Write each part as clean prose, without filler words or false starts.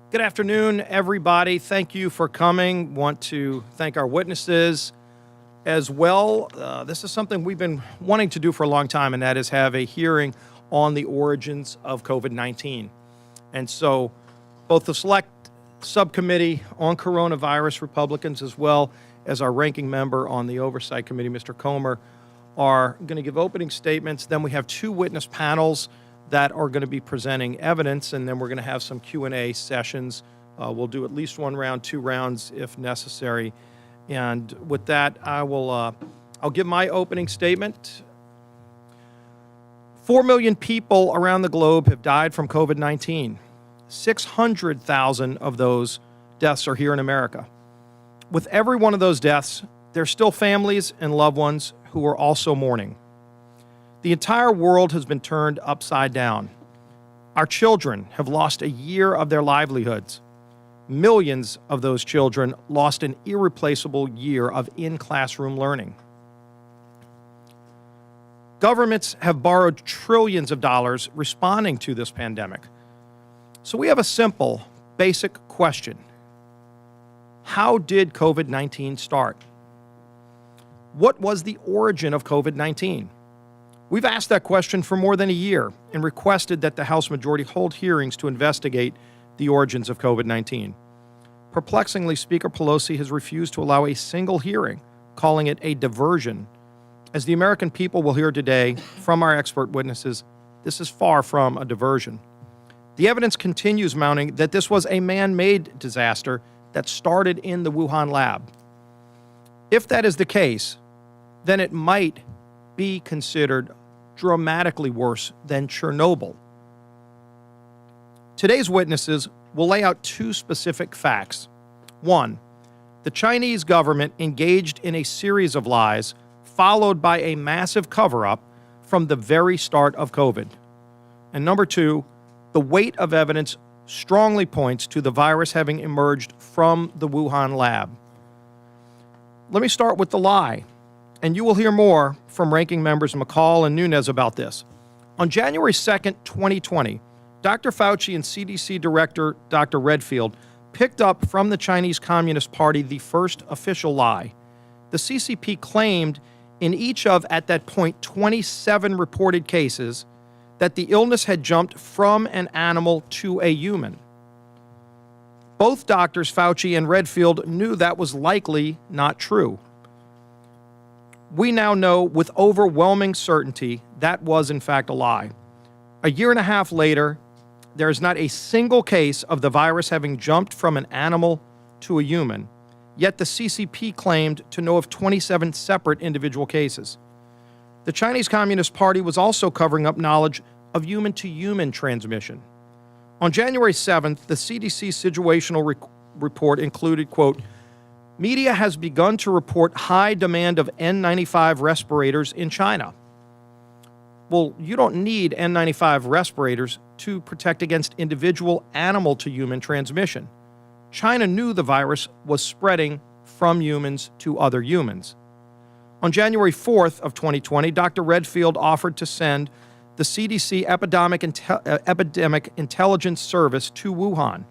Good afternoon, everybody. Thank you for coming. Want to thank our witnesses as well. This is something we've been wanting to do for a long time, and that is have a hearing on the origins of COVID-19. And so both the Select Subcommittee on Coronavirus, Republicans, as well as our ranking member on the Oversight Committee, Mr. Comer, are going to give opening statements. Then we have two witness panels that are going to be presenting evidence, and then we're going to have some Q&A sessions. We'll do at least one round, two rounds if necessary. And with that, I'll give my opening statement. 4 million people around the globe have died from COVID-19. 600,000 of those deaths are here in America. With every one of those deaths, there's still families and loved ones who are also mourning. The entire world has been turned upside down. Our children have lost a year of their livelihoods. Millions of those children lost an irreplaceable year of in-classroom learning. Governments have borrowed trillions of dollars responding to this pandemic. So we have a simple, basic question. How did COVID-19 start? What was the origin of COVID-19? We've asked that question for more than a year and requested that the House majority hold hearings to investigate the origins of COVID-19. Perplexingly, Speaker Pelosi has refused to allow a single hearing, calling it a diversion. As the American people will hear today from our expert witnesses, this is far from a diversion. The evidence continues mounting that this was a man-made disaster that started in the Wuhan lab. If that is the case, then it might be considered dramatically worse than Chernobyl. Today's witnesses will lay out two specific facts. One, the Chinese government engaged in a series of lies followed by a massive cover-up from the very start of COVID. And number two, the weight of evidence strongly points to the virus having emerged from the Wuhan lab. Let me start with the lie, and you will hear more from ranking members McCall and Nunes about this. On January 2nd, 2020, Dr. Fauci and CDC Director Dr. Redfield picked up from the Chinese Communist Party the first official lie. The CCP claimed in each of, at that point, 27 reported cases that the illness had jumped from an animal to a human. Both doctors, Fauci and Redfield, knew that was likely not true. We now know with overwhelming certainty that was in fact a lie. A year and a half later, there is not a single case of the virus having jumped from an animal to a human, yet the CCP claimed to know of 27 separate individual cases. The Chinese Communist Party was also covering up knowledge of human-to-human transmission. On January 7th, the CDC situational report included, quote, "Media has begun to report high demand of N95 respirators in China." Well, you don't need N95 respirators to protect against individual animal-to-human transmission. China knew the virus was spreading from humans to other humans. On January 4th of 2020, Dr. Redfield offered to send the CDC Epidemic Intelligence Service to Wuhan.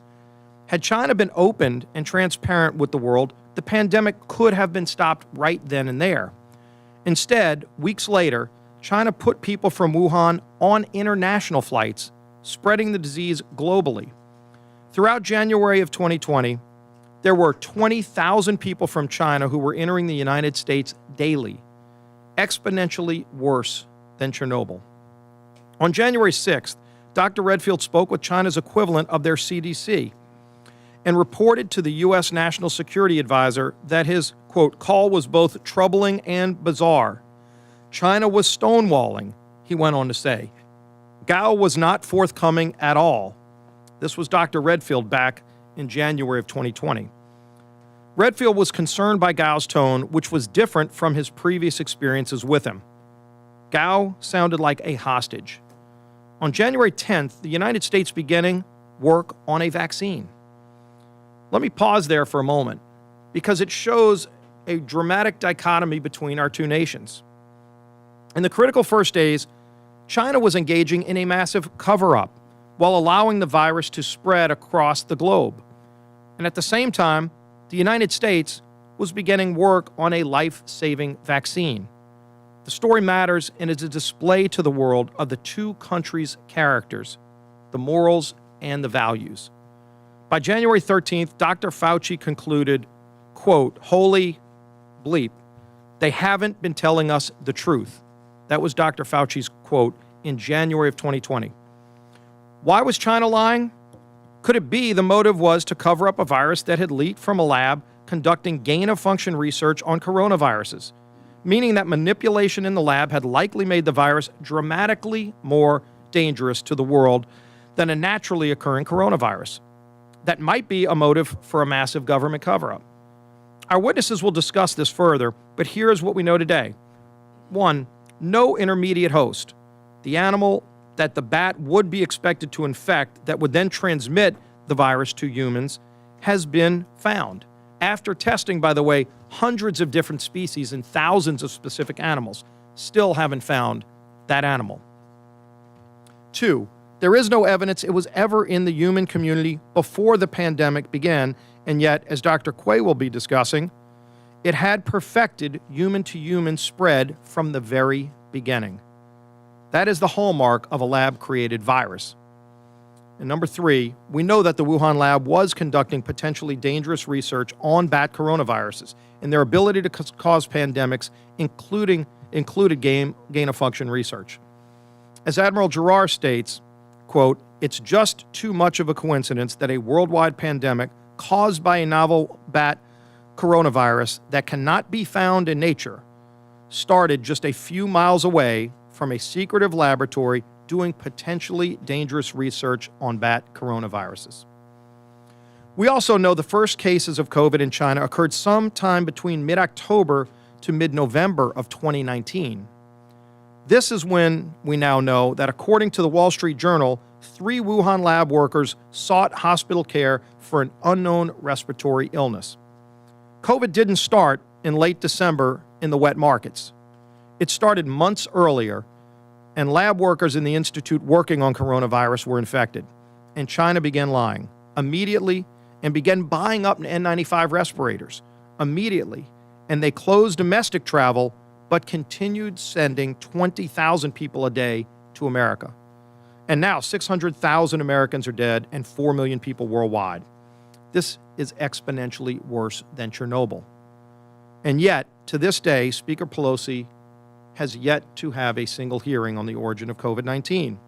Had China been open and transparent with the world, the pandemic could have been stopped right then and there. Instead, weeks later, China put people from Wuhan on international flights, spreading the disease globally. Throughout January of 2020, there were 20,000 people from China who were entering the United States daily, exponentially worse than Chernobyl. On January 6th, Dr. Redfield spoke with China's equivalent of their CDC and reported to the U.S. National Security Advisor that his, quote, call was both troubling and bizarre. China was stonewalling, he went on to say. Gao was not forthcoming at all. This was Dr. Redfield back in January of 2020. Redfield was concerned by Gao's tone, which was different from his previous experiences with him. Gao sounded like a hostage. On January 10th, the United States beginning work on a vaccine. Let me pause there for a moment, because it shows a dramatic dichotomy between our two nations. In the critical first days, China was engaging in a massive cover-up, while allowing the virus to spread across the globe. And at the same time, the United States was beginning work on a life-saving vaccine. The story matters and is a display to the world of the two countries' characters, the morals and the values. By January 13th, Dr. Fauci concluded, quote, "Holy bleep, they haven't been telling us the truth." That was Dr. Fauci's quote in January of 2020. Why was China lying? Could it be the motive was to cover up a virus that had leaked from a lab conducting gain-of-function research on coronaviruses, meaning that manipulation in the lab had likely made the virus dramatically more dangerous to the world than a naturally occurring coronavirus? That might be a motive for a massive government cover-up. Our witnesses will discuss this further, but here is what we know today. 1. No intermediate host. The animal that the bat would be expected to infect that would then transmit the virus to humans has been found. After testing, by the way, hundreds of different species and thousands of specific animals, still haven't found that animal. 2. There is no evidence it was ever in the human community before the pandemic began, and yet, as Dr. Quay will be discussing, it had perfected human-to-human spread from the very beginning. That is the hallmark of a lab-created virus. And number 3, we know that the Wuhan lab was conducting potentially dangerous research on bat coronaviruses, and their ability to cause pandemics included gain-of-function research. As Admiral Giroir states, quote, "It's just too much of a coincidence that a worldwide pandemic caused by a novel bat coronavirus that cannot be found in nature started just a few miles away from a secretive laboratory doing potentially dangerous research on bat coronaviruses." We also know the first cases of COVID in China occurred sometime between mid-October to mid-November of 2019. This is when we now know that, according to the Wall Street Journal, 3 Wuhan lab workers sought hospital care for an unknown respiratory illness. COVID didn't start in late December in the wet markets. It started months earlier, and lab workers in the institute working on coronavirus were infected. And China began lying immediately and began buying up N95 respirators immediately. And they closed domestic travel but continued sending 20,000 people a day to America. And now 600,000 Americans are dead and 4 million people worldwide. This is exponentially worse than Chernobyl. And yet, to this day, Speaker Pelosi has yet to have a single hearing on the origin of COVID-19.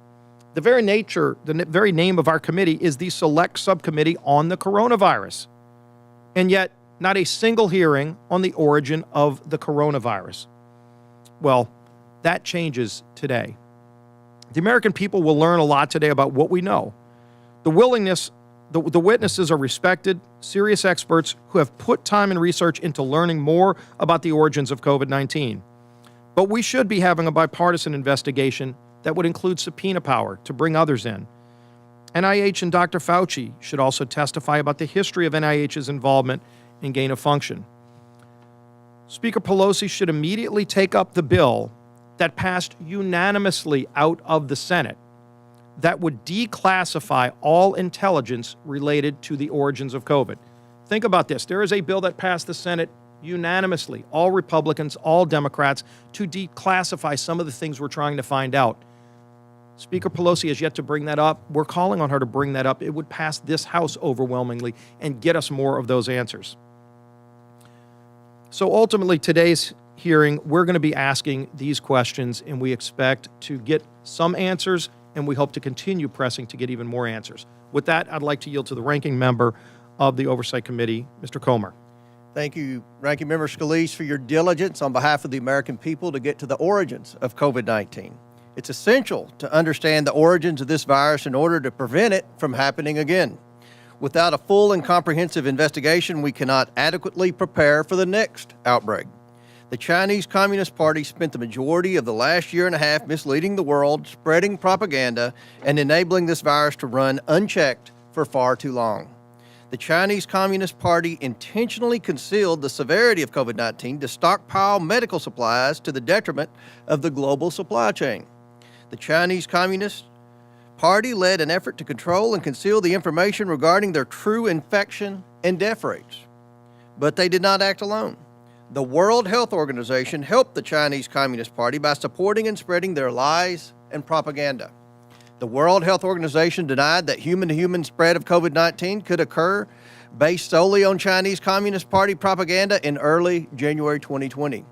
The very name of our committee is the Select Subcommittee on the Coronavirus. And yet, not a single hearing on the origin of the coronavirus. Well, that changes today. The American people will learn a lot today about what we know. The witnesses are respected, serious experts who have put time and research into learning more about the origins of COVID-19. But we should be having a bipartisan investigation that would include subpoena power to bring others in. NIH and Dr. Fauci should also testify about the history of NIH's involvement in gain of function. Speaker Pelosi should immediately take up the bill that passed unanimously out of the Senate that would declassify all intelligence related to the origins of COVID. Think about this. There is a bill that passed the Senate unanimously, all Republicans, all Democrats, to declassify some of the things we're trying to find out. Speaker Pelosi has yet to bring that up. We're calling on her to bring that up. It would pass this House overwhelmingly and get us more of those answers. So ultimately, today's hearing, we're going to be asking these questions, and we expect to get some answers, and we hope to continue pressing to get even more answers. With that, I'd like to yield to the ranking member of the Oversight Committee, Mr. Comer. Thank you, Ranking Member Scalise, for your diligence on behalf of the American people to get to the origins of COVID-19. It's essential to understand the origins of this virus in order to prevent it from happening again. Without a full and comprehensive investigation, we cannot adequately prepare for the next outbreak. The Chinese Communist Party spent the majority of the last year and a half misleading the world, spreading propaganda, and enabling this virus to run unchecked for far too long. The Chinese Communist Party intentionally concealed the severity of COVID-19 to stockpile medical supplies to the detriment of the global supply chain. The Chinese Communist party led an effort to control and conceal the information regarding their true infection and death rates. But they did not act alone. The World Health Organization helped the Chinese Communist Party by supporting and spreading their lies and propaganda. The World Health Organization denied that human-to-human spread of COVID-19 could occur based solely on Chinese Communist Party propaganda in early January 2020.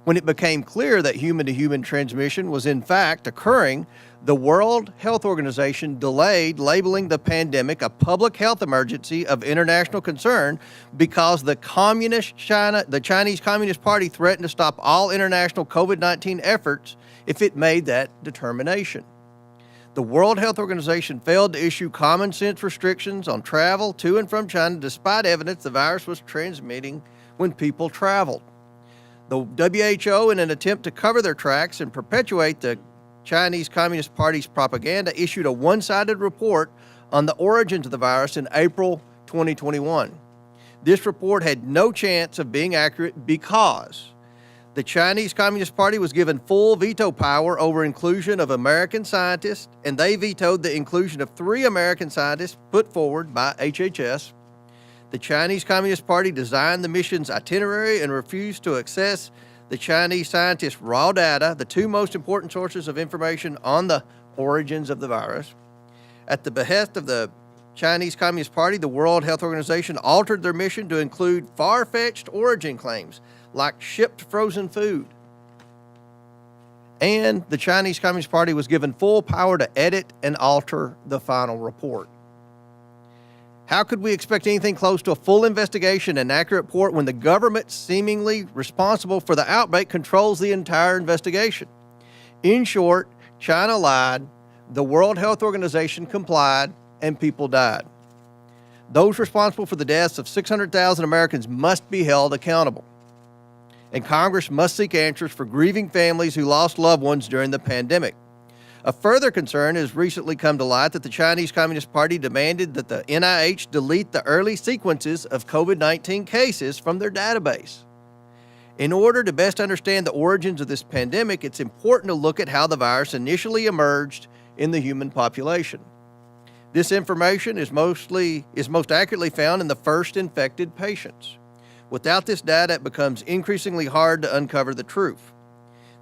When it became clear that human-to-human transmission was in fact occurring, the World Health Organization delayed labeling the pandemic a public health emergency of international concern because the Chinese Communist Party threatened to stop all international COVID-19 efforts if it made that determination. The World Health Organization failed to issue common sense restrictions on travel to and from China despite evidence the virus was transmitting when people traveled. The WHO, in an attempt to cover their tracks and perpetuate the Chinese Communist Party's propaganda, issued a one-sided report on the origins of the virus in April 2021. This report had no chance of being accurate because the Chinese Communist Party was given full veto power over inclusion of American scientists, and they vetoed the inclusion of 3 American scientists put forward by HHS. The Chinese Communist Party designed the mission's itinerary and refused to access the Chinese scientists' raw data, the 2 most important sources of information on the origins of the virus. At the behest of the Chinese Communist Party, the World Health Organization altered their mission to include far-fetched origin claims like shipped frozen food. And the Chinese Communist Party was given full power to edit and alter the final report. How could we expect anything close to a full investigation and accurate report when the government seemingly responsible for the outbreak controls the entire investigation? In short, China lied, the World Health Organization complied, and people died. Those responsible for the deaths of 600,000 Americans must be held accountable. And Congress must seek answers for grieving families who lost loved ones during the pandemic. A further concern has recently come to light that the Chinese Communist Party demanded that the NIH delete the early sequences of COVID-19 cases from their database. In order to best understand the origins of this pandemic, it's important to look at how the virus initially emerged in the human population. This information is most accurately found in the first infected patients. Without this data, it becomes increasingly hard to uncover the truth.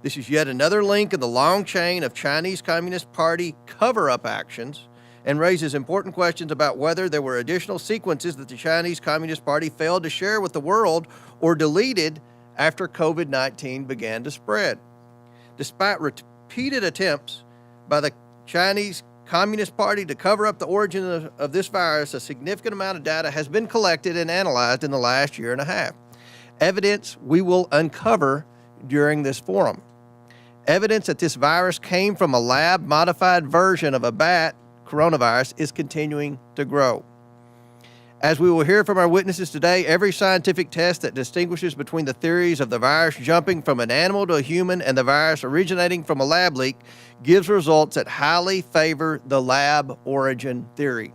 This is yet another link in the long chain of Chinese Communist Party cover-up actions and raises important questions about whether there were additional sequences that the Chinese Communist Party failed to share with the world or deleted after COVID-19 began to spread. Despite repeated attempts by the Chinese Communist Party to cover up the origin of this virus, a significant amount of data has been collected and analyzed in the last year and a half. Evidence we will uncover during this forum. Evidence that this virus came from a lab-modified version of a bat coronavirus is continuing to grow. As we will hear from our witnesses today, every scientific test that distinguishes between the theories of the virus jumping from an animal to a human and the virus originating from a lab leak gives results that highly favor the lab origin theory.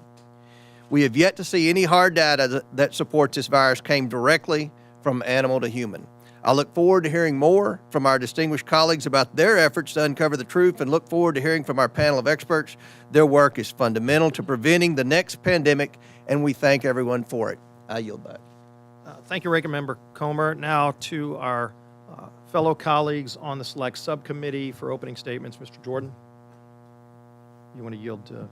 We have yet to see any hard data that supports this virus came directly from animal to human. I look forward to hearing more from our distinguished colleagues about their efforts to uncover the truth and look forward to hearing from our panel of experts. Their work is fundamental to preventing the next pandemic, and we thank everyone for it. I yield back. Thank you, Ranking Member Comer. Now to our fellow colleagues on the Select Subcommittee for opening statements. Mr. Jordan, you want to yield to? All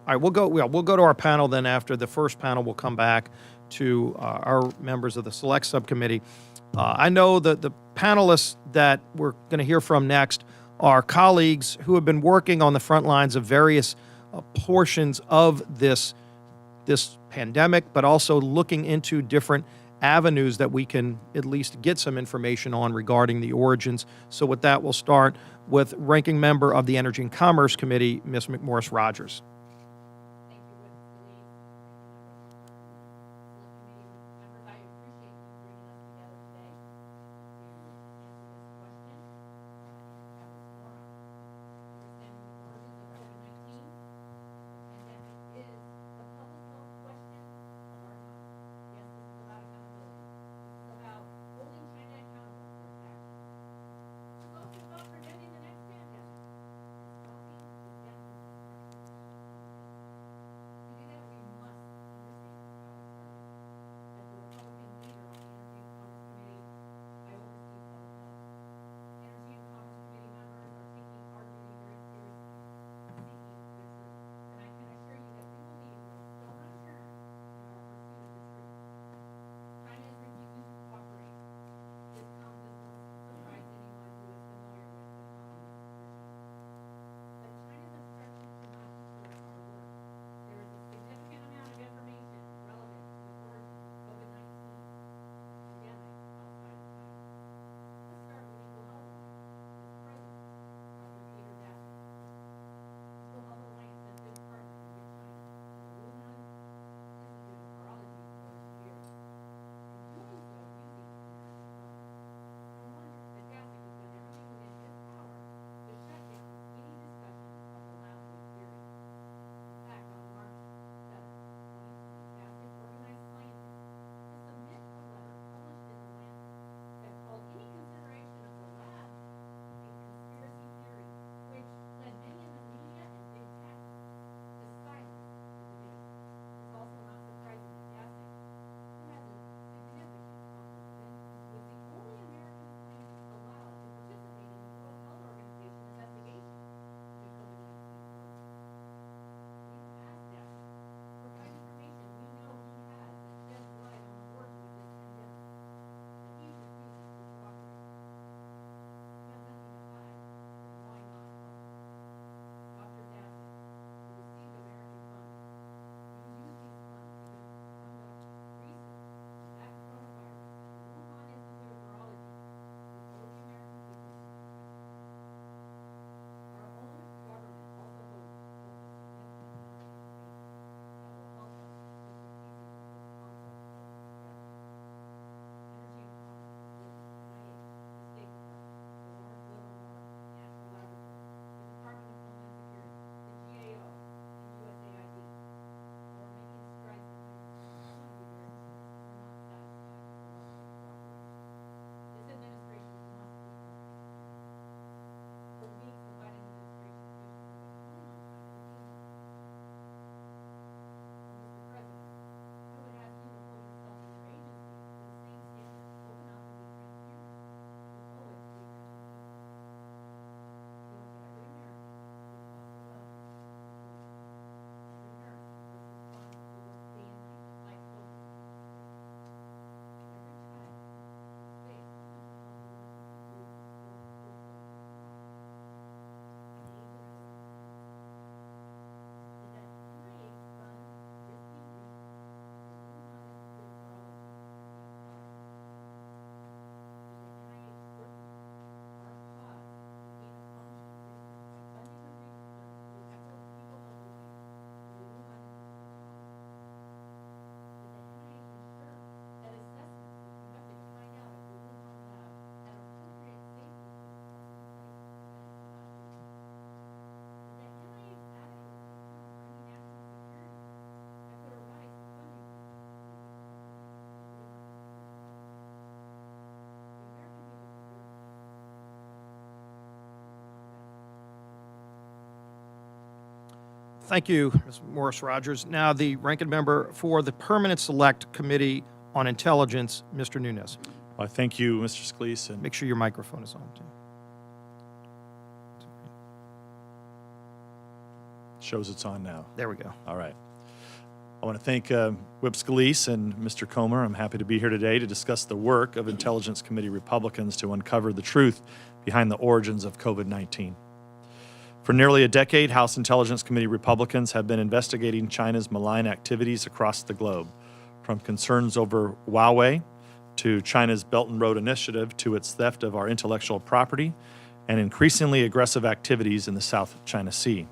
right, we'll go to our panel then. After the first panel, we'll come back to our members of the Select Subcommittee. I know that the panelists that we're going to hear from next are colleagues who have been working on the front lines of various portions of this pandemic, but also looking into different avenues that we can at least get some information on regarding the origins. So with that, we'll start with Ranking Member of the Energy and Commerce Committee, Ms. McMorris-Rodgers. Thank you, Ms. Morris Rogers. Now, the ranking member for the Permanent Select Committee on Intelligence, Mr. Nunes. Well, thank you, Mr. Scalise. And Make sure your microphone is on, too. shows it's on now. There we go. All right. I want to thank Whip Scalise and Mr. Comer. I'm happy to be here today to discuss the work of Intelligence Committee Republicans to uncover the truth behind the origins of COVID-19. For nearly a decade, House Intelligence Committee Republicans have been investigating China's malign activities across the globe, from concerns over Huawei to China's Belt and Road Initiative to its theft of our intellectual property and increasingly aggressive activities in the South China Sea.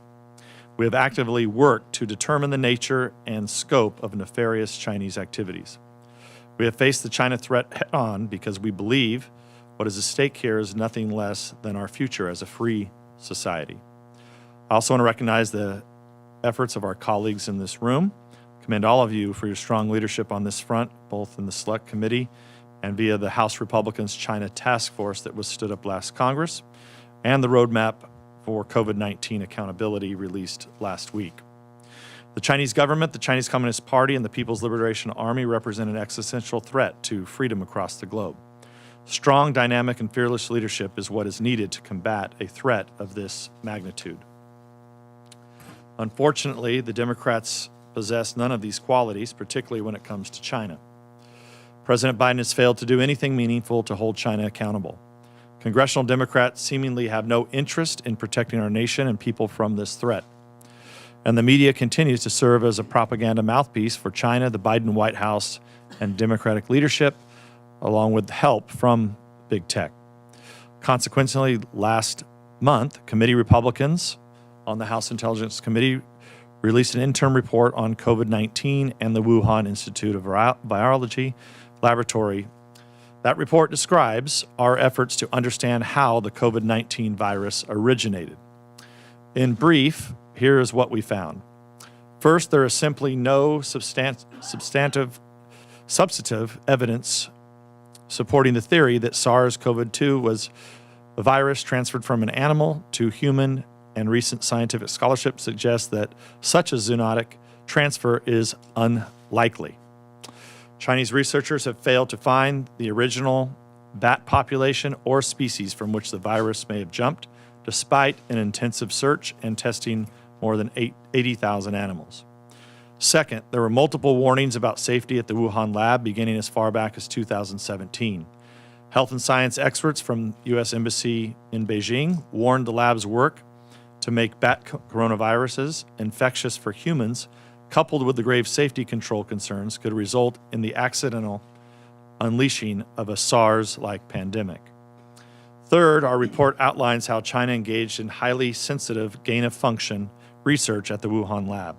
We have actively worked to determine the nature and scope of nefarious Chinese activities. We have faced the China threat head-on because we believe what is at stake here is nothing less than our future as a free society. I also want to recognize the efforts of our colleagues in this room. Commend all of you for your strong leadership on this front, both in the Select Committee and via the House Republicans China Task Force that was stood up last Congress, and the roadmap for COVID-19 accountability released last week. The Chinese government, the Chinese Communist Party, and the People's Liberation Army represent an existential threat to freedom across the globe. Strong, dynamic, and fearless leadership is what is needed to combat a threat of this magnitude. Unfortunately, the Democrats possess none of these qualities, particularly when it comes to China. President Biden has failed to do anything meaningful to hold China accountable. Congressional Democrats seemingly have no interest in protecting our nation and people from this threat. And the media continues to serve as a propaganda mouthpiece for China, the Biden White House, and Democratic leadership, along with help from big tech. Consequently, last month, committee Republicans on the House Intelligence Committee released an interim report on COVID-19 and the Wuhan Institute of Virology Laboratory. That report describes our efforts to understand how the COVID-19 virus originated. In brief, here is what we found. First, there is simply no substantive evidence supporting the theory that SARS-CoV-2 was a virus transferred from an animal to human, and recent scientific scholarship suggests that such a zoonotic transfer is unlikely. Chinese researchers have failed to find the original bat population or species from which the virus may have jumped, despite an intensive search and testing more than 80,000 animals. Second, there were multiple warnings about safety at the Wuhan lab beginning as far back as 2017. Health and science experts from U.S. Embassy in Beijing warned the lab's work to make bat coronaviruses infectious for humans, coupled with the grave safety control concerns, could result in the accidental unleashing of a SARS-like pandemic. Third, our report outlines how China engaged in highly sensitive gain-of-function research at the Wuhan lab.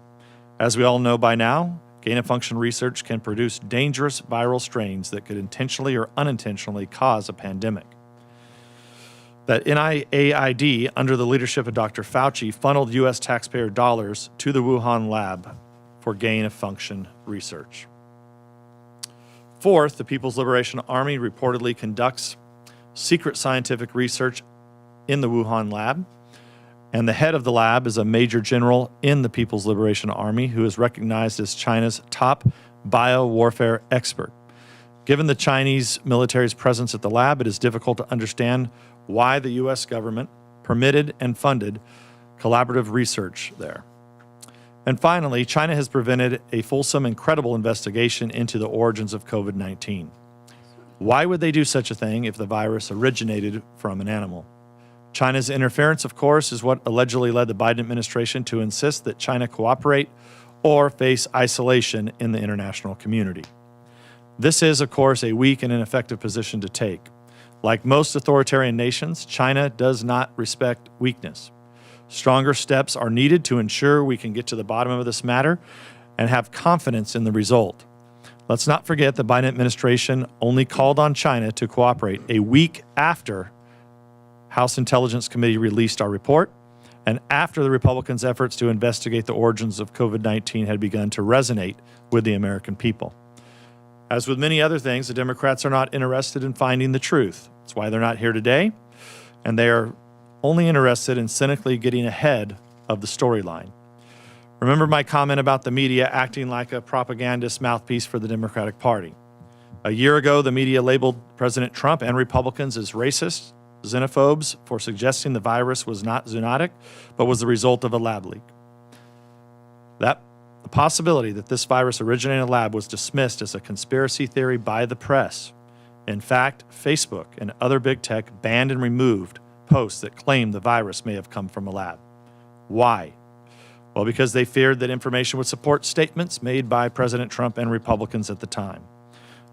As we all know by now, gain-of-function research can produce dangerous viral strains that could intentionally or unintentionally cause a pandemic. That NIAID, under the leadership of Dr. Fauci, funneled U.S. taxpayer dollars to the Wuhan lab for gain-of-function research. Fourth, the People's Liberation Army reportedly conducts secret scientific research in the Wuhan lab, and the head of the lab is a major general in the People's Liberation Army who is recognized as China's top biowarfare expert. Given the Chinese military's presence at the lab, it is difficult to understand why the U.S. government permitted and funded collaborative research there. And finally, China has prevented a fulsome and credible investigation into the origins of COVID-19. Why would they do such a thing if the virus originated from an animal? China's interference, of course, is what allegedly led the Biden administration to insist that China cooperate or face isolation in the international community. This is, of course, a weak and ineffective position to take. Like most authoritarian nations, China does not respect weakness. Stronger steps are needed to ensure we can get to the bottom of this matter and have confidence in the result. Let's not forget the Biden administration only called on China to cooperate a week after House Intelligence Committee released our report and after the Republicans' efforts to investigate the origins of COVID-19 had begun to resonate with the American people. As with many other things, the Democrats are not interested in finding the truth. That's why they're not here today, and they are only interested in cynically getting ahead of the storyline. Remember my comment about the media acting like a propagandist mouthpiece for the Democratic Party. A year ago, the media labeled President Trump and Republicans as racist, xenophobes for suggesting the virus was not zoonotic, but was the result of a lab leak. The possibility that this virus originated in a lab was dismissed as a conspiracy theory by the press. In fact, Facebook and other big tech banned and removed posts that claimed the virus may have come from a lab. Why? Well, because they feared that information would support statements made by President Trump and Republicans at the time.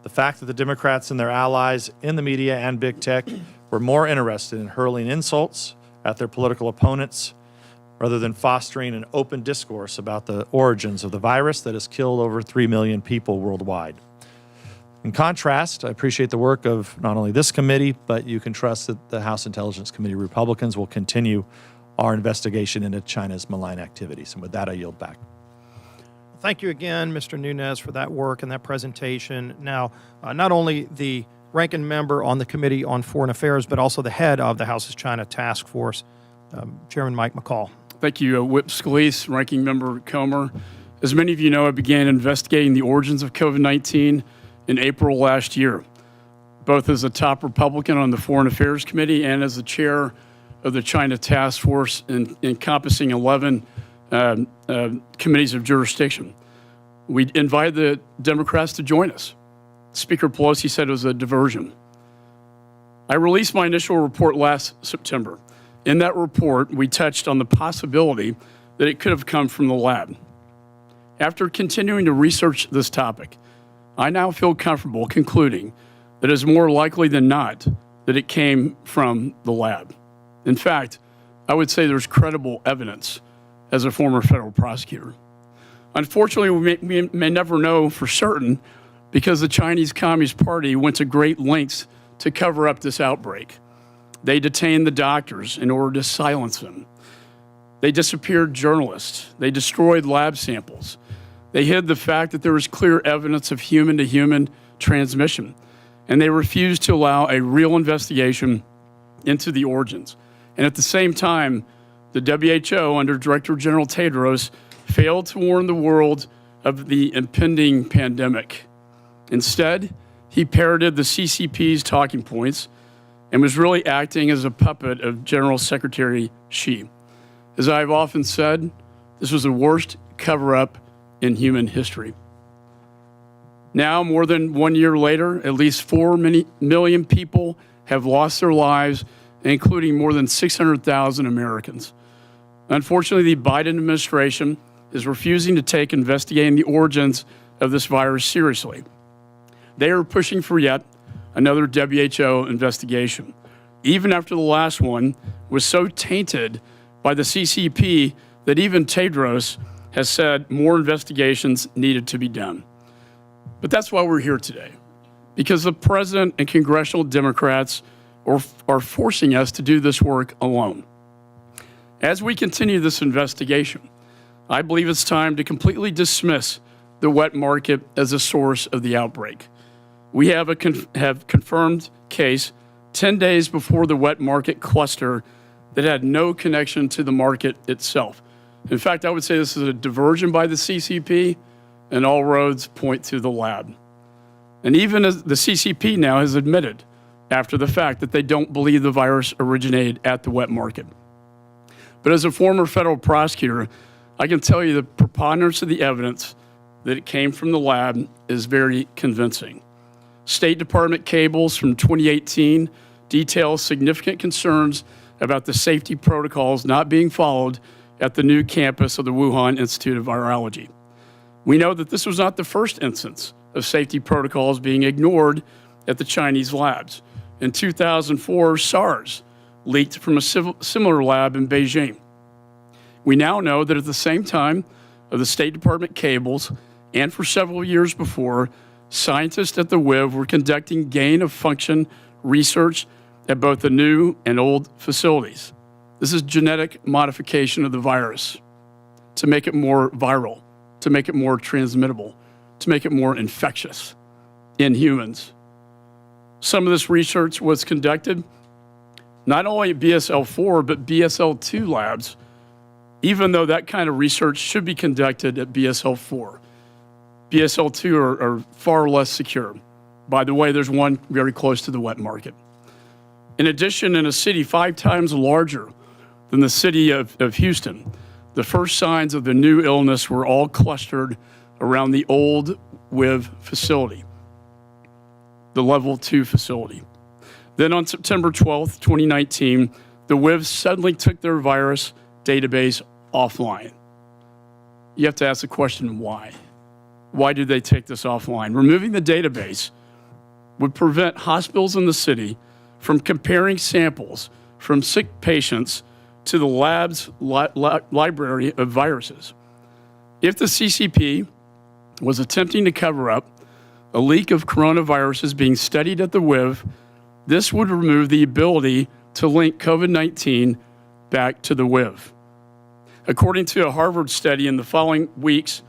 The fact that the Democrats and their allies in the media and big tech were more interested in hurling insults at their political opponents rather than fostering an open discourse about the origins of the virus that has killed over 3 million people worldwide. In contrast, I appreciate the work of not only this committee, but you can trust that the House Intelligence Committee Republicans will continue our investigation into China's malign activities. And with that, I yield back. Thank you again, Mr. Nunes, for that work and that presentation. Now, not only the ranking member on the Committee on Foreign Affairs, but also the head of the House's China Task Force, Chairman Mike McCall. Thank you, Whip Scalise, Ranking Member Comer. As many of you know, I began investigating the origins of COVID-19 in April last year, both as a top Republican on the Foreign Affairs Committee and as the chair of the China Task Force encompassing 11 committees of jurisdiction. We invited the Democrats to join us. Speaker Pelosi said it was a diversion. I released my initial report last September. In that report, we touched on the possibility that it could have come from the lab. After continuing to research this topic, I now feel comfortable concluding that it is more likely than not that it came from the lab. In fact, I would say there's credible evidence as a former federal prosecutor. Unfortunately, we may never know for certain because the Chinese Communist Party went to great lengths to cover up this outbreak. They detained the doctors in order to silence them. They disappeared journalists. They destroyed lab samples. They hid the fact that there was clear evidence of human-to-human transmission, and they refused to allow a real investigation into the origins. And at the same time, the WHO, under Director General Tedros, failed to warn the world of the impending pandemic. Instead, he parroted the CCP's talking points and was really acting as a puppet of General Secretary Xi. As I've often said, this was the worst cover-up in human history. Now, more than 1 year later, at least 4 million people have lost their lives, including more than 600,000 Americans. Unfortunately, the Biden administration is refusing to take investigating the origins of this virus seriously. They are pushing for yet another WHO investigation, even after the last one was so tainted by the CCP that even Tedros has said more investigations needed to be done. But that's why we're here today, because the president and congressional Democrats are forcing us to do this work alone. As we continue this investigation, I believe it's time to completely dismiss the wet market as a source of the outbreak. We have a confirmed case 10 days before the wet market cluster that had no connection to the market itself. In fact, I would say this is a diversion by the CCP, and all roads point to the lab. And even as the CCP now has admitted after the fact that they don't believe the virus originated at the wet market. But as a former federal prosecutor, I can tell you the preponderance of the evidence that it came from the lab is very convincing. State Department cables from 2018 detail significant concerns about the safety protocols not being followed at the new campus of the Wuhan Institute of Virology. We know that this was not the first instance of safety protocols being ignored at the Chinese labs. In 2004, SARS leaked from a similar lab in Beijing. We now know that at the same time of the State Department cables, and for several years before, scientists at the WIV were conducting gain-of-function research at both the new and old facilities. This is genetic modification of the virus to make it more viral, to make it more transmittable, to make it more infectious in humans. Some of this research was conducted not only at BSL-4, but BSL-2 labs, even though that kind of research should be conducted at BSL-4. BSL-2 are far less secure. By the way, there's one very close to the wet market. In addition, in a city 5 times larger than the city of Houston, the first signs of the new illness were all clustered around the old WIV facility, the level 2 facility. Then on September 12th, 2019, the WIV suddenly took their virus database offline. You have to ask the question, why? Why did they take this offline? Removing the database would prevent hospitals in the city from comparing samples from sick patients to the lab's library of viruses. If the CCP was attempting to cover up a leak of coronaviruses being studied at the WIV, this would remove the ability to link COVID-19 back to the WIV. According to a Harvard study, in the following weeks,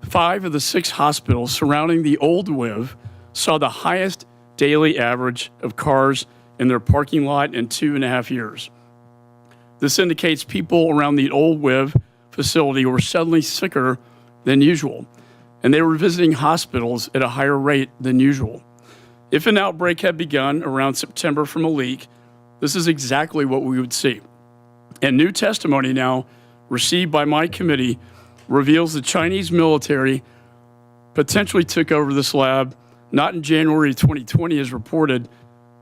5 of the 6 hospitals surrounding the old WIV saw the highest daily average of cars in their parking lot in 2.5 years. This indicates people around the old WIV facility were suddenly sicker than usual, and they were visiting hospitals at a higher rate than usual. If an outbreak had begun around September from a leak, this is exactly what we would see. And new testimony now received by my committee reveals the Chinese military potentially took over this lab not in January 2020 as reported,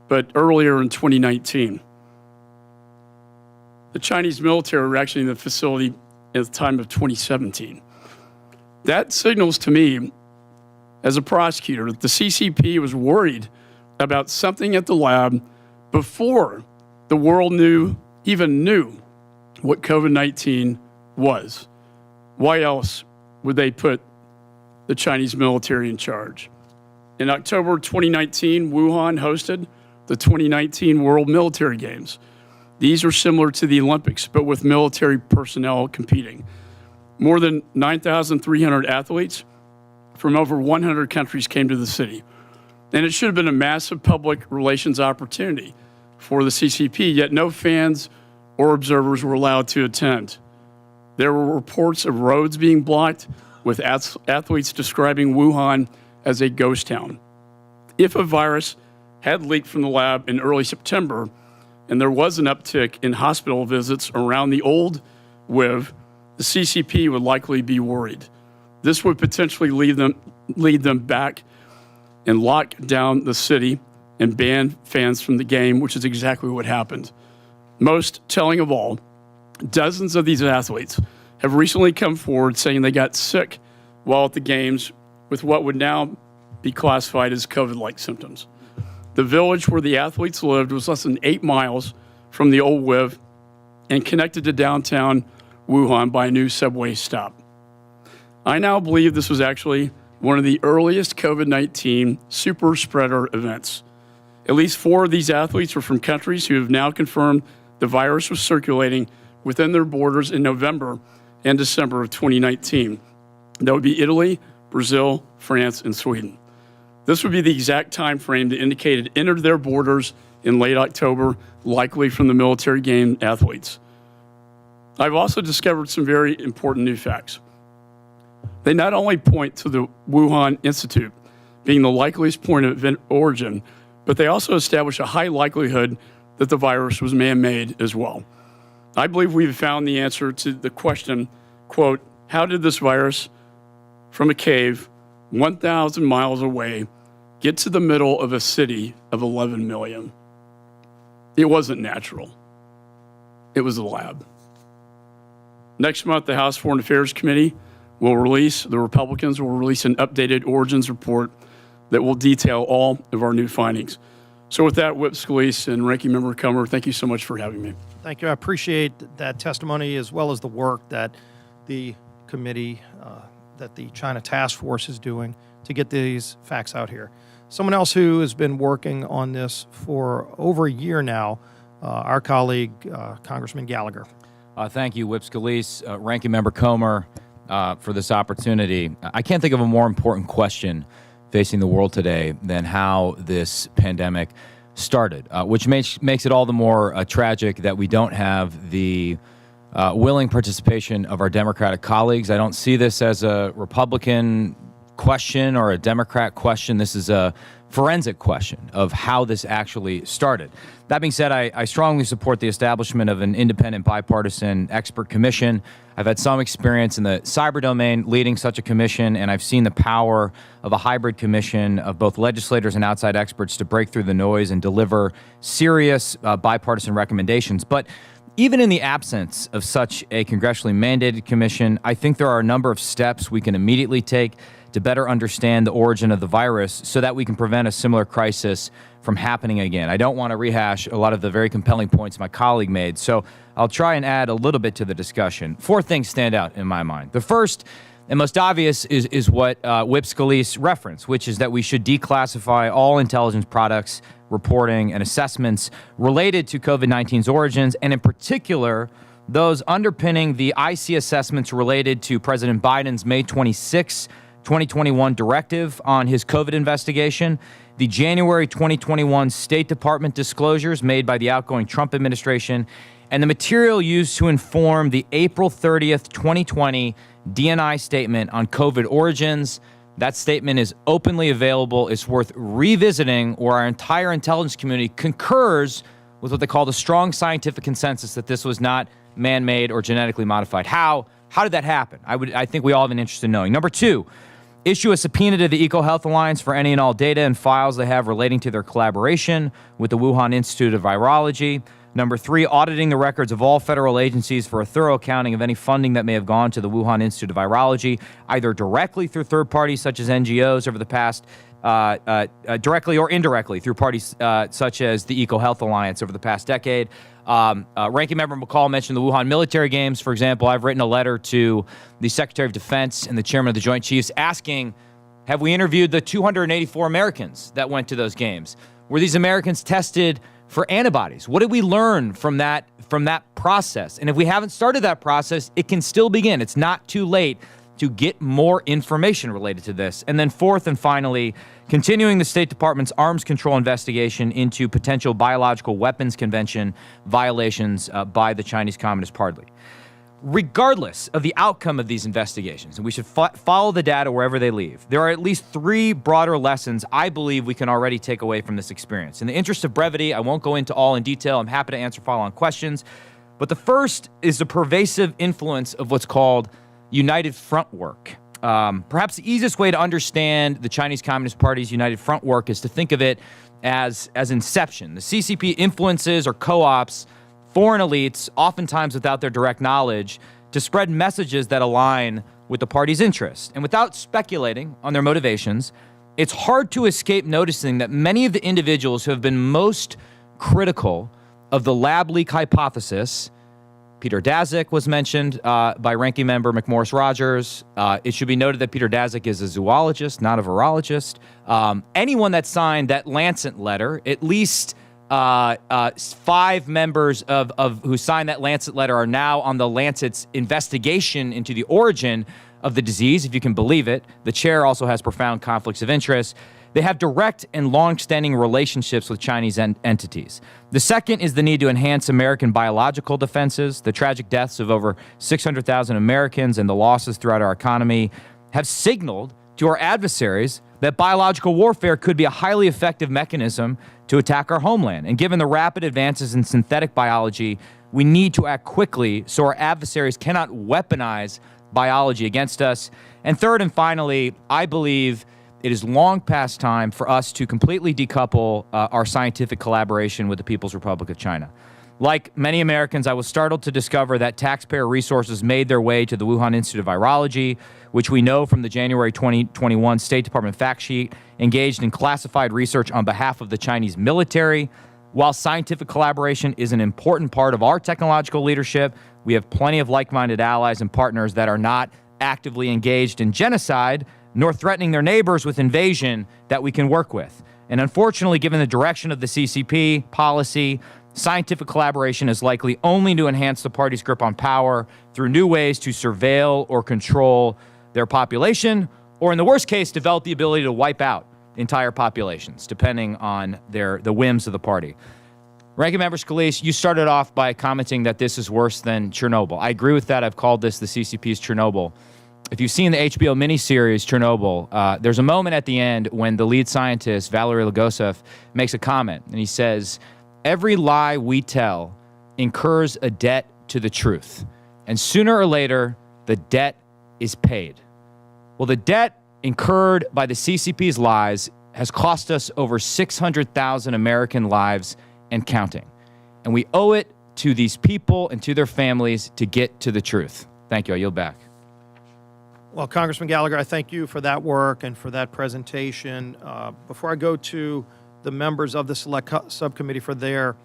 but earlier in 2019. The Chinese military were actually in the facility at the time of 2017. That signals to me, as a prosecutor, that the CCP was worried about something at the lab before the world even knew what COVID-19 was. Why else would they put the Chinese military in charge? In October 2019, Wuhan hosted the 2019 World Military Games. These are similar to the Olympics, but with military personnel competing. More than 9,300 athletes from over 100 countries came to the city. And it should have been a massive public relations opportunity for the CCP, yet no fans or observers were allowed to attend. There were reports of roads being blocked, with athletes describing Wuhan as a ghost town. If a virus had leaked from the lab in early September, and there was an uptick in hospital visits around the old WIV, the CCP would likely be worried. This would potentially lead them back and lock down the city and ban fans from the game, which is exactly what happened. Most telling of all, dozens of these athletes have recently come forward saying they got sick while at the games with what would now be classified as COVID-like symptoms. The village where the athletes lived was less than 8 miles from the old WIV and connected to downtown Wuhan by a new subway stop. I now believe this was actually one of the earliest COVID-19 super spreader events. At least 4 of these athletes were from countries who have now confirmed the virus was circulating within their borders in November and December of 2019. That would be Italy, Brazil, France, and Sweden. This would be the exact time frame that indicated it entered their borders in late October, likely from the military game athletes. I've also discovered some very important new facts. They not only point to the Wuhan Institute being the likeliest point of origin, but they also establish a high likelihood that the virus was man-made as well. I believe we've found the answer to the question, quote, how did this virus from a cave 1,000 miles away get to the middle of a city of 11 million? It wasn't natural. It was a lab. Next month, the House Foreign Affairs Committee the Republicans will release an updated origins report that will detail all of our new findings. So with that, Whip Scalise and Ranking Member Comer, thank you so much for having me. Thank you. I appreciate that testimony as well as the work that the committee, that the China Task Force is doing to get these facts out here. Someone else who has been working on this for over a year now, our colleague, Congressman Gallagher. Thank you, Whip Scalise, Ranking Member Comer, for this opportunity. I can't think of a more important question facing the world today than how this pandemic started, which makes it all the more tragic that we don't have the willing participation of our Democratic colleagues. I don't see this as a Republican question or a Democrat question. This is a forensic question of how this actually started. That being said, I strongly support the establishment of an independent bipartisan expert commission. I've had some experience in the cyber domain leading such a commission, and I've seen the power of a hybrid commission of both legislators and outside experts to break through the noise and deliver serious bipartisan recommendations. But even in the absence of such a congressionally mandated commission, I think there are a number of steps we can immediately take to better understand the origin of the virus so that we can prevent a similar crisis from happening again. I don't want to rehash a lot of the very compelling points my colleague made, so I'll try and add a little bit to the discussion. 4 things stand out in my mind. The first and most obvious is what Whip Scalise referenced, which is that we should declassify all intelligence products, reporting, and assessments related to COVID-19's origins, and in particular, those underpinning the IC assessments related to President Biden's May 26, 2021 directive on his COVID investigation, the January 2021 State Department disclosures made by the outgoing Trump administration, and the material used to inform the April 30th, 2020 DNI statement on COVID origins. That statement is openly available. It's worth revisiting, where our entire intelligence community concurs with what they call the strong scientific consensus that this was not man-made or genetically modified. How did that happen? I think we all have an interest in knowing. Number 2, issue a subpoena to the EcoHealth Alliance for any and all data and files they have relating to their collaboration with the Wuhan Institute of Virology. Number 3, auditing the records of all federal agencies for a thorough accounting of any funding that may have gone to the Wuhan Institute of Virology, either directly through third parties such as NGOs over the past, directly or indirectly through parties such as the EcoHealth Alliance over the past decade. Ranking Member McCall mentioned the Wuhan military games. For example, I've written a letter to the Secretary of Defense and the Chairman of the Joint Chiefs asking, have we interviewed the 284 Americans that went to those games? Were these Americans tested for antibodies? What did we learn from that process? And if we haven't started that process, it can still begin. It's not too late to get more information related to this. And then 4th and finally, continuing the State Department's arms control investigation into potential biological weapons convention violations by the Chinese Communist Party. Regardless of the outcome of these investigations, and we should follow the data wherever they leave, there are at least 3 broader lessons I believe we can already take away from this experience. In the interest of brevity, I won't go into all in detail. I'm happy to answer follow-on questions. But the first is the pervasive influence of what's called United Front work. Perhaps the easiest way to understand the Chinese Communist Party's United Front work is to think of it as inception. The CCP influences or co-ops foreign elites, oftentimes without their direct knowledge, to spread messages that align with the party's interests. And without speculating on their motivations, it's hard to escape noticing that many of the individuals who have been most critical of the lab leak hypothesis, Peter Daszak was mentioned by Ranking Member McMorris-Rogers. It should be noted that Peter Daszak is a zoologist, not a virologist. Anyone that signed that Lancet letter, at least 5 members of who signed that Lancet letter are now on the Lancet's investigation into the origin of the disease, if you can believe it. The chair also has profound conflicts of interest. They have direct and long-standing relationships with Chinese entities. The second is the need to enhance American biological defenses. The tragic deaths of over 600,000 Americans and the losses throughout our economy have signaled to our adversaries that biological warfare could be a highly effective mechanism to attack our homeland. And given the rapid advances in synthetic biology, we need to act quickly so our adversaries cannot weaponize biology against us. And third and finally, I believe it is long past time for us to completely decouple our scientific collaboration with the People's Republic of China. Like many Americans, I was startled to discover that taxpayer resources made their way to the Wuhan Institute of Virology, which we know from the January 2021 State Department fact sheet, engaged in classified research on behalf of the Chinese military. While scientific collaboration is an important part of our technological leadership, we have plenty of like-minded allies and partners that are not actively engaged in genocide, nor threatening their neighbors with invasion that we can work with. And unfortunately, given the direction of the CCP policy, scientific collaboration is likely only to enhance the party's grip on power through new ways to surveil or control their population, or in the worst case, develop the ability to wipe out entire populations, depending on the whims of the party. Ranking Member Scalise, you started off by commenting that this is worse than Chernobyl. I agree with that. I've called this the CCP's Chernobyl. If you've seen the HBO miniseries Chernobyl, there's a moment at the end when the lead scientist, Valery Legosev, makes a comment, and he says, every lie we tell incurs a debt to the truth, and sooner or later, the debt is paid. Well, the debt incurred by the CCP's lies has cost us over 600,000 American lives and counting. And we owe it to these people and to their families to get to the truth. Thank you. I yield back. Well, Congressman Gallagher, I thank you for that work and for that presentation. Before I go to the members of the Select Subcommittee for their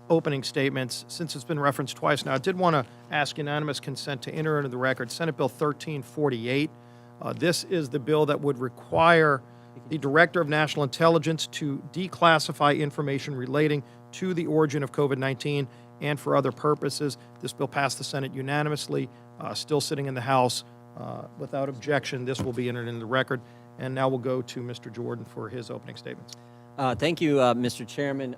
opening statements, since it's been referenced twice now, I did want to ask unanimous consent to enter into the record Senate Bill 1348. This is the bill that would require the Director of National Intelligence to declassify information relating to the origin of COVID-19 and for other purposes. This bill passed the Senate unanimously, still sitting in the House without objection. This will be entered into the record. And now we'll go to Mr. Jordan for his opening statements. Thank you, Mr. Chairman.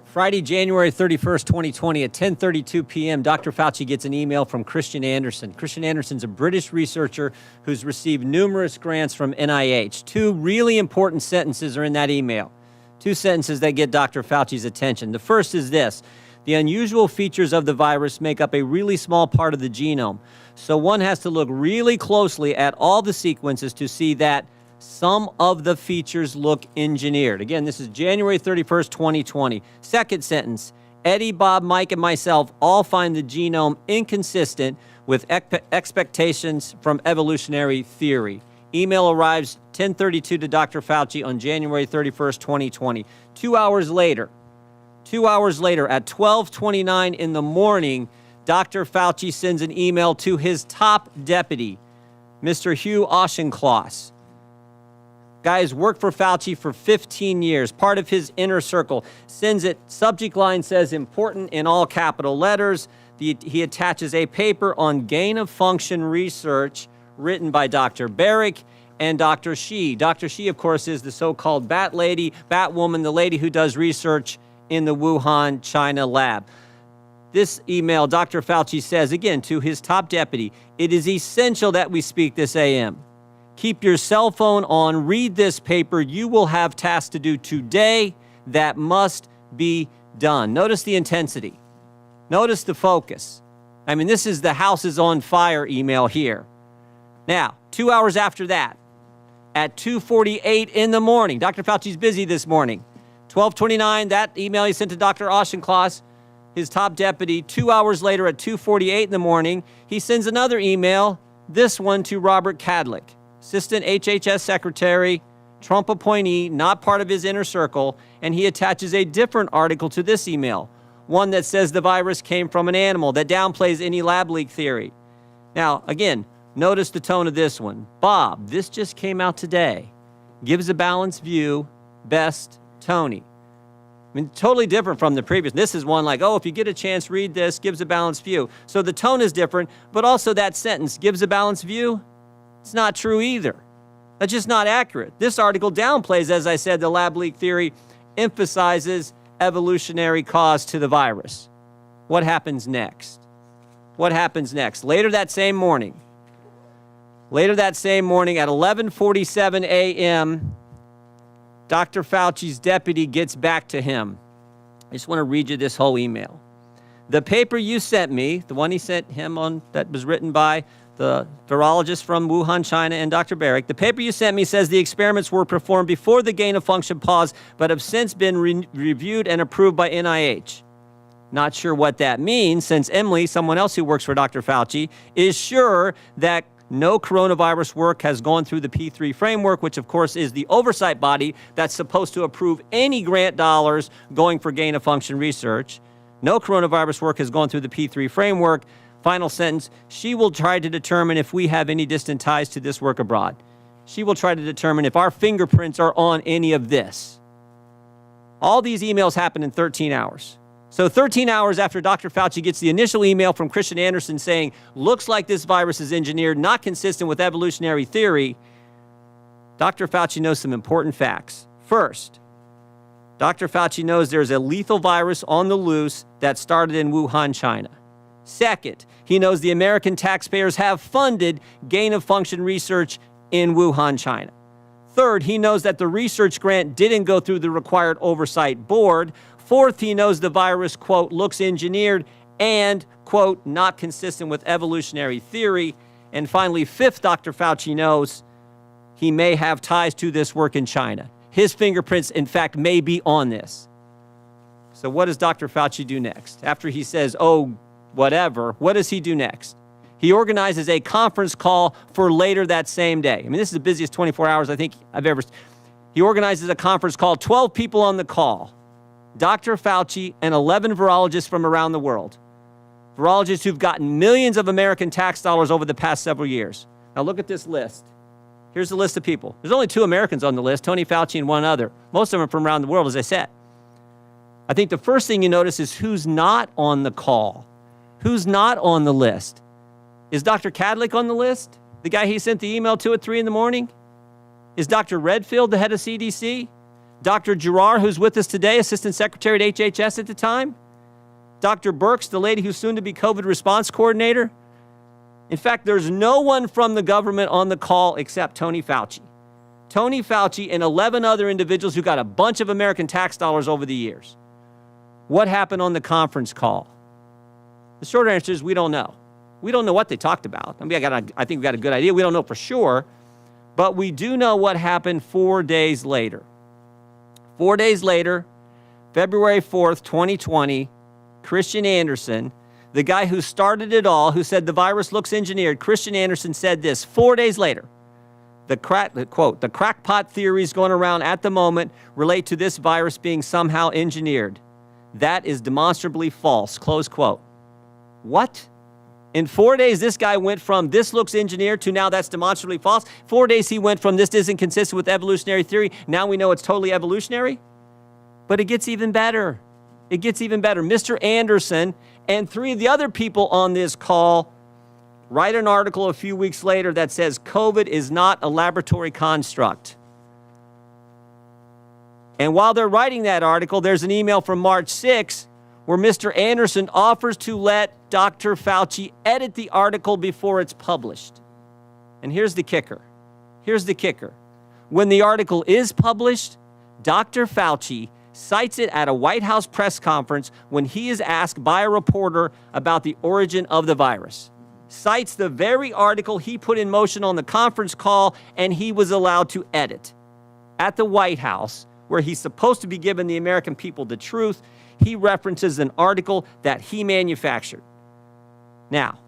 Friday, January 31st, 2020 at 10:32 p.m., Dr. Fauci gets an email from Christian Anderson. Christian Anderson's a British researcher who's received numerous grants from NIH. Two really important sentences are in that email. Two sentences that get Dr. Fauci's attention. The first is this: the unusual features of the virus make up a really small part of the genome. So one has to look really closely at all the sequences to see that some of the features look engineered. Again, this is January 31st, 2020. Second sentence: Eddie, Bob, Mike, and myself all find the genome inconsistent with expectations from evolutionary theory. Email arrives 10:32 to Dr. Fauci on January 31st, 2020. 2 hours later at 12:29 in the morning, Dr. Fauci sends an email to his top deputy, Mr. Hugh Auchincloss. Guys worked for Fauci for 15 years, part of his inner circle. Sends it, subject line says important in all capital letters. He attaches a paper on gain-of-function research written by Dr. Barrick and Dr. Shi. Dr. Shi, of course, is the so-called Bat Lady, Batwoman, the lady who does research in the Wuhan, China lab. This email, Dr. Fauci says, again, to his top deputy, it is essential that we speak this AM. Keep your cell phone on, read this paper. You will have tasks to do today that must be done. Notice the intensity. Notice the focus. I mean, this is the house is on fire email here. Now, 2 hours after that, at 2:48 in the morning, Dr. Fauci's busy this morning. 12:29, that email he sent to Dr. Auchincloss, his top deputy. 2 hours later at 2:48 in the morning, he sends another email, this one to Robert Kadlec, Assistant HHS Secretary, Trump appointee, not part of his inner circle, and he attaches a different article to this email, one that says the virus came from an animal, that downplays any lab leak theory. Now, again, notice the tone of this one. Bob, this just came out today. Gives a balanced view, best, Tony. I mean, totally different from the previous. This is one like, oh, if you get a chance, read this, gives a balanced view. So the tone is different, but also that sentence, gives a balanced view, it's not true either. That's just not accurate. This article downplays, as I said, the lab leak theory, emphasizes evolutionary cause to the virus. What happens next? What happens next? Later that same morning at 11:47 a.m., Dr. Fauci's deputy gets back to him. I just want to read you this whole email. The paper you sent me, the one he sent him on that was written by the virologist from Wuhan, China, and Dr. Barrick, the paper you sent me says the experiments were performed before the gain-of-function pause, but have since been reviewed and approved by NIH. Not sure what that means, since Emily, someone else who works for Dr. Fauci, is sure that no coronavirus work has gone through the P3 framework, which of course is the oversight body that's supposed to approve any grant dollars going for gain-of-function research. No coronavirus work has gone through the P3 framework. Final sentence, she will try to determine if we have any distant ties to this work abroad. She will try to determine if our fingerprints are on any of this. All these emails happen in 13 hours. So 13 hours after Dr. Fauci gets the initial email from Christian Anderson saying, looks like this virus is engineered, not consistent with evolutionary theory, Dr. Fauci knows some important facts. First, Dr. Fauci knows there's a lethal virus on the loose that started in Wuhan, China. Second, he knows the American taxpayers have funded gain-of-function research in Wuhan, China. Third, he knows that the research grant didn't go through the required oversight board. Fourth, he knows the virus, quote, looks engineered and, quote, not consistent with evolutionary theory. And finally, fifth, Dr. Fauci knows he may have ties to this work in China. His fingerprints, in fact, may be on this. So what does Dr. Fauci do next? After he says, oh, whatever, what does he do next? He organizes a conference call for later that same day. I mean, this is the busiest 24 hours I think I've ever. He organizes a conference call, 12 people on the call. Dr. Fauci and 11 virologists from around the world. Virologists who've gotten millions of American tax dollars over the past several years. Now look at this list. Here's the list of people. There's only 2 Americans on the list, Tony Fauci and one other. Most of them are from around the world, as I said. I think the first thing you notice is who's not on the call. Who's not on the list? Is Dr. Kadlik on the list? The guy he sent the email to at 3 in the morning? Is Dr. Redfield the head of CDC? Dr. Giroir, who's with us today, Assistant Secretary at HHS at the time? Dr. Birx, the lady who's soon to be COVID response coordinator? In fact, there's no one from the government on the call except Tony Fauci. Tony Fauci and 11 other individuals who got a bunch of American tax dollars over the years. What happened on the conference call? The short answer is we don't know. We don't know what they talked about. I mean, I think we got a good idea. We don't know for sure, but we do know what happened 4 days later. 4 days later, February 4th, 2020, Christian Anderson, the guy who started it all, who said the virus looks engineered, Christian Anderson said this 4 days later. The crackpot theories going around at the moment relate to this virus being somehow engineered. That is demonstrably false, close quote. What? In 4 days, this guy went from this looks engineered to now that's demonstrably false. 4 days, he went from this isn't consistent with evolutionary theory. Now we know it's totally evolutionary. But it gets even better. It gets even better. Mr. Anderson and 3 of the other people on this call write an article a few weeks later that says COVID is not a laboratory construct. And while they're writing that article, there's an email from March 6 where Mr. Anderson offers to let Dr. Fauci edit the article before it's published. And here's the kicker. Here's the kicker. When the article is published, Dr. Fauci cites it at a White House press conference when he is asked by a reporter about the origin of the virus. Cites the very article he put in motion on the conference call, and he was allowed to edit. At the White House, where he's supposed to be giving the American people the truth, he references an article that he manufactured. Now,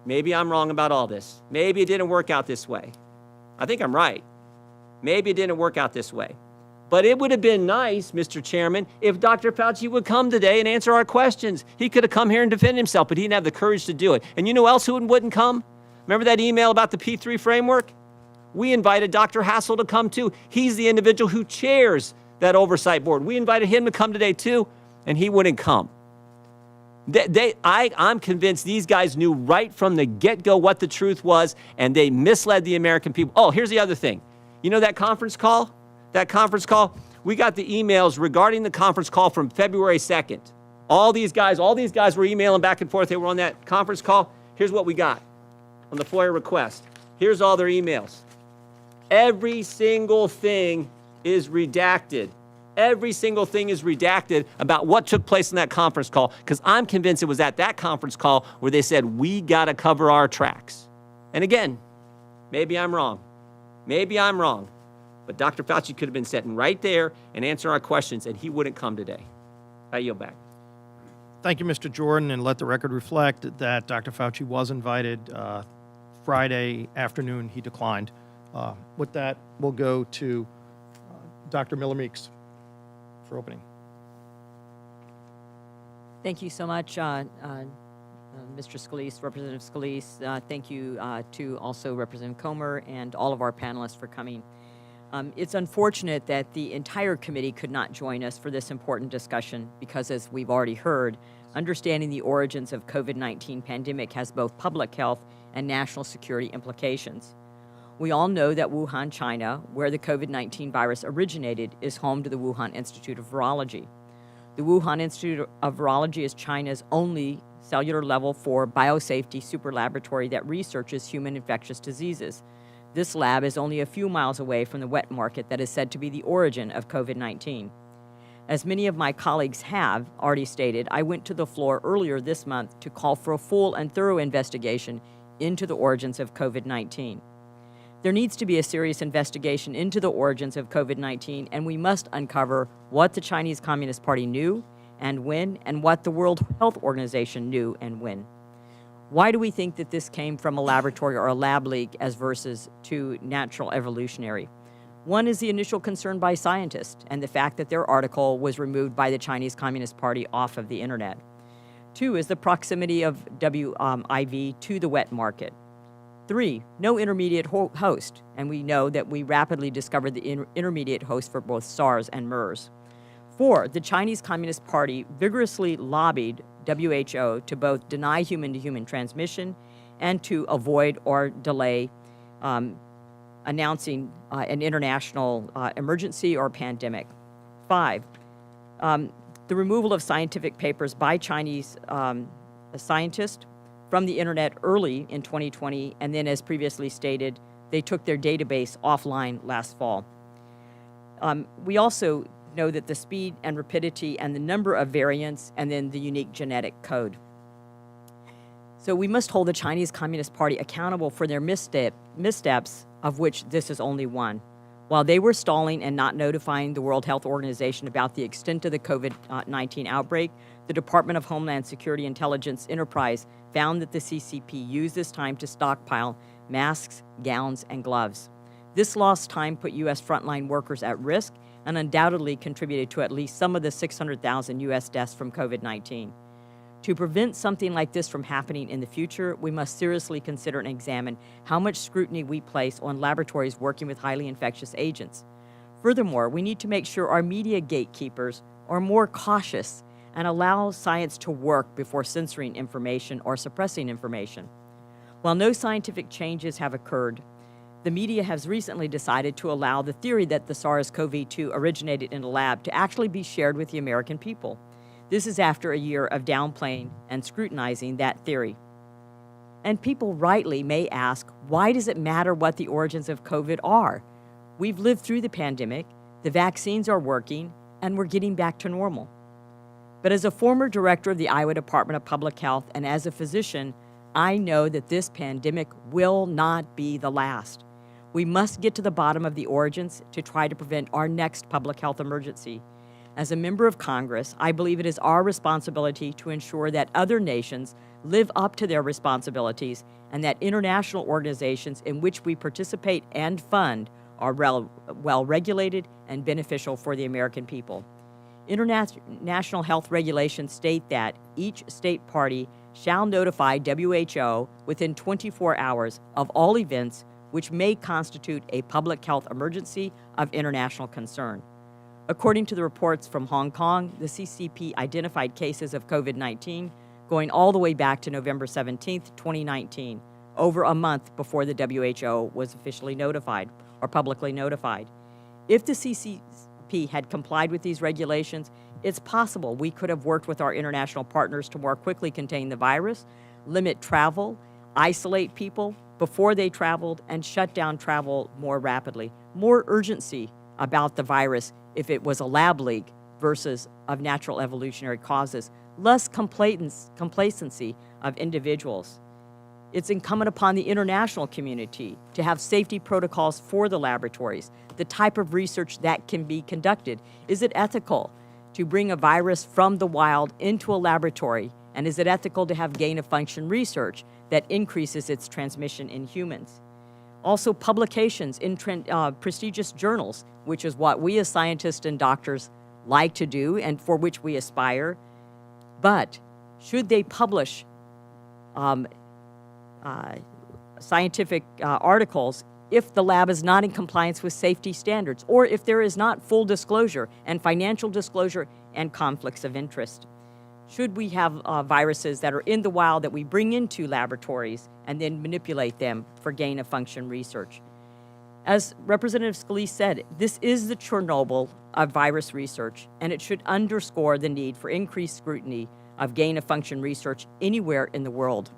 maybe I'm wrong about all this. Maybe it didn't work out this way. I think I'm right. Maybe it didn't work out this way. But it would have been nice, Mr. Chairman, if Dr. Fauci would come today and answer our questions. He could have come here and defended himself, but he didn't have the courage to do it. And you know who else who wouldn't come? Remember that email about the P3 framework? We invited Dr. Hassel to come too. He's the individual who chairs that oversight board. We invited him to come today too, and he wouldn't come. I'm convinced these guys knew right from the get-go what the truth was, and they misled the American people. Oh, here's the other thing. You know that conference call? That conference call? We got the emails regarding the conference call from February 2nd. All these guys were emailing back and forth. They were on that conference call. Here's what we got on the FOIA request. Here's all their emails. Every single thing is redacted. Every single thing is redacted about what took place in that conference call, because I'm convinced it was at that conference call where they said, we got to cover our tracks. And again, maybe I'm wrong. Maybe I'm wrong. But Dr. Fauci could have been sitting right there and answering our questions, and he wouldn't come today. I yield back. Thank you, Mr. Jordan, and let the record reflect that Dr. Fauci was invited Friday afternoon. He declined. With that, we'll go to Dr. Miller-Meeks for opening. Thank you so much, Mr. Scalise, Representative Scalise. Thank you to also Representative Comer and all of our panelists for coming. It's unfortunate that the entire committee could not join us for this important discussion because, as we've already heard, understanding the origins of COVID-19 pandemic has both public health and national security implications. We all know that Wuhan, China, where the COVID-19 virus originated, is home to the Wuhan Institute of Virology. The Wuhan Institute of Virology is China's only cellular level 4 biosafety super laboratory that researches human infectious diseases. This lab is only a few miles away from the wet market that is said to be the origin of COVID-19. As many of my colleagues have already stated, I went to the floor earlier this month to call for a full and thorough investigation into the origins of COVID-19. There needs to be a serious investigation into the origins of COVID-19, and we must uncover what the Chinese Communist Party knew and when, and what the World Health Organization knew and when. Why do we think that this came from a laboratory or a lab leak as versus to natural evolutionary? One is the initial concern by scientists and the fact that their article was removed by the Chinese Communist Party off of the internet. Two is the proximity of WIV to the wet market. Three, no intermediate host, and we know that we rapidly discovered the intermediate host for both SARS and MERS. Four, the Chinese Communist Party vigorously lobbied WHO to both deny human-to-human transmission and to avoid or delay announcing an international emergency or pandemic. Five, the removal of scientific papers by Chinese scientists from the internet early in 2020, and then, as previously stated, they took their database offline last fall. We also know that the speed and rapidity and the number of variants and then the unique genetic code. So we must hold the Chinese Communist Party accountable for their missteps, of which this is only one. While they were stalling and not notifying the World Health Organization about the extent of the COVID-19 outbreak, the Department of Homeland Security Intelligence Enterprise found that the CCP used this time to stockpile masks, gowns, and gloves. This lost time put U.S. frontline workers at risk and undoubtedly contributed to at least some of the 600,000 U.S. deaths from COVID-19. To prevent something like this from happening in the future, we must seriously consider and examine how much scrutiny we place on laboratories working with highly infectious agents. Furthermore, we need to make sure our media gatekeepers are more cautious and allow science to work before censoring information or suppressing information. While no scientific changes have occurred, the media has recently decided to allow the theory that the SARS-CoV-2 originated in a lab to actually be shared with the American people. This is after a year of downplaying and scrutinizing that theory. And people rightly may ask, why does it matter what the origins of COVID are? We've lived through the pandemic, the vaccines are working, and we're getting back to normal. But as a former director of the Iowa Department of Public Health and as a physician, I know that this pandemic will not be the last. We must get to the bottom of the origins to try to prevent our next public health emergency. As a member of Congress, I believe it is our responsibility to ensure that other nations live up to their responsibilities and that international organizations in which we participate and fund are well regulated and beneficial for the American people. International health regulations state that each state party shall notify WHO within 24 hours of all events which may constitute a public health emergency of international concern. According to the reports from Hong Kong, the CCP identified cases of COVID-19 going all the way back to November 17, 2019, over a month before the WHO was officially notified or publicly notified. If the CCP had complied with these regulations, it's possible we could have worked with our international partners to more quickly contain the virus, limit travel, isolate people before they traveled, and shut down travel more rapidly. More urgency about the virus if it was a lab leak versus of natural evolutionary causes, less complacency of individuals. It's incumbent upon the international community to have safety protocols for the laboratories, the type of research that can be conducted. Is it ethical to bring a virus from the wild into a laboratory? And is it ethical to have gain-of-function research that increases its transmission in humans? Also, publications in prestigious journals, which is what we as scientists and doctors like to do and for which we aspire. But should they publish scientific articles if the lab is not in compliance with safety standards, or if there is not full disclosure and financial disclosure and conflicts of interest? Should we have viruses that are in the wild that we bring into laboratories and then manipulate them for gain-of-function research? As Representative Scalise said, this is the Chernobyl of virus research, and it should underscore the need for increased scrutiny of gain-of-function research anywhere in the world.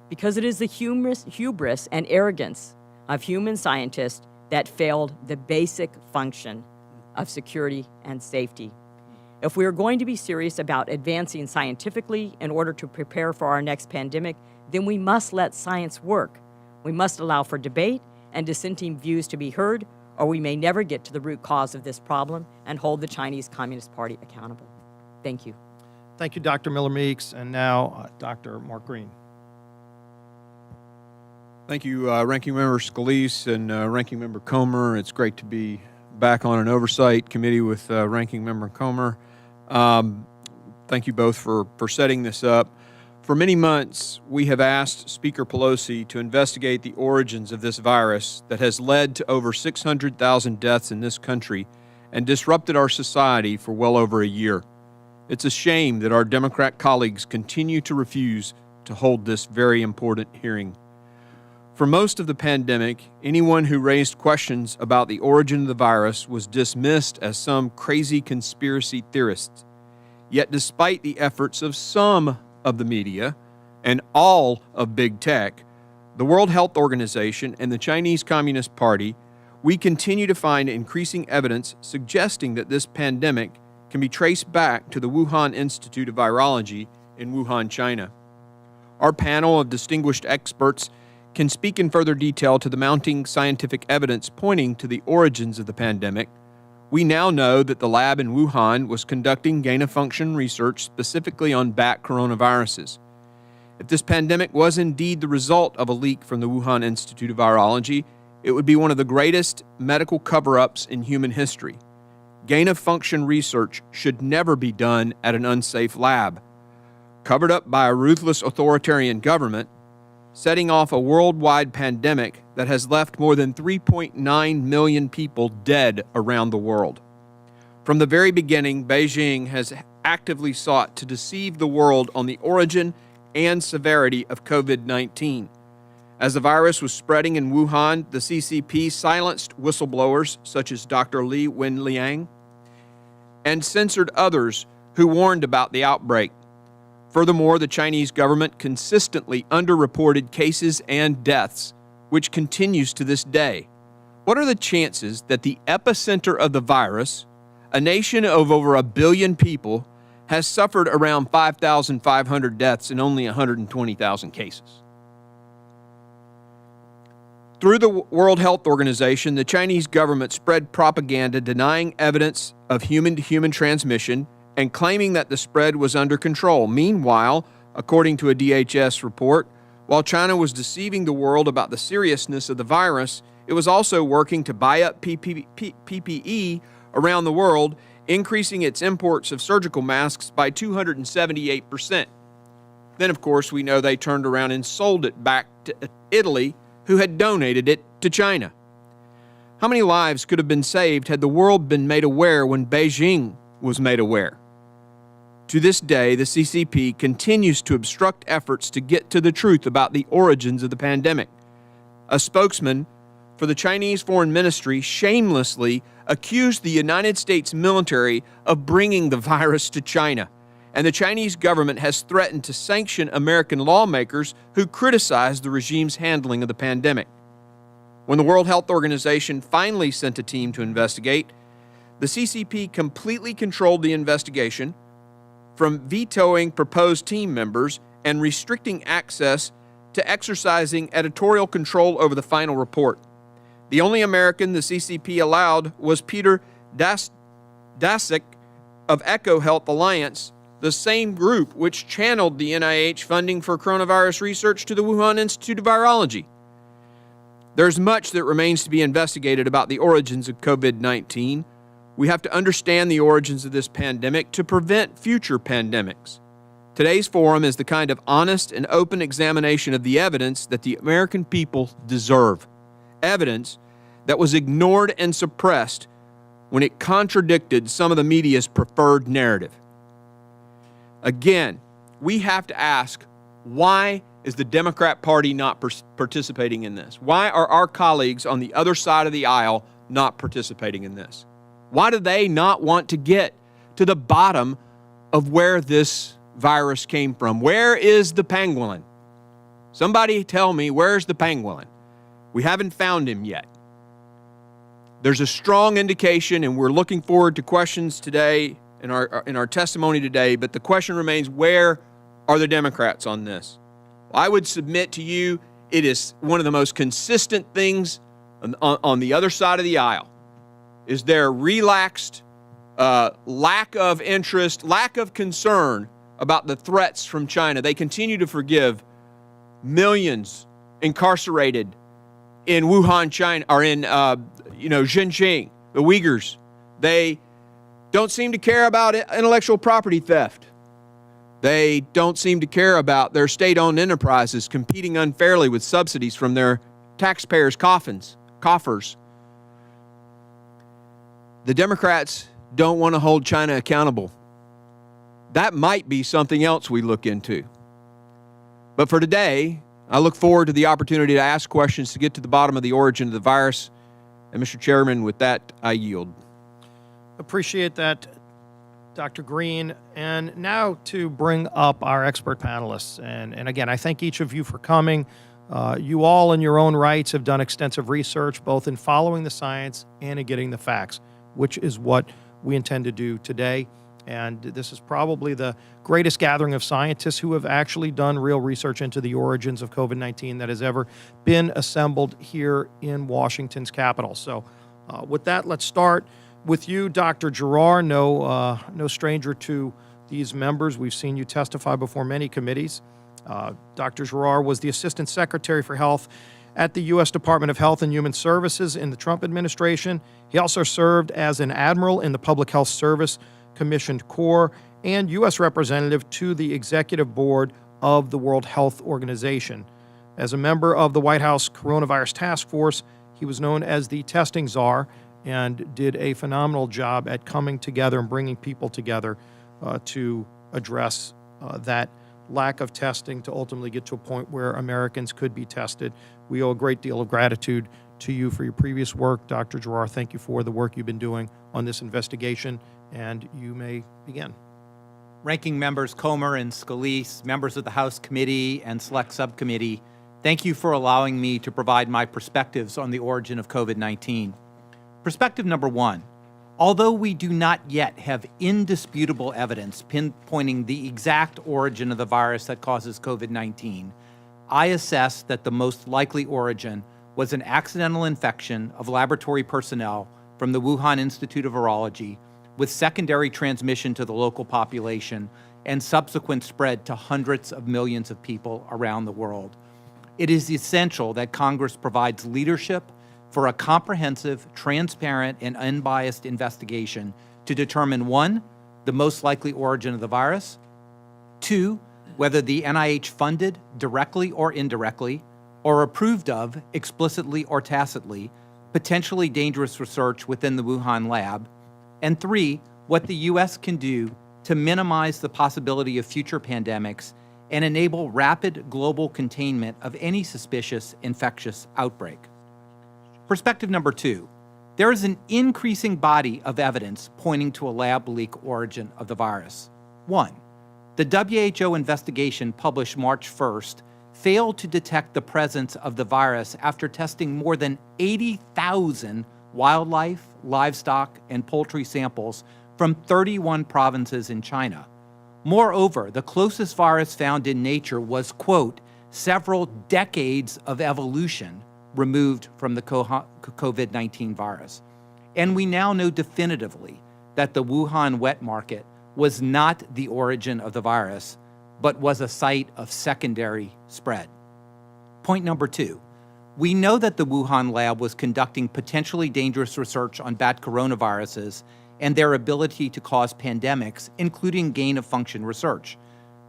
Because it is the hubris and arrogance of human scientists that failed the basic function of security and safety. If we are going to be serious about advancing scientifically in order to prepare for our next pandemic, then we must let science work. We must allow for debate and dissenting views to be heard, or we may never get to the root cause of this problem and hold the Chinese Communist Party accountable. Thank you. Thank you, Dr. Miller-Meeks. And now, Dr. Mark Green. Thank you, Ranking Member Scalise and Ranking Member Comer. It's great to be back on an oversight committee with Ranking Member Comer. Thank you both for setting this up. For many months, we have asked Speaker Pelosi to investigate the origins of this virus that has led to over 600,000 deaths in this country and disrupted our society for well over a year. It's a shame that our Democrat colleagues continue to refuse to hold this very important hearing. For most of the pandemic, anyone who raised questions about the origin of the virus was dismissed as some crazy conspiracy theorists. Yet despite the efforts of some of the media and all of big tech, the World Health Organization and the Chinese Communist Party, we continue to find increasing evidence suggesting that this pandemic can be traced back to the Wuhan Institute of Virology in Wuhan, China. Our panel of distinguished experts can speak in further detail to the mounting scientific evidence pointing to the origins of the pandemic. We now know that the lab in Wuhan was conducting gain-of-function research specifically on bat coronaviruses. If this pandemic was indeed the result of a leak from the Wuhan Institute of Virology, it would be one of the greatest medical cover-ups in human history. Gain-of-function research should never be done at an unsafe lab. Covered up by a ruthless authoritarian government, setting off a worldwide pandemic that has left more than 3.9 million people dead around the world. From the very beginning, Beijing has actively sought to deceive the world on the origin and severity of COVID-19. As the virus was spreading in Wuhan, the CCP silenced whistleblowers such as Dr. Li Wenliang and censored others who warned about the outbreak. Furthermore, the Chinese government consistently underreported cases and deaths, which continues to this day. What are the chances that the epicenter of the virus, a nation of over 1 billion people, has suffered around 5,500 deaths in only 120,000 cases? Through the World Health Organization, the Chinese government spread propaganda denying evidence of human-to-human transmission and claiming that the spread was under control. Meanwhile, according to a DHS report, while China was deceiving the world about the seriousness of the virus, it was also working to buy up PPE around the world, increasing its imports of surgical masks by 278%. Then, of course, we know they turned around and sold it back to Italy, who had donated it to China. How many lives could have been saved had the world been made aware when Beijing was made aware? To this day, the CCP continues to obstruct efforts to get to the truth about the origins of the pandemic. A spokesman for the Chinese Foreign Ministry shamelessly accused the United States military of bringing the virus to China, and the Chinese government has threatened to sanction American lawmakers who criticize the regime's handling of the pandemic. When the World Health Organization finally sent a team to investigate, the CCP completely controlled the investigation, from vetoing proposed team members and restricting access to exercising editorial control over the final report. The only American the CCP allowed was Peter Daszak of Echo Health Alliance, the same group which channeled the NIH funding for coronavirus research to the Wuhan Institute of Virology. There's much that remains to be investigated about the origins of COVID-19. We have to understand the origins of this pandemic to prevent future pandemics. Today's forum is the kind of honest and open examination of the evidence that the American people deserve. Evidence that was ignored and suppressed when it contradicted some of the media's preferred narrative. Again, we have to ask, why is the Democrat Party not participating in this? Why are our colleagues on the other side of the aisle not participating in this? Why do they not want to get to the bottom of where this virus came from? Where is the pangolin? Somebody tell me, where's the pangolin? We haven't found him yet. There's a strong indication, and we're looking forward to questions today in our testimony today, but the question remains, where are the Democrats on this? I would submit to you it is one of the most consistent things on the other side of the aisle is their relaxed lack of interest, lack of concern about the threats from China. They continue to forgive millions incarcerated in Wuhan, China, or in Xinjiang, the Uyghurs. They don't seem to care about intellectual property theft. They don't seem to care about their state-owned enterprises competing unfairly with subsidies from their taxpayers' coffers. The Democrats don't want to hold China accountable. That might be something else we look into. But for today, I look forward to the opportunity to ask questions to get to the bottom of the origin of the virus. And Mr. Chairman, with that, I yield. Appreciate that, Dr. Green. And now to bring up our expert panelists. And again, I thank each of you for coming. You all in your own rights have done extensive research, both in following the science and in getting the facts, which is what we intend to do today. And this is probably the greatest gathering of scientists who have actually done real research into the origins of COVID-19 that has ever been assembled here in Washington's Capitol. So with that, let's start with you, Dr. Giroir. No stranger to these members. We've seen you testify before many committees. Dr. Giroir was the Assistant Secretary for Health at the U.S. Department of Health and Human Services in the Trump administration. He also served as an admiral in the Public Health Service Commissioned Corps and U.S. representative to the Executive Board of the World Health Organization. As a member of the White House Coronavirus Task Force, he was known as the testing czar and did a phenomenal job at coming together and bringing people together to address that lack of testing to ultimately get to a point where Americans could be tested. We owe a great deal of gratitude to you for your previous work. Dr. Giroir, thank you for the work you've been doing on this investigation, and you may begin. Ranking Members Comer and Scalise, members of the House Committee and Select Subcommittee, thank you for allowing me to provide my perspectives on the origin of COVID-19. Perspective number one, although we do not yet have indisputable evidence pinpointing the exact origin of the virus that causes COVID-19, I assess that the most likely origin was an accidental infection of laboratory personnel from the Wuhan Institute of Virology, with secondary transmission to the local population and subsequent spread to hundreds of millions of people around the world. It is essential that Congress provides leadership for a comprehensive, transparent, and unbiased investigation to determine, 1, the most likely origin of the virus, 2, whether the NIH funded, directly or indirectly, or approved of, explicitly or tacitly, potentially dangerous research within the Wuhan lab, and 3, what the U.S. can do to minimize the possibility of future pandemics and enable rapid global containment of any suspicious infectious outbreak. Perspective number 2, there is an increasing body of evidence pointing to a lab leak origin of the virus. 1, the WHO investigation published March 1st failed to detect the presence of the virus after testing more than 80,000 wildlife, livestock, and poultry samples from 31 provinces in China. Moreover, the closest virus found in nature was, quote, several decades of evolution removed from the COVID-19 virus. And we now know definitively that the Wuhan wet market was not the origin of the virus, but was a site of secondary spread. Point number 2, we know that the Wuhan lab was conducting potentially dangerous research on bat coronaviruses and their ability to cause pandemics, including gain-of-function research.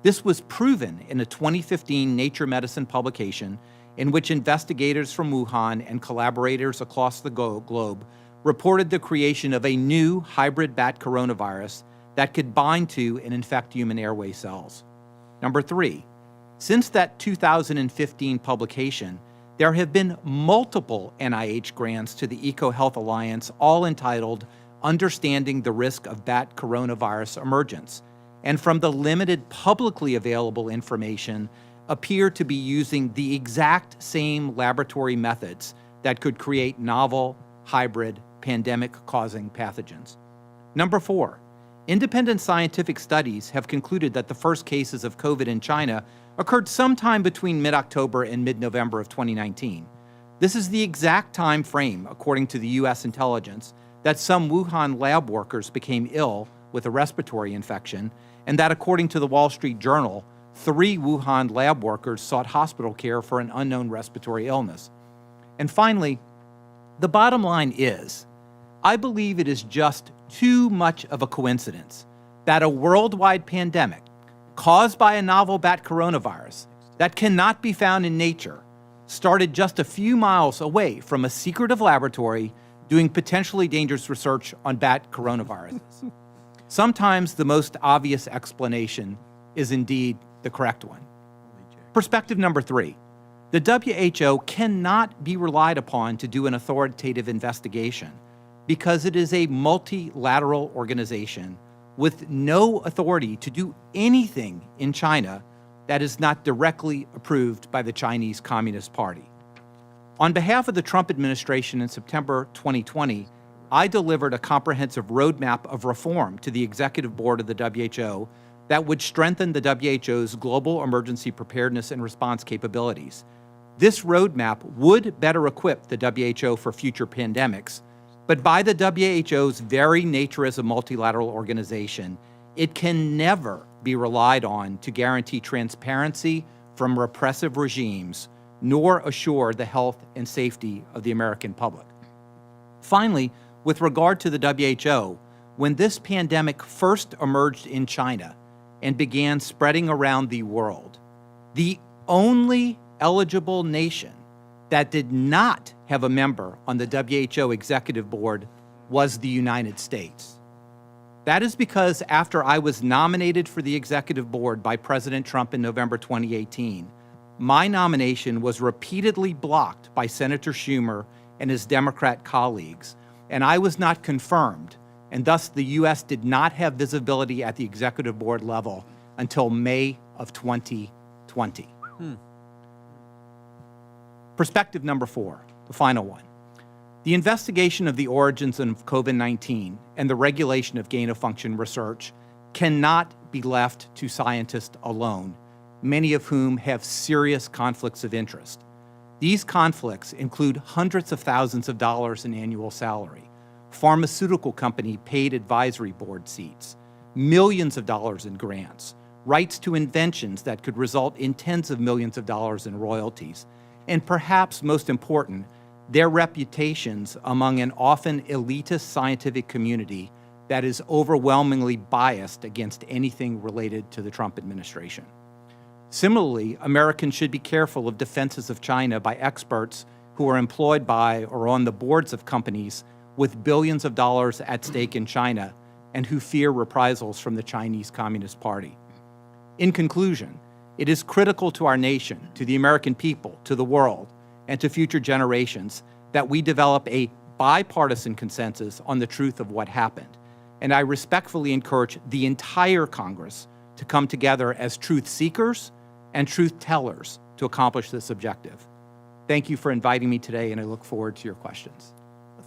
This was proven in a 2015 Nature Medicine publication in which investigators from Wuhan and collaborators across the globe reported the creation of a new hybrid bat coronavirus that could bind to and infect human airway cells. Number 3, Since that 2015 publication, there have been multiple NIH grants to the EcoHealth Alliance, all entitled Understanding the Risk of Bat Coronavirus Emergence, and from the limited publicly available information, appear to be using the exact same laboratory methods that could create novel, hybrid, pandemic-causing pathogens. Number 4, independent scientific studies have concluded that the first cases of COVID in China occurred sometime between mid-October and mid-November of 2019. This is the exact time frame, according to the U.S. intelligence, that some Wuhan lab workers became ill with a respiratory infection, and that, according to the Wall Street Journal, 3 Wuhan lab workers sought hospital care for an unknown respiratory illness. And finally, the bottom line is, I believe it is just too much of a coincidence that a worldwide pandemic caused by a novel bat coronavirus that cannot be found in nature started just a few miles away from a secretive laboratory doing potentially dangerous research on bat coronaviruses. Sometimes the most obvious explanation is indeed the correct one. Perspective number 3. The WHO cannot be relied upon to do an authoritative investigation because it is a multilateral organization with no authority to do anything in China that is not directly approved by the Chinese Communist Party. On behalf of the Trump administration in September 2020, I delivered a comprehensive roadmap of reform to the executive board of the WHO that would strengthen the WHO's global emergency preparedness and response capabilities. This roadmap would better equip the WHO for future pandemics, but by the WHO's very nature as a multilateral organization, it can never be relied on to guarantee transparency from repressive regimes, nor assure the health and safety of the American public. Finally, with regard to the WHO, when this pandemic first emerged in China and began spreading around the world, the only eligible nation that did not have a member on the WHO executive board was the United States. That is because after I was nominated for the executive board by President Trump in November 2018, my nomination was repeatedly blocked by Senator Schumer and his Democrat colleagues, and I was not confirmed, and thus the U.S. did not have visibility at the executive board level until May of 2020. Perspective number 4, the final one. The investigation of the origins of COVID-19 and the regulation of gain-of-function research cannot be left to scientists alone, many of whom have serious conflicts of interest. These conflicts include hundreds of thousands of dollars in annual salary, pharmaceutical company paid advisory board seats, millions of dollars in grants, rights to inventions that could result in tens of millions of dollars in royalties, and perhaps most important, their reputations among an often elitist scientific community that is overwhelmingly biased against anything related to the Trump administration. Similarly, Americans should be careful of defenses of China by experts who are employed by or on the boards of companies with billions of dollars at stake in China and who fear reprisals from the Chinese Communist Party. In conclusion, it is critical to our nation, to the American people, to the world, and to future generations that we develop a bipartisan consensus on the truth of what happened. And I respectfully encourage the entire Congress to come together as truth seekers and truth tellers to accomplish this objective. Thank you for inviting me today, and I look forward to your questions.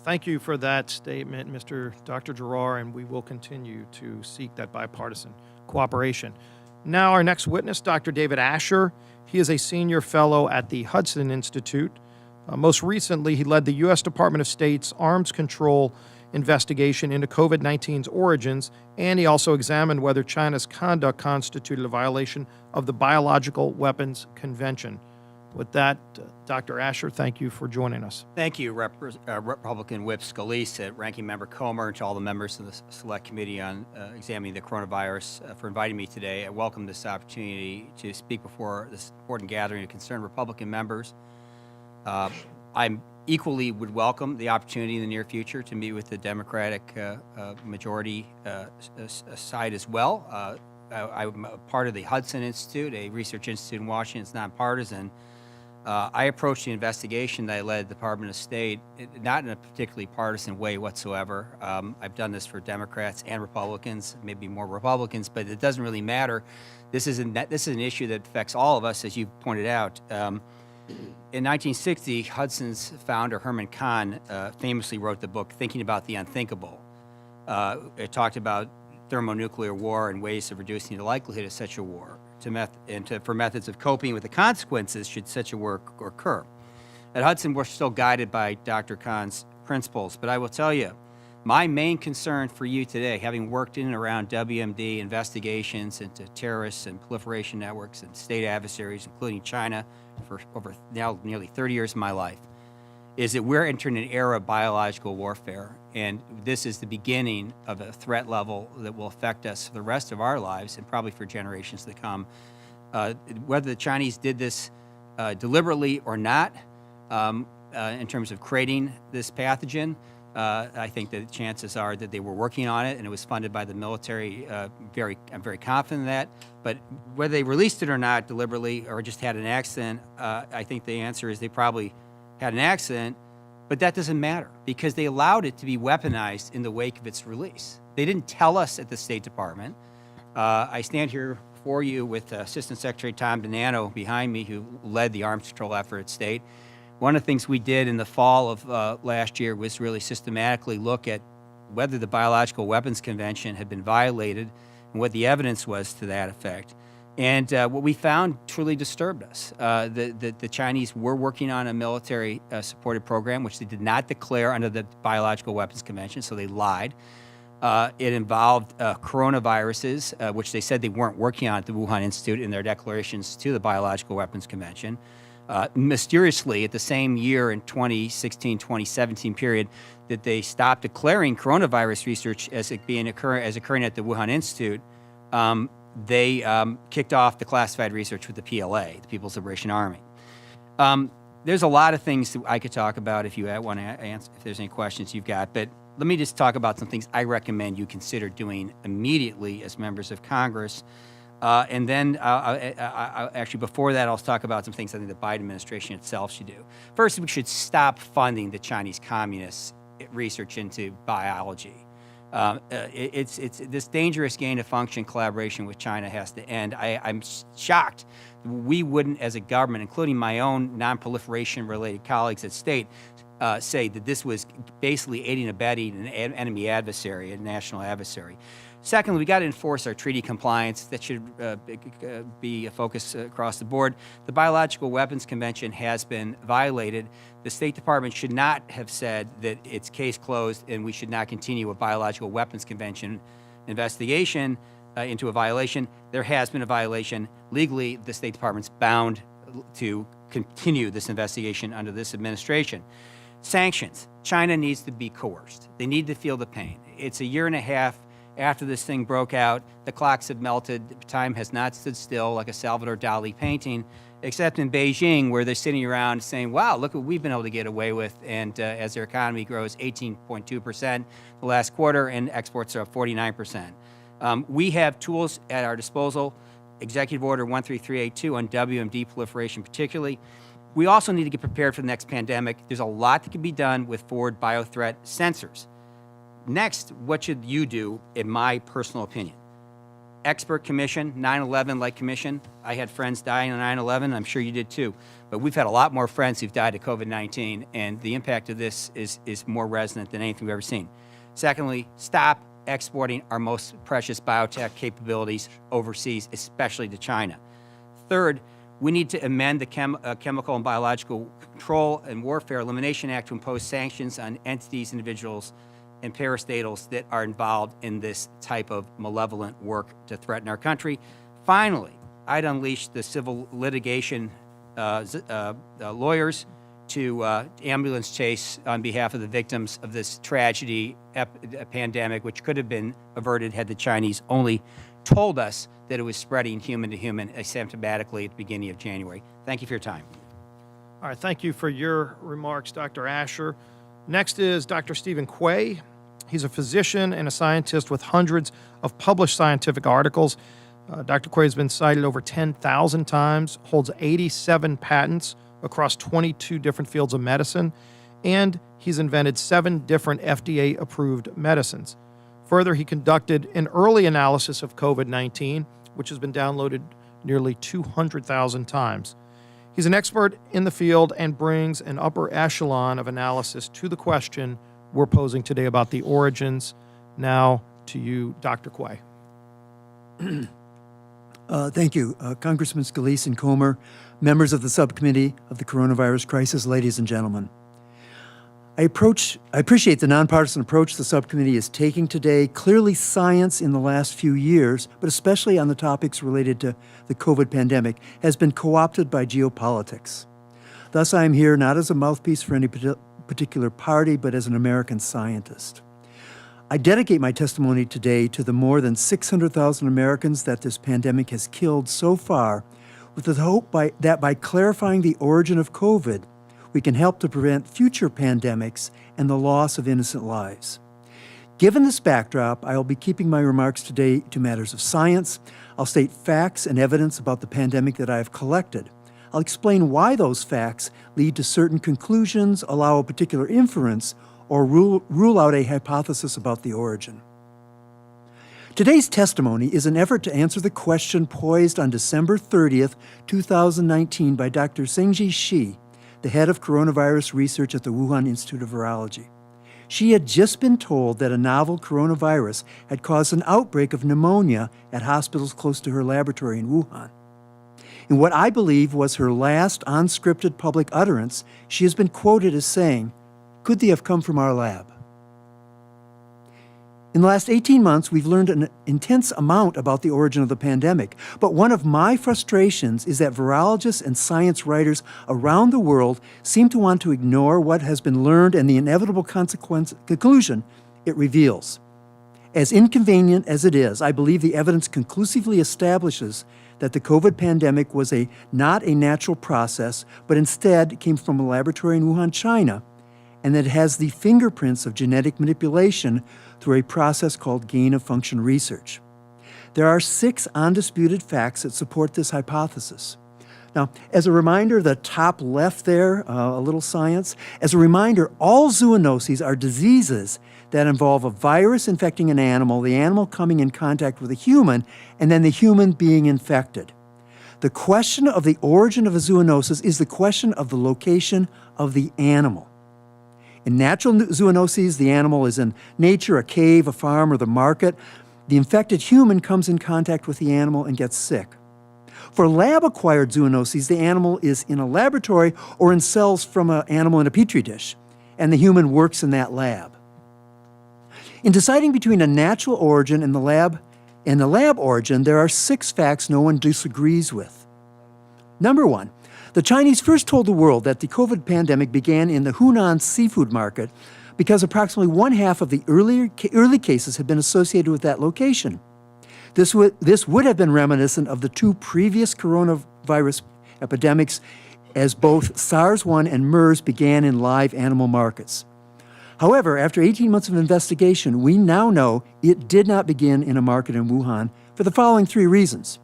Thank you for that statement, Dr. Giroir, and we will continue to seek that bipartisan cooperation. Now, our next witness, Dr. David Asher. He is a senior fellow at the Hudson Institute. Most recently, he led the U.S. Department of State's arms control investigation into COVID-19's origins, and he also examined whether China's conduct constituted a violation of the Biological Weapons Convention. With that, Dr. Asher, thank you for joining us. Thank you, Republican Whip Scalise, Ranking Member Comer, and to all the members of the Select Committee on Examining the Coronavirus for inviting me today. I welcome this opportunity to speak before this important gathering of concerned Republican members. I equally would welcome the opportunity in the near future to meet with the Democratic majority side as well. I'm a part of the Hudson Institute, a research institute in Washington. It's nonpartisan. I approached the investigation that I led at the Department of State, not in a particularly partisan way whatsoever. I've done this for Democrats and Republicans, maybe more Republicans, but it doesn't really matter. This is an issue that affects all of us, as you pointed out. In 1960, Hudson's founder, Herman Kahn, famously wrote the book Thinking About the Unthinkable. It talked about thermonuclear war and ways of reducing the likelihood of such a war, for methods of coping with the consequences should such a war occur. At Hudson, we're still guided by Dr. Kahn's principles, but I will tell you, my main concern for you today, having worked in and around WMD investigations into terrorists and proliferation networks and state adversaries, including China, for over now nearly 30 years of my life, is that we're entering an era of biological warfare, and this is the beginning of a threat level that will affect us for the rest of our lives and probably for generations to come. Whether the Chinese did this deliberately or not, in terms of creating this pathogen, I think that chances are that they were working on it and it was funded by the military. I'm very confident in that. But whether they released it or not deliberately or just had an accident, I think the answer is they probably had an accident, but that doesn't matter because they allowed it to be weaponized in the wake of its release. They didn't tell us at the State Department. I stand here before you with Assistant Secretary Tom DiNanno behind me, who led the arms control effort at State. One of the things we did in the fall of last year was really systematically look at whether the Biological Weapons Convention had been violated and what the evidence was to that effect. And what we found truly disturbed us. The Chinese were working on a military-supported program, which they did not declare under the Biological Weapons Convention, so they lied. It involved coronaviruses, which they said they weren't working on at the Wuhan Institute in their declarations to the Biological Weapons Convention. Mysteriously, at the same year in 2016-2017 period, that they stopped declaring coronavirus research as occurring at the Wuhan Institute, they kicked off the classified research with the PLA, the People's Liberation Army. There's a lot of things that I could talk about if you want to answer, if there's any questions you've got, but let me just talk about some things I recommend you consider doing immediately as members of Congress. And then, actually, before that, I'll talk about some things I think the Biden administration itself should do. First, we should stop funding the Chinese communists' research into biology. It's this dangerous gain-of-function collaboration with China has to end. I'm shocked we wouldn't, as a government, including my own non-proliferation-related colleagues at State, say that this was basically aiding and abetting an enemy adversary, a national adversary. Secondly, we got to enforce our treaty compliance. That should be a focus across the board. The Biological Weapons Convention has been violated. The State Department should not have said that it's case closed and we should not continue a Biological Weapons Convention investigation into a violation. There has been a violation. Legally, the State Department's bound to continue this investigation under this administration. Sanctions. China needs to be coerced. They need to feel the pain. It's a year and a half after this thing broke out. The clocks have melted. Time has not stood still like a Salvador Dali painting, except in Beijing, where they're sitting around saying, wow, look what we've been able to get away with. And as their economy grows 18.2% the last quarter, and exports are up 49%. We have tools at our disposal, Executive Order 13382 on WMD proliferation particularly. We also need to get prepared for the next pandemic. There's a lot that can be done with forward biothreat sensors. Next, what should you do, in my personal opinion? Expert commission, 9/11-like commission. I had friends die on 9/11. I'm sure you did too. But we've had a lot more friends who've died of COVID-19, and the impact of this is more resonant than anything we've ever seen. Secondly, stop exporting our most precious biotech capabilities overseas, especially to China. Third, we need to amend the Chemical and Biological Control and Warfare Elimination Act to impose sanctions on entities, individuals, and parastatals that are involved in this type of malevolent work to threaten our country. Finally, I'd unleash the civil litigation lawyers to ambulance chase on behalf of the victims of this tragedy, pandemic, which could have been averted had the Chinese only told us that it was spreading human to human asymptomatically at the beginning of January. Thank you for your time. All right, thank you for your remarks, Dr. Asher. Next is Dr. Stephen Quay. He's a physician and a scientist with hundreds of published scientific articles. Dr. Quay has been cited over 10,000 times, holds 87 patents across 22 different fields of medicine, and he's invented 7 different FDA-approved medicines. Further, he conducted an early analysis of COVID-19, which has been downloaded nearly 200,000 times. He's an expert in the field and brings an upper echelon of analysis to the question we're posing today about the origins. Now to you, Dr. Quay. Thank you, Congressman Scalise and Comer, members of the subcommittee of the coronavirus crisis, ladies and gentlemen. I appreciate the nonpartisan approach the subcommittee is taking today. Clearly, science in the last few years, but especially on the topics related to the COVID pandemic, has been co-opted by geopolitics. Thus, I am here not as a mouthpiece for any particular party, but as an American scientist. I dedicate my testimony today to the more than 600,000 Americans that this pandemic has killed so far, with the hope that by clarifying the origin of COVID, we can help to prevent future pandemics and the loss of innocent lives. Given this backdrop, I will be keeping my remarks today to matters of science. I'll state facts and evidence about the pandemic that I have collected. I'll explain why those facts lead to certain conclusions, allow a particular inference, or rule out a hypothesis about the origin. Today's testimony is an effort to answer the question posed on December 30th, 2019 by Dr. Zhengji Shi, the head of coronavirus research at the Wuhan Institute of Virology. She had just been told that a novel coronavirus had caused an outbreak of pneumonia at hospitals close to her laboratory in Wuhan. In what I believe was her last unscripted public utterance, she has been quoted as saying, "Could they have come from our lab?" In the last 18 months, we've learned an intense amount about the origin of the pandemic. But one of my frustrations is that virologists and science writers around the world seem to want to ignore what has been learned and the inevitable conclusion it reveals. As inconvenient as it is, I believe the evidence conclusively establishes that the COVID pandemic was not a natural process, but instead came from a laboratory in Wuhan, China, and that it has the fingerprints of genetic manipulation through a process called gain-of-function research. There are 6 undisputed facts that support this hypothesis. Now, as a reminder, the top left there, a little science. As a reminder, all zoonoses are diseases that involve a virus infecting an animal, the animal coming in contact with a human, and then the human being infected. The question of the origin of a zoonosis is the question of the location of the animal. In natural zoonoses, the animal is in nature, a cave, a farm, or the market. The infected human comes in contact with the animal and gets sick. For lab-acquired zoonoses, the animal is in a laboratory or in cells from an animal in a petri dish, and the human works in that lab. In deciding between a natural origin and the lab origin, there are 6 facts no one disagrees with. Number 1, the Chinese first told the world that the COVID pandemic began in the Hunan seafood market because approximately 1/2 of the early cases had been associated with that location. This would have been reminiscent of the 2 previous coronavirus epidemics, as both SARS-1 and MERS began in live animal markets. However, after 18 months of investigation, we now know it did not begin in a market in Wuhan for the following 3 reasons.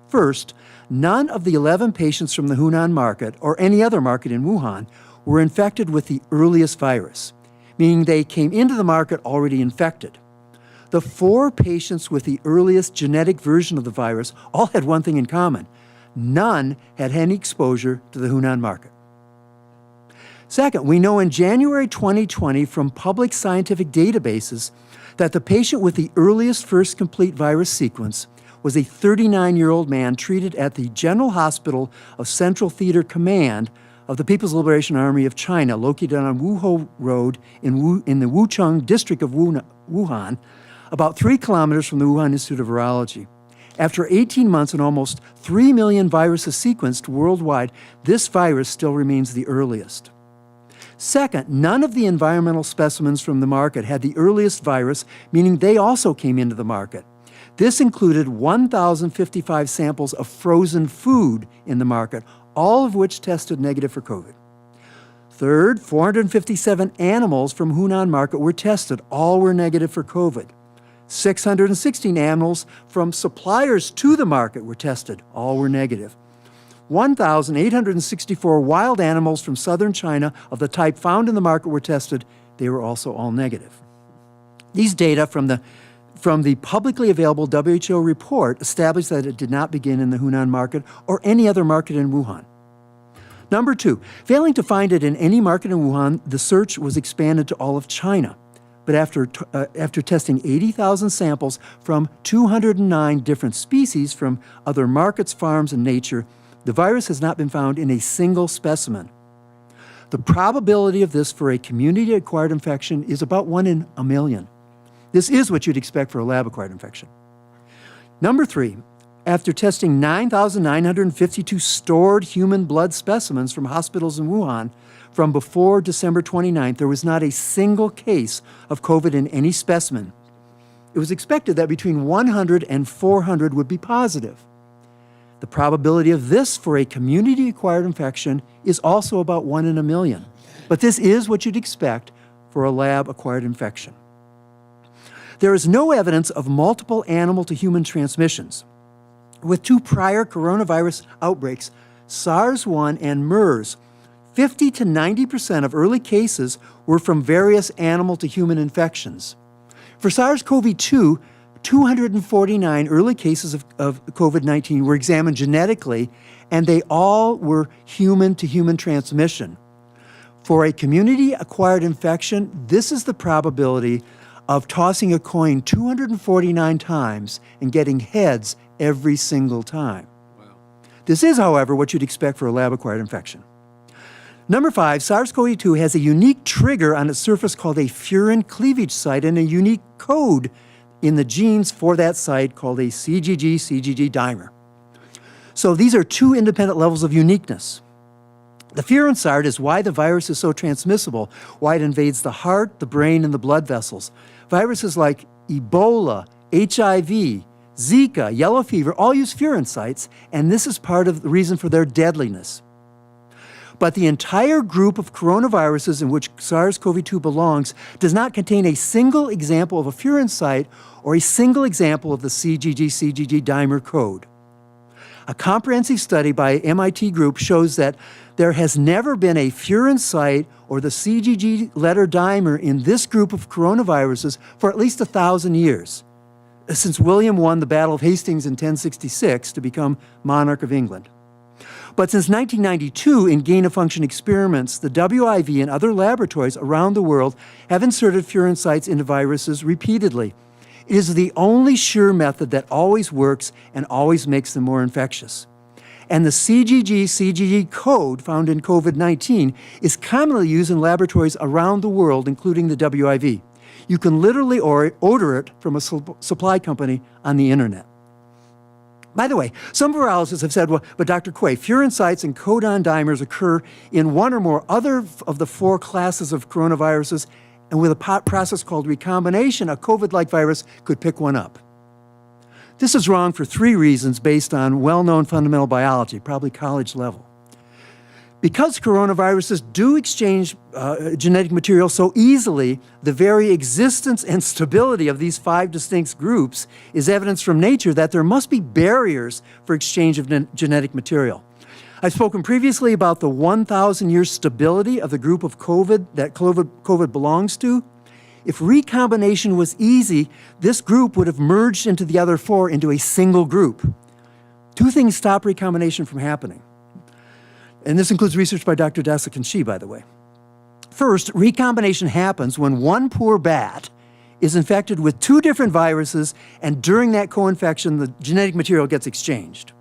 First, none of the 11 patients from the Hunan market or any other market in Wuhan were infected with the earliest virus, meaning they came into the market already infected. The 4 patients with the earliest genetic version of the virus all had one thing in common. None had any exposure to the Hunan market. Second, we know in January 2020 from public scientific databases that the patient with the earliest first complete virus sequence was a 39-year-old man treated at the General Hospital of Central Theater Command of the People's Liberation Army of China, located on Wuho Road in the Wuchang district of Wuhan, about 3 kilometers from the Wuhan Institute of Virology. After 18 months and almost 3 million viruses sequenced worldwide, this virus still remains the earliest. Second, none of the environmental specimens from the market had the earliest virus, meaning they also came into the market. This included 1,055 samples of frozen food in the market, all of which tested negative for COVID. Third, 457 animals from Hunan market were tested. All were negative for COVID. 616 animals from suppliers to the market were tested. All were negative. 1,864 wild animals from southern China of the type found in the market were tested. They were also all negative. These data from the publicly available WHO report established that it did not begin in the Hunan market or any other market in Wuhan. Number 2, failing to find it in any market in Wuhan, the search was expanded to all of China. But after testing 80,000 samples from 209 different species from other markets, farms, and nature, the virus has not been found in a single specimen. The probability of this for a community-acquired infection is about 1 in a million. This is what you'd expect for a lab-acquired infection. Number 3, after testing 9,952 stored human blood specimens from hospitals in Wuhan from before December 29th, there was not a single case of COVID in any specimen. It was expected that between 100 and 400 would be positive. The probability of this for a community-acquired infection is also about 1 in a million. But this is what you'd expect for a lab-acquired infection. There is no evidence of multiple animal-to-human transmissions. With 2 prior coronavirus outbreaks, SARS-1 and MERS, 50 to 90% of early cases were from various animal-to-human infections. For SARS-CoV-2, 249 early cases of COVID-19 were examined genetically, and they all were human-to-human transmission. For a community-acquired infection, this is the probability of tossing a coin 249 times and getting heads every single time. Wow. This is, however, what you'd expect for a lab-acquired infection. Number 5, SARS-CoV-2 has a unique trigger on its surface called a furin cleavage site and a unique code in the genes for that site called a CGG dimer. So these are 2 independent levels of uniqueness. The furin site is why the virus is so transmissible, why it invades the heart, the brain, and the blood vessels. Viruses like Ebola, HIV, Zika, yellow fever all use furin sites, and this is part of the reason for their deadliness. But the entire group of coronaviruses in which SARS-CoV-2 belongs does not contain a single example of a furin site or a single example of the CGG dimer code. A comprehensive study by MIT group shows that there has never been a furin site or the CGG letter dimer in this group of coronaviruses for at least 1,000 years, since William won the Battle of Hastings in 1066 to become monarch of England. But since 1992, in gain-of-function experiments, the WIV and other laboratories around the world have inserted furin sites into viruses repeatedly. It is the only sure method that always works and always makes them more infectious. And the CGG code found in COVID-19 is commonly used in laboratories around the world, including the WIV. You can literally order it from a supply company on the internet. By the way, some virologists have said, well, but Dr. Quay, furin sites and codon dimers occur in 1 or more other of the 4 classes of coronaviruses, and with a process called recombination, a COVID-like virus could pick one up. This is wrong for 3 reasons based on well-known fundamental biology, probably college level. Because coronaviruses do exchange genetic material so easily, the very existence and stability of these 5 distinct groups is evidence from nature that there must be barriers for exchange of genetic material. I've spoken previously about the 1,000-year stability of the group of COVID that COVID belongs to. If recombination was easy, this group would have merged into the other 4 into a single group. 2 things stop recombination from happening. And this includes research by Dr. Dasick and Shi, by the way. First, recombination happens when one poor bat is infected with 2 different viruses, and during that co-infection, the genetic material gets exchanged.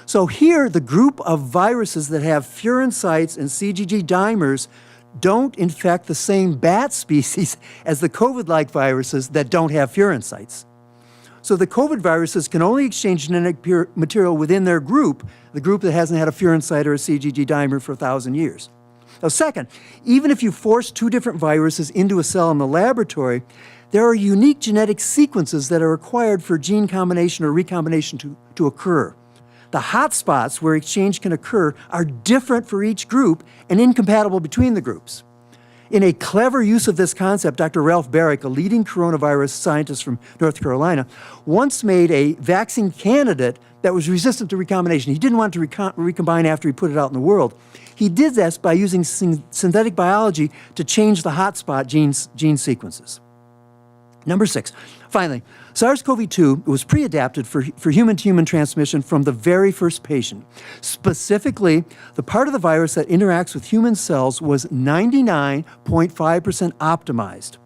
So here, the group of viruses that have furin sites and CGG dimers don't infect the same bat species as the COVID-like viruses that don't have furin sites. So the COVID viruses can only exchange genetic material within their group, the group that hasn't had a furin site or a CGG dimer for 1,000 years. Now, second, even if you force 2 different viruses into a cell in the laboratory, there are unique genetic sequences that are required for gene combination or recombination to occur. The hotspots where exchange can occur are different for each group and incompatible between the groups. In a clever use of this concept, Dr. Ralph Baric, a leading coronavirus scientist from North Carolina, once made a vaccine candidate that was resistant to recombination. He didn't want to recombine after he put it out in the world. He did this by using synthetic biology to change the hotspot gene sequences. Number 6, finally, SARS-CoV-2 was pre-adapted for human-to-human transmission from the very first patient. Specifically, the part of the virus that interacts with human cells was 99.5% optimized.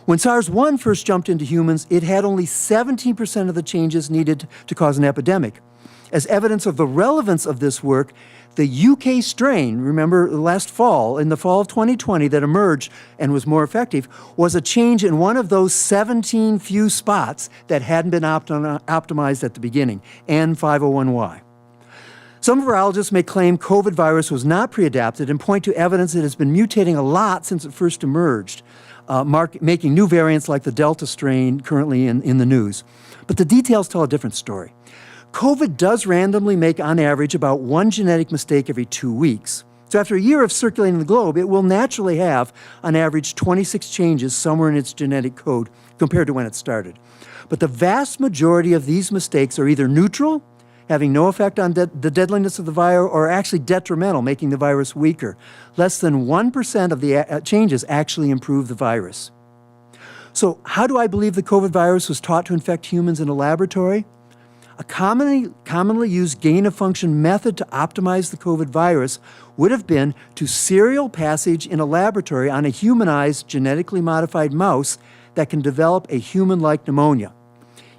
When SARS-1 first jumped into humans, it had only 17% of the changes needed to cause an epidemic. As evidence of the relevance of this work, the UK strain, remember last fall, in the fall of 2020, that emerged and was more effective, was a change in one of those 17 few spots that hadn't been optimized at the beginning, N501Y. Some virologists may claim COVID virus was not pre-adapted and point to evidence it has been mutating a lot since it first emerged, making new variants like the Delta strain currently in the news. But the details tell a different story. COVID does randomly make, on average, about one genetic mistake every 2 weeks. So after a year of circulating the globe, it will naturally have, on average, 26 changes somewhere in its genetic code compared to when it started. But the vast majority of these mistakes are either neutral, having no effect on the deadliness of the virus, or actually detrimental, making the virus weaker. Less than 1% of the changes actually improve the virus. So how do I believe the COVID virus was taught to infect humans in a laboratory? A commonly used gain-of-function method to optimize the COVID virus would have been to serial passage in a laboratory on a humanized, genetically modified mouse that can develop a human-like pneumonia.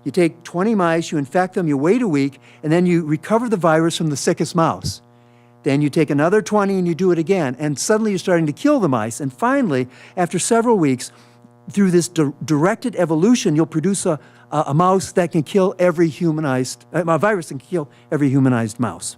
You take 20 mice, you infect them, you wait a week, and then you recover the virus from the sickest mouse. Then you take another 20 and you do it again, and suddenly you're starting to kill the mice. And finally, after several weeks, through this directed evolution, you'll produce a mouse that can kill every humanized, a virus that can kill every humanized mouse.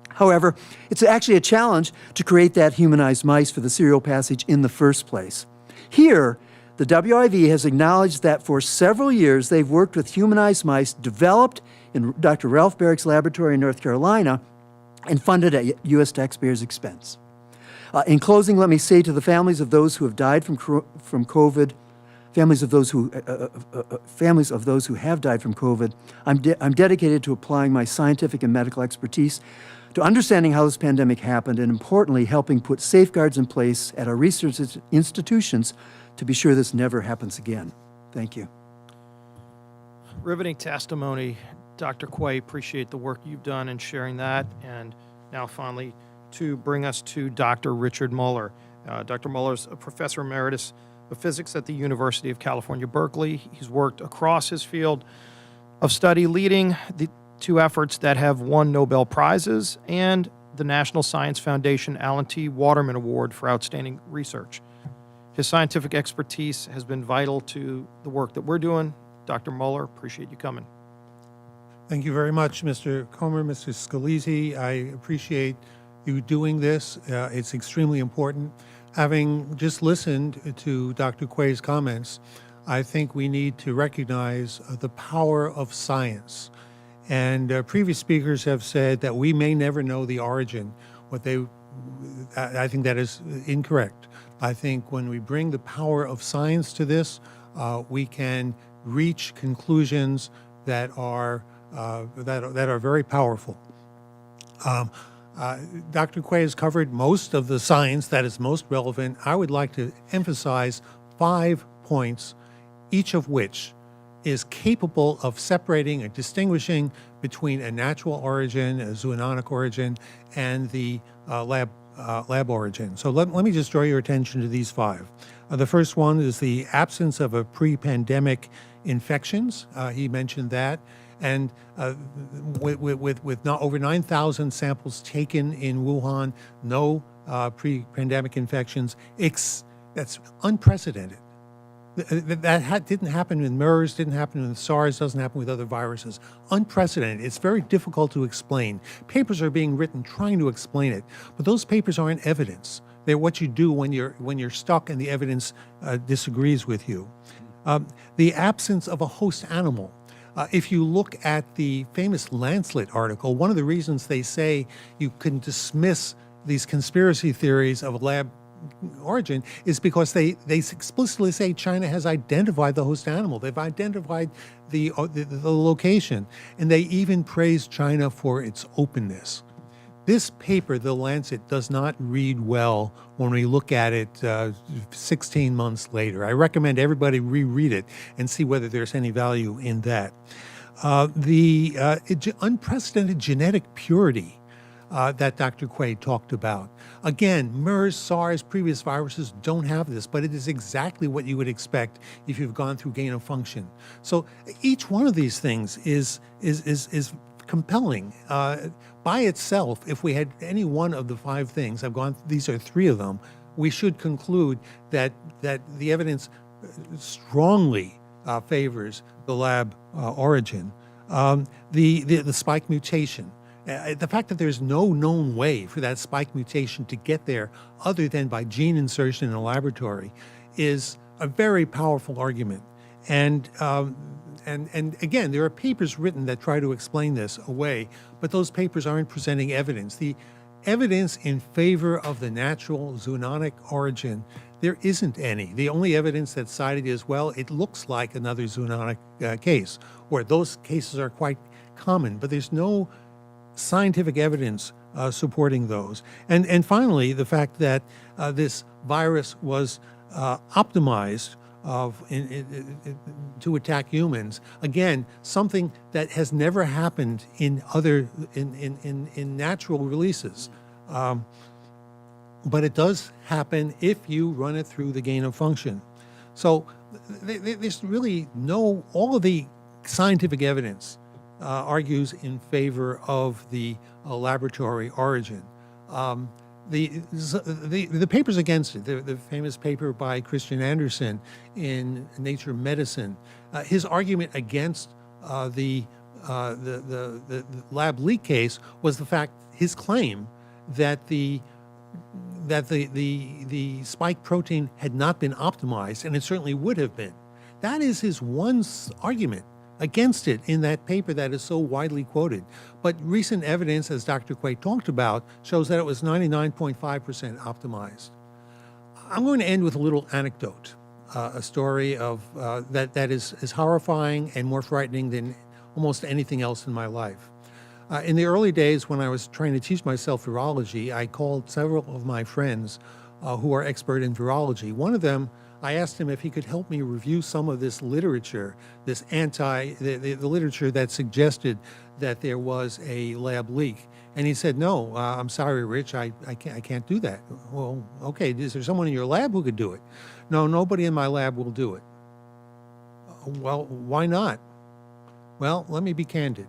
However, it's actually a challenge to create that humanized mice for the serial passage in the first place. Here, the WIV has acknowledged that for several years they've worked with humanized mice developed in Dr. Ralph Baric's laboratory in North Carolina and funded at U.S. taxpayers' expense. In closing, let me say to the families of those who have died from COVID, families of those who have died from COVID, I'm dedicated to applying my scientific and medical expertise to understanding how this pandemic happened, and importantly, helping put safeguards in place at our research institutions to be sure this never happens again. Thank you. Riveting testimony, Dr. Quay. Appreciate the work you've done in sharing that. And now finally, to bring us to Dr. Richard Muller. Dr. Muller is a professor emeritus of physics at the University of California, Berkeley. He's worked across his field of study, leading the two efforts that have won Nobel Prizes and the National Science Foundation Alan T. Waterman Award for Outstanding Research. His scientific expertise has been vital to the work that we're doing. Dr. Muller, appreciate you coming. Thank you very much, Mr. Comer, Mr. Scalise. I appreciate you doing this. It's extremely important. Having just listened to Dr. Quay's comments, I think we need to recognize the power of science. And previous speakers have said that we may never know the origin. I think that is incorrect. I think when we bring the power of science to this, we can reach conclusions that are very powerful. Dr. Quay has covered most of the science that is most relevant. I would like to emphasize 5 points, each of which is capable of separating and distinguishing between a natural origin, a zoonotic origin, and the lab origin. So let me just draw your attention to these 5. The first one is the absence of a pre-pandemic infections. He mentioned that. And with not over 9,000 samples taken in Wuhan, no pre-pandemic infections, that's unprecedented. That didn't happen with MERS, didn't happen with SARS, doesn't happen with other viruses. Unprecedented. It's very difficult to explain. Papers are being written trying to explain it, but those papers aren't evidence. They're what you do when you're stuck and the evidence disagrees with you. The absence of a host animal. If you look at the famous Lancelet article, one of the reasons they say you can dismiss these conspiracy theories of origin is because they explicitly say China has identified the host animal. They've identified the location, and they even praise China for its openness. This paper, The Lancet, does not read well when we look at it 16 months later. I recommend everybody reread it and see whether there's any value in that. Unprecedented genetic purity that Dr. Quaid talked about. Again, MERS, SARS, previous viruses don't have this, but it is exactly what you would expect if you've gone through gain of function. So each one of these things is compelling. By itself, if we had any one of the 5 things, these are 3 of them, we should conclude that the evidence strongly favors the lab origin. The spike mutation. The fact that there's no known way for that spike mutation to get there other than by gene insertion in a laboratory is a very powerful argument. And again, there are papers written that try to explain this away, but those papers aren't presenting evidence. The evidence in favor of the natural zoonotic origin, there isn't any. The only evidence that's cited is, well, it looks like another zoonotic case, or those cases are quite common, but there's no scientific evidence supporting those. And finally, the fact that this virus was optimized to attack humans. Again, something that has never happened in natural releases. But it does happen if you run it through the gain of function. So there's really all of the scientific evidence argues in favor of the laboratory origin. The papers against it, the famous paper by Christian Anderson in Nature Medicine, his argument against the lab leak case was his claim that the spike protein had not been optimized, and it certainly would have been. That is his one argument against it in that paper that is so widely quoted. But recent evidence, as Dr. Quaid talked about, shows that it was 99.5% optimized. I'm going to end with a little anecdote, a story of that is horrifying and more frightening than almost anything else in my life. In the early days when I was trying to teach myself virology, I called several of my friends who are expert in virology. One of them, I asked him if he could help me review some of this literature, the literature that suggested that there was a lab leak. And he said, no, I'm sorry, Rich, I can't do that. Well, okay, is there someone in your lab who could do it? No, nobody in my lab will do it. Well, why not? Well, let me be candid.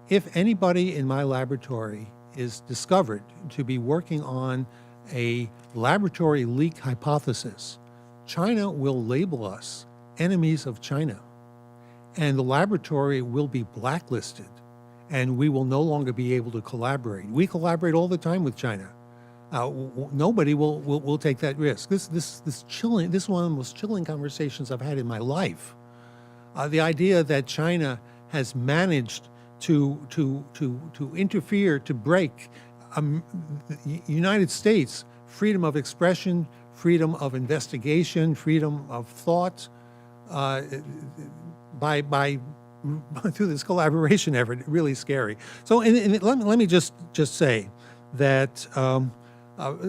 If anybody in my laboratory is discovered to be working on a laboratory leak hypothesis, China will label us enemies of China, and the laboratory will be blacklisted, and we will no longer be able to collaborate. We collaborate all the time with China. Nobody will take that risk. This is one of the most chilling conversations I've had in my life. The idea that China has managed to interfere, to break the United States freedom of expression, freedom of investigation, freedom of thought, by through this collaboration effort, really scary. So, let me just say that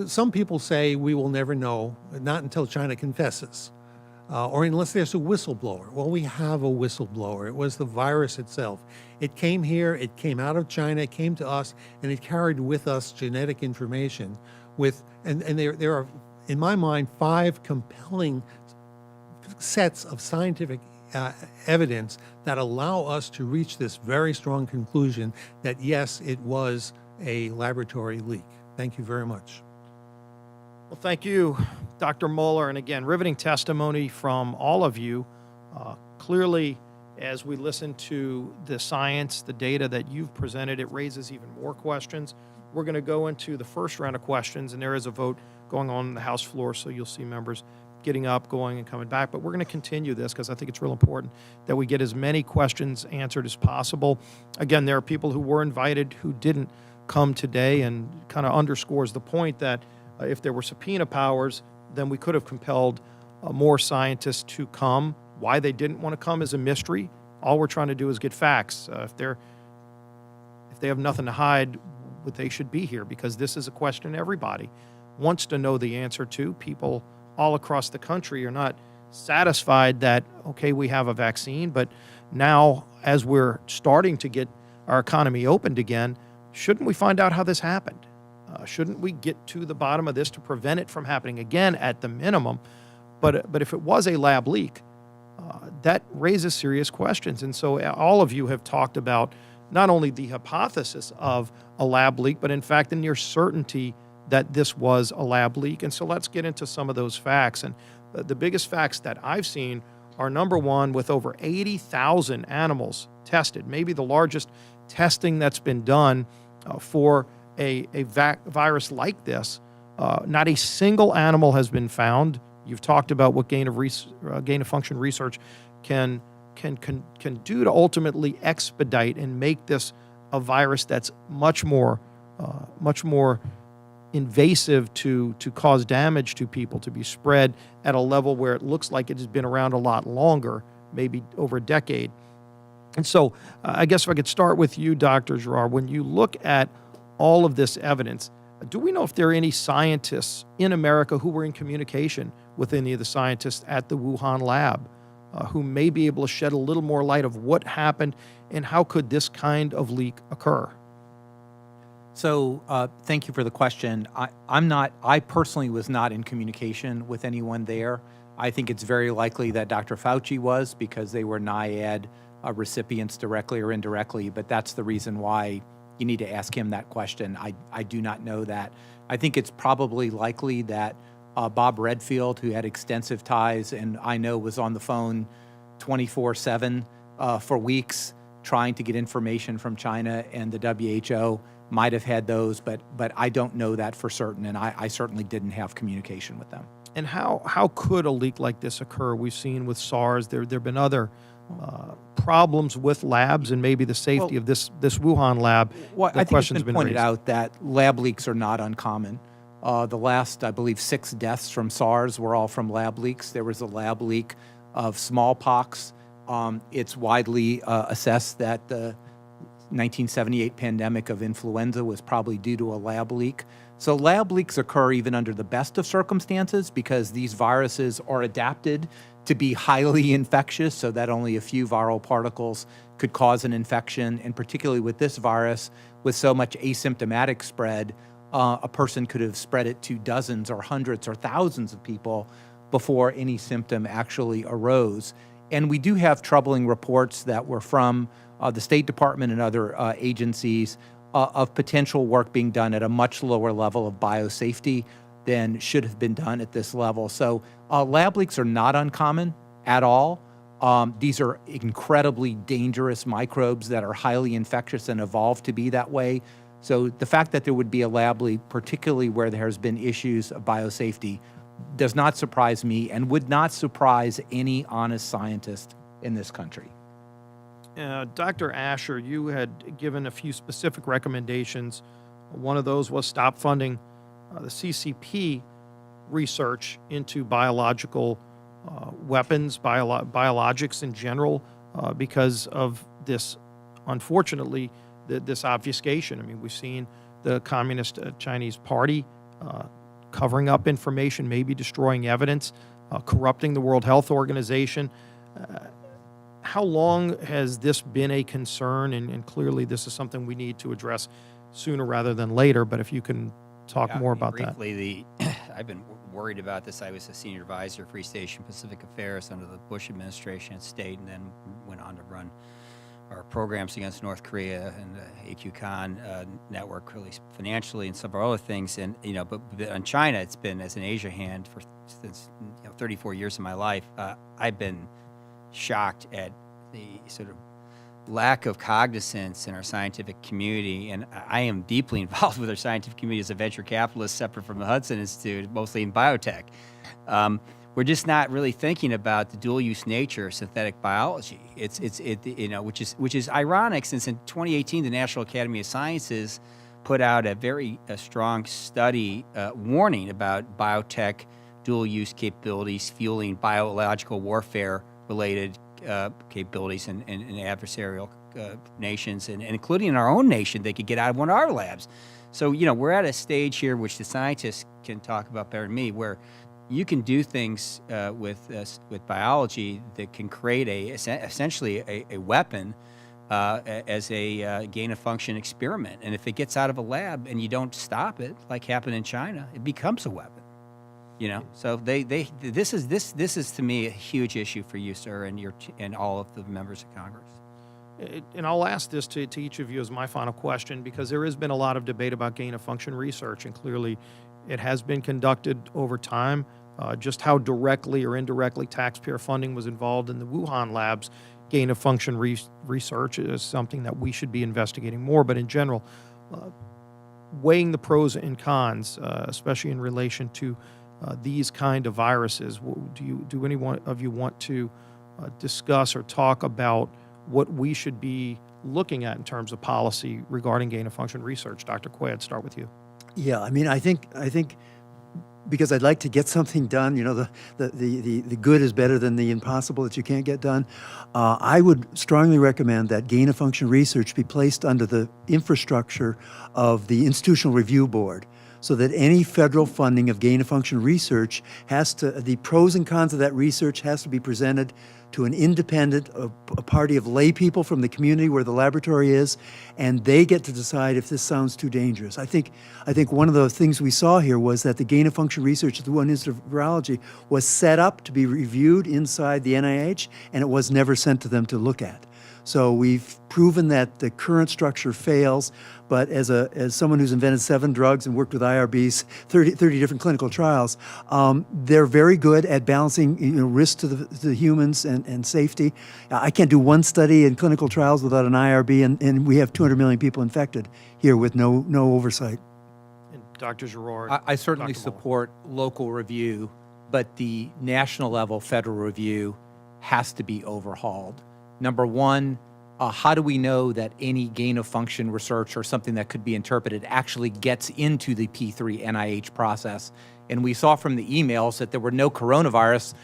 some people say we will never know, not until China confesses, or unless there's a whistleblower. Well, we have a whistleblower. It was the virus itself. It came here, it came out of China, it came to us, and it carried with us genetic information. And there are, in my mind, 5 compelling sets of scientific evidence that allow us to reach this very strong conclusion that, yes, it was a laboratory leak. Thank you very much. Well, thank you, Dr. Moeller. And again, riveting testimony from all of you. Clearly, as we listen to the science, the data that you've presented, it raises even more questions. We're going to go into the first round of questions, and there is a vote going on the House floor, so you'll see members getting up, going, and coming back. But we're going to continue this because I think it's real important that we get as many questions answered as possible. Again, there are people who were invited who didn't come today, and kind of underscores the point that If there were subpoena powers, then we could have compelled more scientists to come. Why they didn't want to come is a mystery. All we're trying to do is get facts. If they have nothing to hide, they should be here, because this is a question everybody wants to know the answer to. People all across the country are not satisfied that, okay, we have a vaccine, but now as we're starting to get our economy opened again, shouldn't we find out how this happened? Shouldn't we get to the bottom of this to prevent it from happening again at the minimum? But if it was a lab leak, that raises serious questions. And so all of you have talked about not only the hypothesis of a lab leak, but in fact the near certainty that this was a lab leak. And so let's get into some of those facts. And the biggest facts that I've seen are, number one, with over 80,000 animals tested, maybe the largest testing that's been done for a virus like this. Not a single animal has been found. You've talked about what gain of function research can do to ultimately expedite and make this a virus that's much more invasive to cause damage to people, to be spread at a level where it looks like it has been around a lot longer, maybe over a decade. And so I guess if I could start with you, Dr. Girard, when you look at all of this evidence, do we know if there are any scientists in America who were in communication with any of the scientists at the Wuhan lab who may be able to shed a little more light of what happened and how could this kind of leak occur? So thank you for the question. I personally was not in communication with anyone there. I think it's very likely that Dr. Fauci was, because they were NIAID recipients directly or indirectly, but that's the reason why you need to ask him that question. I do not know that. I think it's probably likely that Bob Redfield, who had extensive ties and I know was on the phone 24/7 for weeks trying to get information from China and the WHO, might have had those, but I don't know that for certain, and I certainly didn't have communication with them. And how could a leak like this occur? We've seen with SARS, there have been other problems with labs and maybe the safety of this Wuhan lab. Well, I think it's been pointed raised. out that lab leaks are not uncommon. The last, I believe, 6 deaths from SARS were all from lab leaks. There was a lab leak of smallpox. It's widely assessed that the 1978 pandemic of influenza was probably due to a lab leak. So lab leaks occur even under the best of circumstances because these viruses are adapted to be highly infectious, so that only a few viral particles could cause an infection. And particularly with this virus, with so much asymptomatic spread, a person could have spread it to dozens or hundreds or thousands of people before any symptom actually arose. And we do have troubling reports that were from the State Department and other agencies of potential work being done at a much lower level of biosafety than should have been done at this level. So lab leaks are not uncommon at all. These are incredibly dangerous microbes that are highly infectious and evolved to be that way. So the fact that there would be a lab leak, particularly where there has been issues of biosafety, does not surprise me and would not surprise any honest scientist in this country. Dr. Asher, you had given a few specific recommendations. One of those was stop funding the CCP research into biological weapons, biologics in general, because of this, unfortunately, this obfuscation. I mean, we've seen the Communist Chinese Party covering up information, maybe destroying evidence, corrupting the World Health Organization. How long has this been a concern? And clearly this is something we need to address sooner rather than later, but if you can talk more about briefly, I've been worried about this. I was a senior advisor for East Asian Pacific Affairs under the Bush administration at State, and then went on to run our programs against North Korea and the AQCON network, really financially and some of our other things. And, but on China, it's been, as an Asia hand for since 34 years of my life, I've been shocked at the sort of lack of cognizance in our scientific community, and I am deeply involved with our scientific community as a venture capitalist separate from the Hudson Institute, mostly in biotech. We're just not really thinking about the dual-use nature of synthetic biology. Which is ironic, since in 2018 the National Academy of Sciences put out a very strong study warning about biotech dual-use capabilities fueling biological warfare-related capabilities in adversarial nations, and including in our own nation, they could get out of one of our labs. So, we're at a stage here, which the scientists can talk about better than me, where you can do things with biology that can create essentially a weapon as a gain-of-function experiment. And if it gets out of a lab and you don't stop it, like happened in China, it becomes a weapon. So this is to me a huge issue for you, sir, and all of the members of Congress. And I'll ask this to each of you as my final question, because there has been a lot of debate about gain-of-function research, and clearly it has been conducted over time. Just how directly or indirectly taxpayer funding was involved in the Wuhan labs gain-of-function research is something that we should be investigating more. But in general, weighing the pros and cons, especially in relation to these kind of viruses, do any one of you want to discuss or talk about what we should be looking at in terms of policy regarding gain-of-function research? Dr. Quay, I'd start with you. Yeah, I mean, I think because I'd like to get something done, the good is better than the impossible that you can't get done. I would strongly recommend that gain-of-function research be placed under the infrastructure of the Institutional Review Board, so that any federal funding of gain-of-function research the pros and cons of that research has to be presented to an independent, a party of lay people from the community where the laboratory is, and they get to decide if this sounds too dangerous. I think one of the things we saw here was that the gain-of-function research at the Wuhan Institute of Virology was set up to be reviewed inside the NIH, and it was never sent to them to look at. So we've proven that the current structure fails, but as someone who's invented 7 drugs and worked with IRBs, 30 different clinical trials, they're very good at balancing risk to the humans and safety. I can't do one study in clinical trials without an IRB, and we have 200 million people infected here with no oversight. And Dr. Giroir. I certainly Dr. Muller. support local review, but the national level federal review has to be overhauled. Number one, how do we know that any gain-of-function research or something that could be interpreted actually gets into the P3 NIH process? And we saw from the emails that there were no coronavirus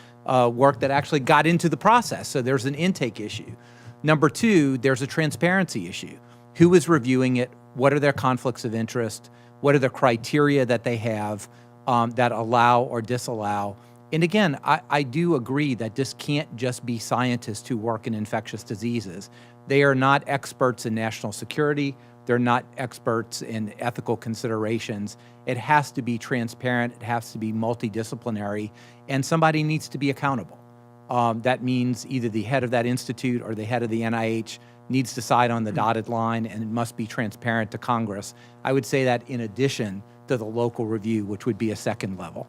work that actually got into the process, so there's an intake issue. Number two, there's a transparency issue. Who is reviewing it? What are their conflicts of interest? What are the criteria that they have that allow or disallow? And again, I do agree that this can't just be scientists who work in infectious diseases. They are not experts in national security. They're not experts in ethical considerations. It has to be transparent. It has to be multidisciplinary, and somebody needs to be accountable. That means either the head of that institute or the head of the NIH needs to sign on the dotted line, and it must be transparent to Congress. I would say that in addition to the local review, which would be a second level.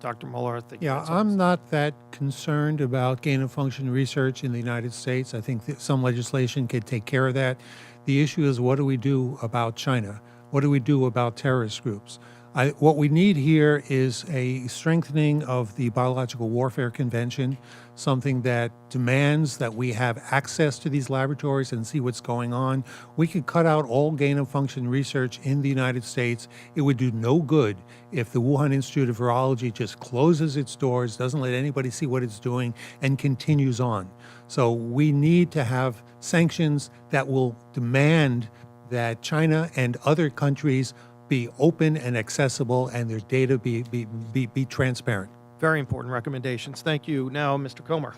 Dr. Muller, I think. Yeah, I'm not that concerned about gain-of-function research in the United States. I think that some legislation could take care of that. The issue is, what do we do about China? What do we do about terrorist groups? What we need here is a strengthening of the Biological Warfare Convention, something that demands that we have access to these laboratories and see what's going on. We could cut out all gain-of-function research in the United States. It would do no good if the Wuhan Institute of Virology just closes its doors, doesn't let anybody see what it's doing, and continues on. So we need to have sanctions that will demand that China and other countries be open and accessible, and their data be transparent. Very important recommendations. Thank you. Now, Mr. Comer.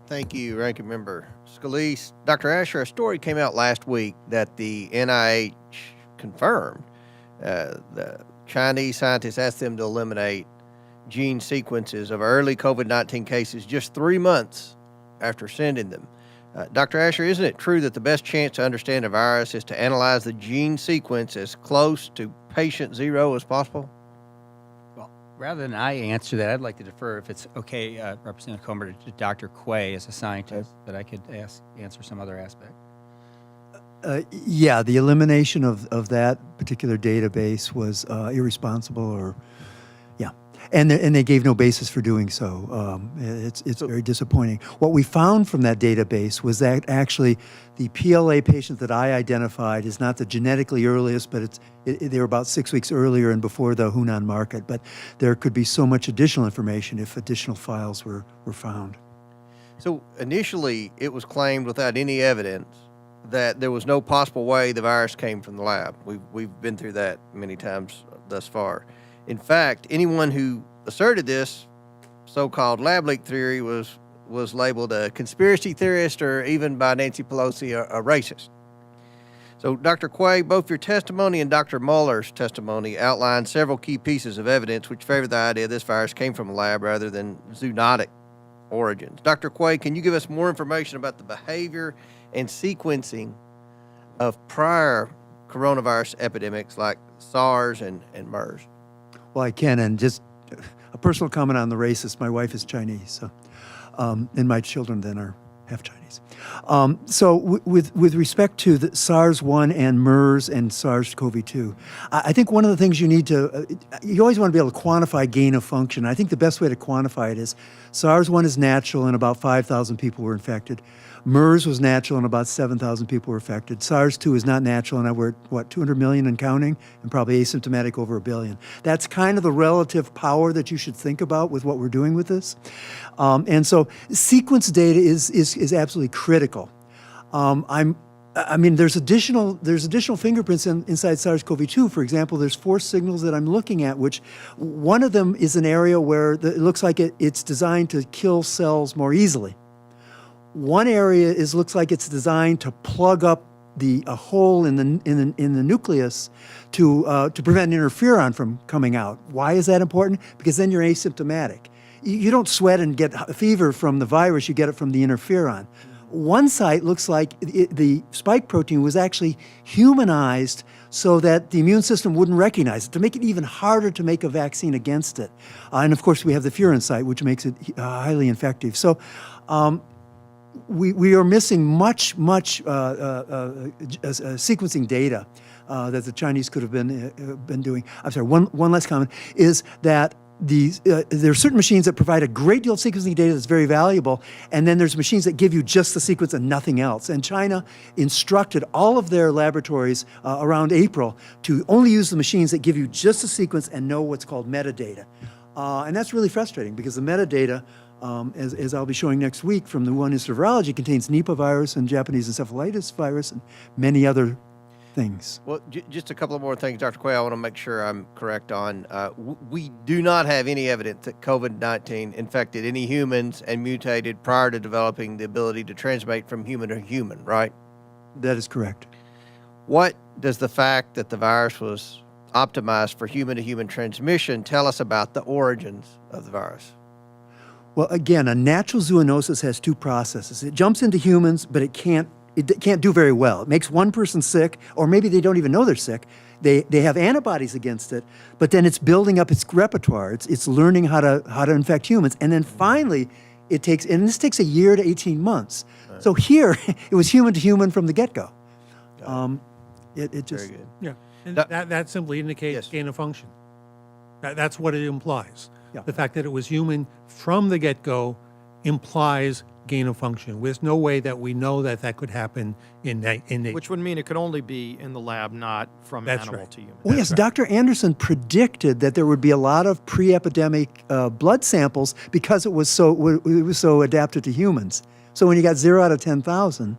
Thank you, Ranking Member Scalise. Dr. Asher, a story came out last week that the NIH confirmed. The Chinese scientists asked them to eliminate gene sequences of early COVID-19 cases just 3 months after sending them. Dr. Asher, isn't it true that the best chance to understand a virus is to analyze the gene sequence as close to patient zero as possible? Well, rather than I answer that, I'd like to defer, if it's okay, Representative Comer, to Dr. Quay as a scientist, that I could answer some other aspect. Yeah, the elimination of that particular database was irresponsible, or yeah. And they gave no basis for doing so. It's very disappointing. What we found from that database was that actually the PLA patient that I identified is not the genetically earliest, but they were about 6 weeks earlier and before the Hunan market. But there could be so much additional information if additional files were found. So initially, it was claimed without any evidence that there was no possible way the virus came from the lab. We've been through that many times thus far. In fact, anyone who asserted this so-called lab leak theory was labeled a conspiracy theorist, or even by Nancy Pelosi, a racist. So, Dr. Quay, both your testimony and Dr. Mueller's testimony outlined several key pieces of evidence which favor the idea this virus came from a lab rather than zoonotic origins. Dr. Quay, can you give us more information about the behavior and sequencing of prior coronavirus epidemics like SARS and MERS? Well, I can, and just a personal comment on the racist. My wife is Chinese, so, and my children then are half Chinese. So with respect to the SARS-1 and MERS and SARS-CoV-2, I think one of the things you need to, you always want to be able to quantify gain of function. I think the best way to quantify it is SARS-1 is natural and about 5,000 people were infected. MERS was natural and about 7,000 people were affected. SARS-2 is not natural and we're at, 200 million and counting, and probably asymptomatic over 1 billion. That's kind of the relative power that you should think about with what we're doing with this. And so sequence data is absolutely critical. I mean, there's additional fingerprints inside SARS-CoV-2. For example, there's 4 signals that I'm looking at, which one of them is an area where it looks like it's designed to kill cells more easily. One area looks like it's designed to plug up a hole in the nucleus to prevent interferon from coming out. Why is that important? Because then you're asymptomatic. You don't sweat and get a fever from the virus, you get it from the interferon. One site looks like the spike protein was actually humanized so that the immune system wouldn't recognize it, to make it even harder to make a vaccine against it. And of course, we have the furin site, which makes it highly infective. So we are missing much sequencing data that the Chinese could have been doing. I'm sorry, one last comment is that there are certain machines that provide a great deal of sequencing data that's very valuable, and then there's machines that give you just the sequence and nothing else. And China instructed all of their laboratories around April to only use the machines that give you just the sequence and know what's called metadata. And that's really frustrating because the metadata, as I'll be showing next week from the Wuhan Institute of Virology, contains Nipah virus and Japanese encephalitis virus and many other things. Well, just a couple of more things, Dr. Quay, I want to make sure I'm correct on. We do not have any evidence that COVID-19 infected any humans and mutated prior to developing the ability to transmit from human to human, right? That is correct. What does the fact that the virus was optimized for human-to-human transmission tell us about the origins of the virus? Well, again, a natural zoonosis has 2 processes. It jumps into humans, but it can't do very well. It makes one person sick, or maybe they don't even know they're sick. They have antibodies against it, but then it's building up its repertoire. It's learning how to infect humans, and then finally this takes a year to 18 months. Right. So here it was human to human from the get-go. It just very good. Yeah, and that simply indicates gain of function. That's what it implies. Yeah. The fact that it was human from the get-go implies gain of function. There's no way that we know that could happen in nature. Which would mean it could only be in the lab, not from That's animal right. to human. Well, yes, Dr. Anderson predicted that there would be a lot of pre-epidemic blood samples because it was so adapted to humans. So when you got 0 out of 10,000.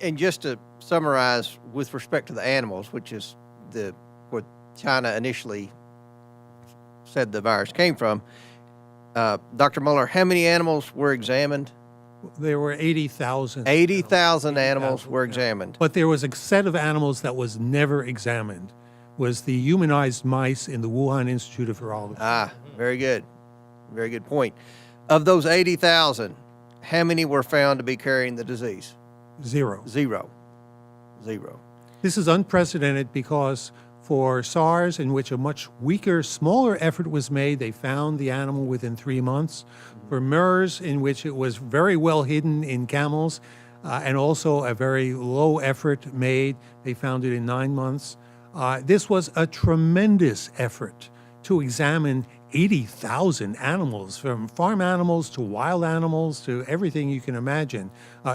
And just to summarize, with respect to the animals, which is where China initially said the virus came from, Dr. Mueller, how many animals were examined? There were 80,000. 80,000 animals were examined. But there was a set of animals that was never examined, was the humanized mice in the Wuhan Institute of Virology. Ah, very good. Very good point. Of those 80,000, how many were found to be carrying the disease? 0. Zero. This is unprecedented because for SARS, in which a much weaker, smaller effort was made, they found the animal within 3 months. For MERS, in which it was very well hidden in camels, and also a very low effort made, they found it in 9 months. This was a tremendous effort to examine 80,000 animals, from farm animals to wild animals to everything you can imagine,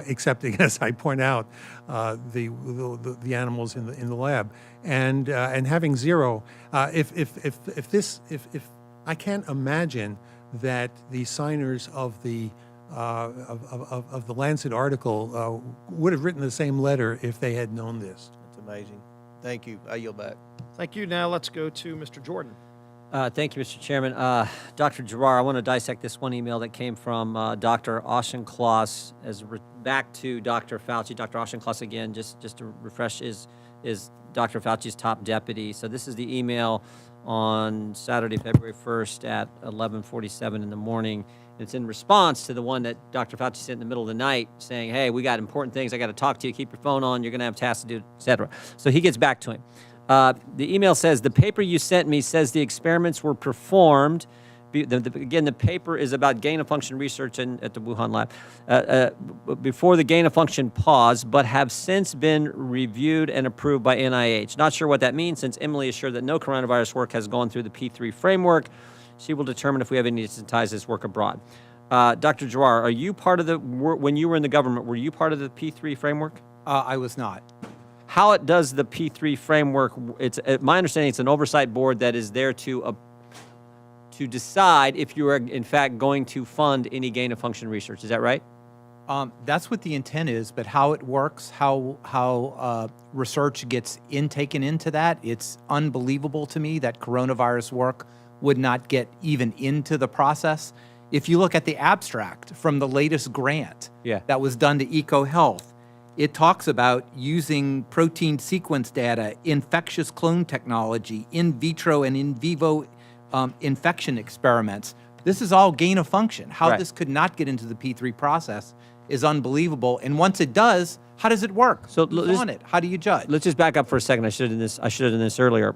except, as I point out, the animals in the lab, and having zero. If I can't imagine that the signers of the Lancet article would have written the same letter if they had known this. That's amazing. Thank you. I yield back. Thank you. Now let's go to Mr. Jordan. Thank you, Mr. Chairman. Dr. Giroir, I want to dissect this one email that came from Dr. Auchincloss back to Dr. Fauci. Dr. Auchincloss, again, just to refresh, is Dr. Fauci's top deputy. So this is the email on Saturday, February 1st at 11:47 in the morning. It's in response to the one that Dr. Fauci sent in the middle of the night saying, hey, we got important things. I got to talk to you. Keep your phone on. You're going to have tasks to do, et cetera. So he gets back to him. The email says, the paper you sent me says the experiments were performed. Again, the paper is about gain-of-function research at the Wuhan lab. Before the gain-of-function pause, but have since been reviewed and approved by NIH. Not sure what that means, since Emily is sure that no coronavirus work has gone through the P3 framework. She will determine if we have any to ties this work abroad. Dr. Giroir, are you part of when you were in the government, were you part of the P3 framework? I was not. How does the P3 framework, my understanding it's an oversight board that is there to decide if you are in fact going to fund any gain-of-function research. Is that right? That's what the intent is, but how it works, how research gets taken into that, it's unbelievable to me that coronavirus work would not get even into the process. If you look at the abstract from the latest grant that was done to EcoHealth, it talks about using protein sequence data, infectious clone technology, in vitro and in vivo infection experiments. This is all gain of function. How this could not get into the P3 process is unbelievable. And once it does, how does it work? So who's on it? How do you judge? Let's just back up for a second. I should have done this earlier.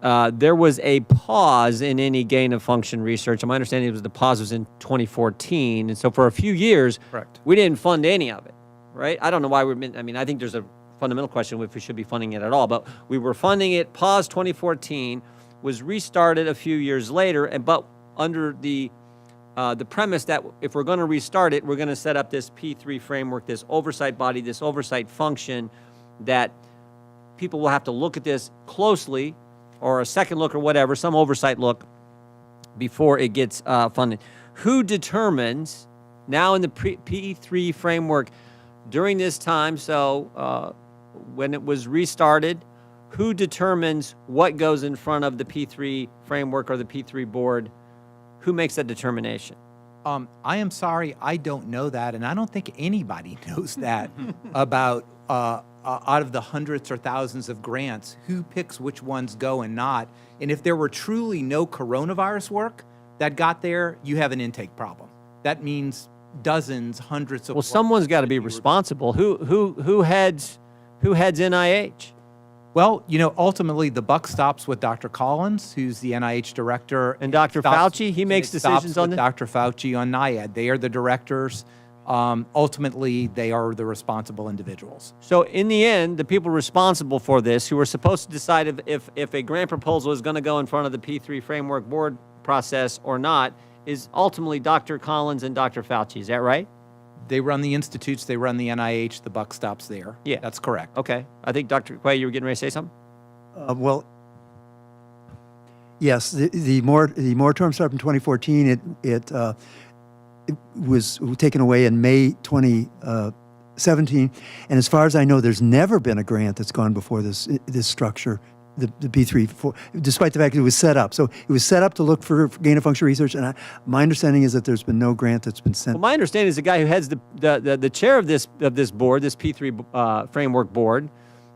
There was a pause in any gain-of-function research. My understanding was the pause was in 2014. And so for a few years, we didn't fund any of it, right? I don't know why I think there's a fundamental question if we should be funding it at all. But we were funding it, paused 2014, was restarted a few years later, but under the premise that if we're going to restart it, we're going to set up this P3 framework, this oversight body, this oversight function that people will have to look at this closely, or a second look or whatever, some oversight look before it gets funded. Who determines, now in the P3 framework, during this time, so when it was restarted, who determines what goes in front of the P3 framework or the P3 board? Who makes that determination? I am sorry, I don't know that, and I don't think anybody knows that about out of the hundreds or thousands of grants, who picks which ones go and not. And if there were truly no coronavirus work that got there, you have an intake problem. That means dozens, hundreds of. Well, someone's got to be responsible. Who heads NIH? Well, ultimately the buck stops with Dr. Collins, who's the NIH director. And Dr. Fauci, he makes decisions on this? Dr. Fauci on NIAID. They are the directors. Ultimately, they are the responsible individuals. So in the end, the people responsible for this, who are supposed to decide if a grant proposal is going to go in front of the P3 framework board process or not, is ultimately Dr. Collins and Dr. Fauci. Is that right? They run the institutes, they run the NIH, the buck stops there. Yeah. That's correct. Okay. I think, Dr. Quay, you were getting ready to say something? Well, yes, the moratorium started in 2014. It was taken away in May 2017. And as far as I know, there's never been a grant that's gone before this structure, the B3, despite the fact that it was set up. So it was set up to look for gain-of-function research, and my understanding is that there's been no grant that's been sent. Well, my understanding is the guy who heads the chair of this board, this P3 framework board,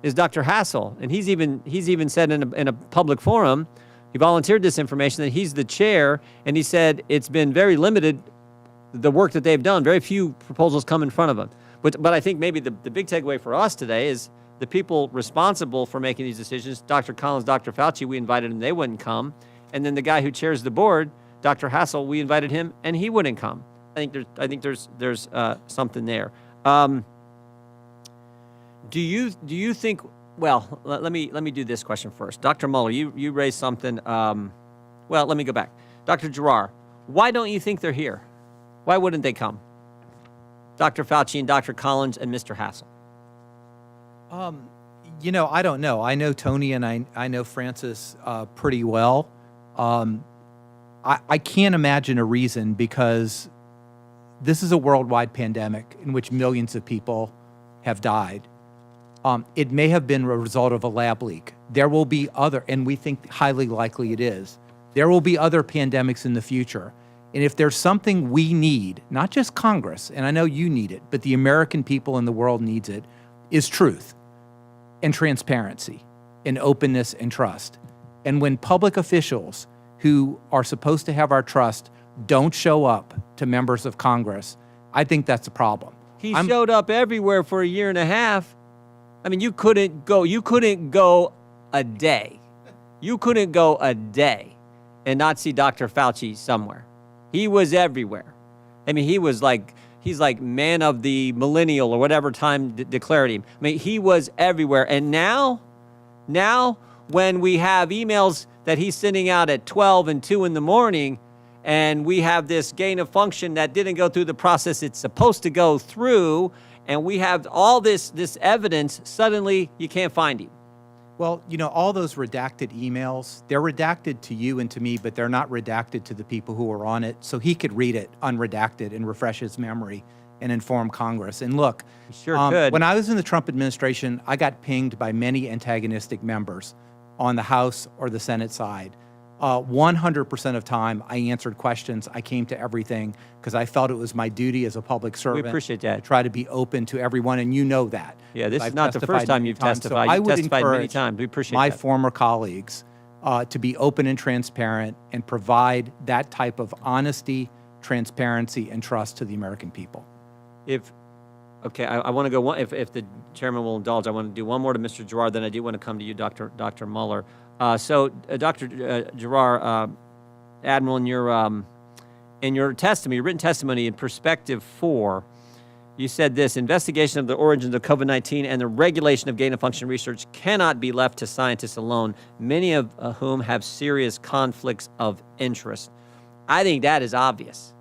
is Dr. Hassel, and he's even said in a public forum, he volunteered this information that he's the chair, and he said it's been very limited, the work that they've done. Very few proposals come in front of them. But I think maybe the big takeaway for us today is the people responsible for making these decisions, Dr. Collins, Dr. Fauci, we invited them, they wouldn't come. And then the guy who chairs the board, Dr. Hassel, we invited him, and he wouldn't come. I think there's something there. Do you think? Well, let me do this question first. Dr. Muller, you raised something. Well, let me go back. Dr. Giroir, why don't you think they're here? Why wouldn't they come? Dr. Fauci and Dr. Collins and Mr. Hassel. You know, I don't know. I know Tony and I know Francis pretty well. I can't imagine a reason, because this is a worldwide pandemic in which millions of people have died. It may have been a result of a lab leak. There will be other, and we think highly likely it is, there will be other pandemics in the future. And if there's something we need, not just Congress, and I know you need it, but the American people in the world needs it, is truth and transparency and openness and trust. And when public officials who are supposed to have our trust don't show up to members of Congress, I think that's a problem. He showed up everywhere for a year and a half. I mean, you couldn't go a day. You couldn't go a day and not see Dr. Fauci somewhere. He was everywhere. I mean, he's like man of the millennial or whatever time declared him. I mean, he was everywhere. And now when we have emails that he's sending out at 12 and 2 in the morning, and we have this gain of function that didn't go through the process it's supposed to go through, and we have all this evidence, suddenly you can't find him. Well, you know, all those redacted emails, they're redacted to you and to me, but they're not redacted to the people who are on it. So he could read it unredacted and refresh his memory and inform Congress. And look, He sure could. when I was in the Trump administration, I got pinged by many antagonistic members on the House or the Senate side. 100% of time, I answered questions. I came to everything because I felt it was my duty as a public servant. We appreciate that. To try to be open to everyone, and you know that. Yeah, this is I've not the testified first time many you've times. So testified. I You've would testified many encourage times. We appreciate my that. former colleagues to be open and transparent and provide that type of honesty, transparency, and trust to the American people. I want to go one. If the chairman will indulge, I want to do one more to Mr. Giroir. Then I do want to come to you, Dr. Mueller. Dr. Giroir, Admiral, in your testimony, your written testimony in Perspective 4, you said this: investigation of the origins of COVID-19 and the regulation of gain-of-function research cannot be left to scientists alone, many of whom have serious conflicts of interest. I think that is obvious.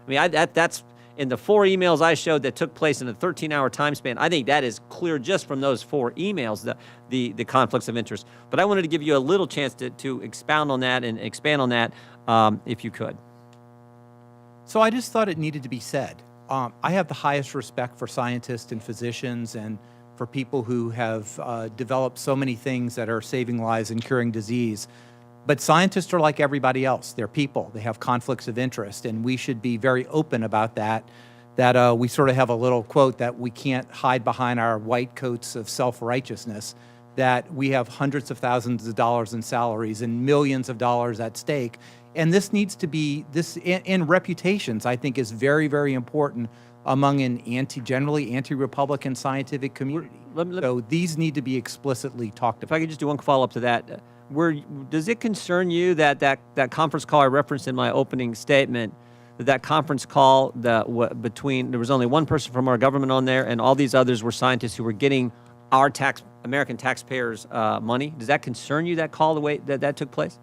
I mean, that's in the 4 emails I showed that took place in a 13-hour time span. I think that is clear just from those 4 emails, the conflicts of interest. But I wanted to give you a little chance to expound on that and expand on that, if you could. So I just thought it needed to be said. I have the highest respect for scientists and physicians and for people who have developed so many things that are saving lives and curing disease. But scientists are like everybody else. They're people. They have conflicts of interest, and we should be very open about that. That we sort of have a little quote that we can't hide behind our white coats of self-righteousness, that we have hundreds of thousands of dollars in salaries and millions of dollars at stake. And this needs to be, in reputations, I think, is very, very important among an generally anti-Republican scientific community. So these need to be explicitly talked If about. I could just do one follow-up to that. Does it concern you that conference call I referenced in my opening statement, that conference call between, there was only one person from our government on there and all these others were scientists who were getting our American taxpayers' money? Does that concern you, that call, the way that took place?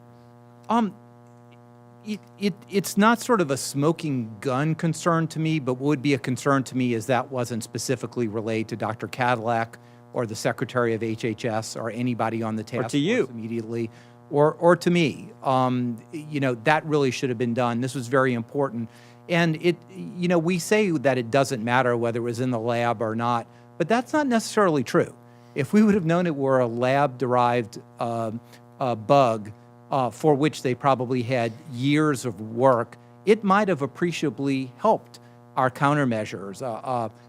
It's not sort of a smoking gun concern to me, but what would be a concern to me is that wasn't specifically relayed to Dr. Cadillac or the Secretary of HHS or anybody on the task to you. force immediately, or to me. That really should have been done. This was very important. And we say that it doesn't matter whether it was in the lab or not, but that's not necessarily true. If we would have known it were a lab-derived bug, for which they probably had years of work, it might have appreciably helped our countermeasures,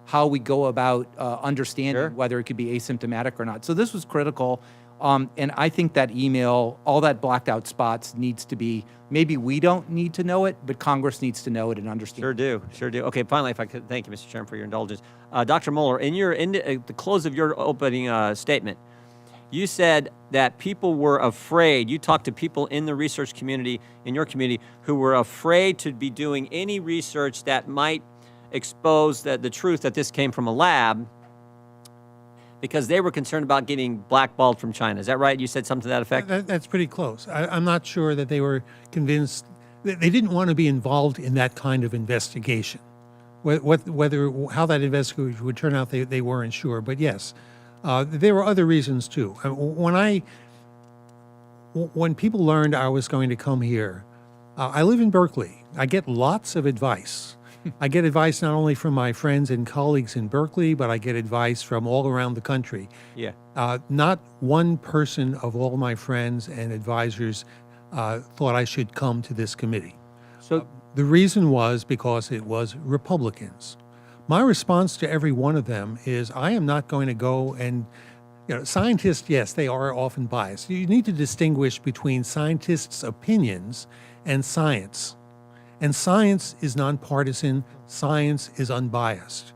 how we go about understanding whether it could be asymptomatic or not. So this was critical, and I think that email, all that blacked out spots needs to be, maybe we don't need to know it, but Congress needs to know it and understand it. Sure do. Okay, finally, if I could, thank you, Mr. Chairman, for your indulgence. Dr. Mueller, in the close of your opening statement, you said that people were afraid. You talked to people in the research community, in your community, who were afraid to be doing any research that might expose the truth that this came from a lab because they were concerned about getting blackballed from China. Is that right? You said something to that effect? That's pretty close. I'm not sure that they were convinced they didn't want to be involved in that kind of investigation. Whether how that investigation would turn out, they weren't sure. But yes, there were other reasons too. When people learned I was going to come here, I live in Berkeley. I get lots of advice. I get advice not only from my friends and colleagues in Berkeley, but I get advice from all around the country. Yeah. Not one person of all my friends and advisors thought I should come to this committee. So The reason was because it was Republicans. My response to every one of them is I am not going to go and, scientists, yes, they are often biased. You need to distinguish between scientists' opinions and science. And science is nonpartisan, science is unbiased.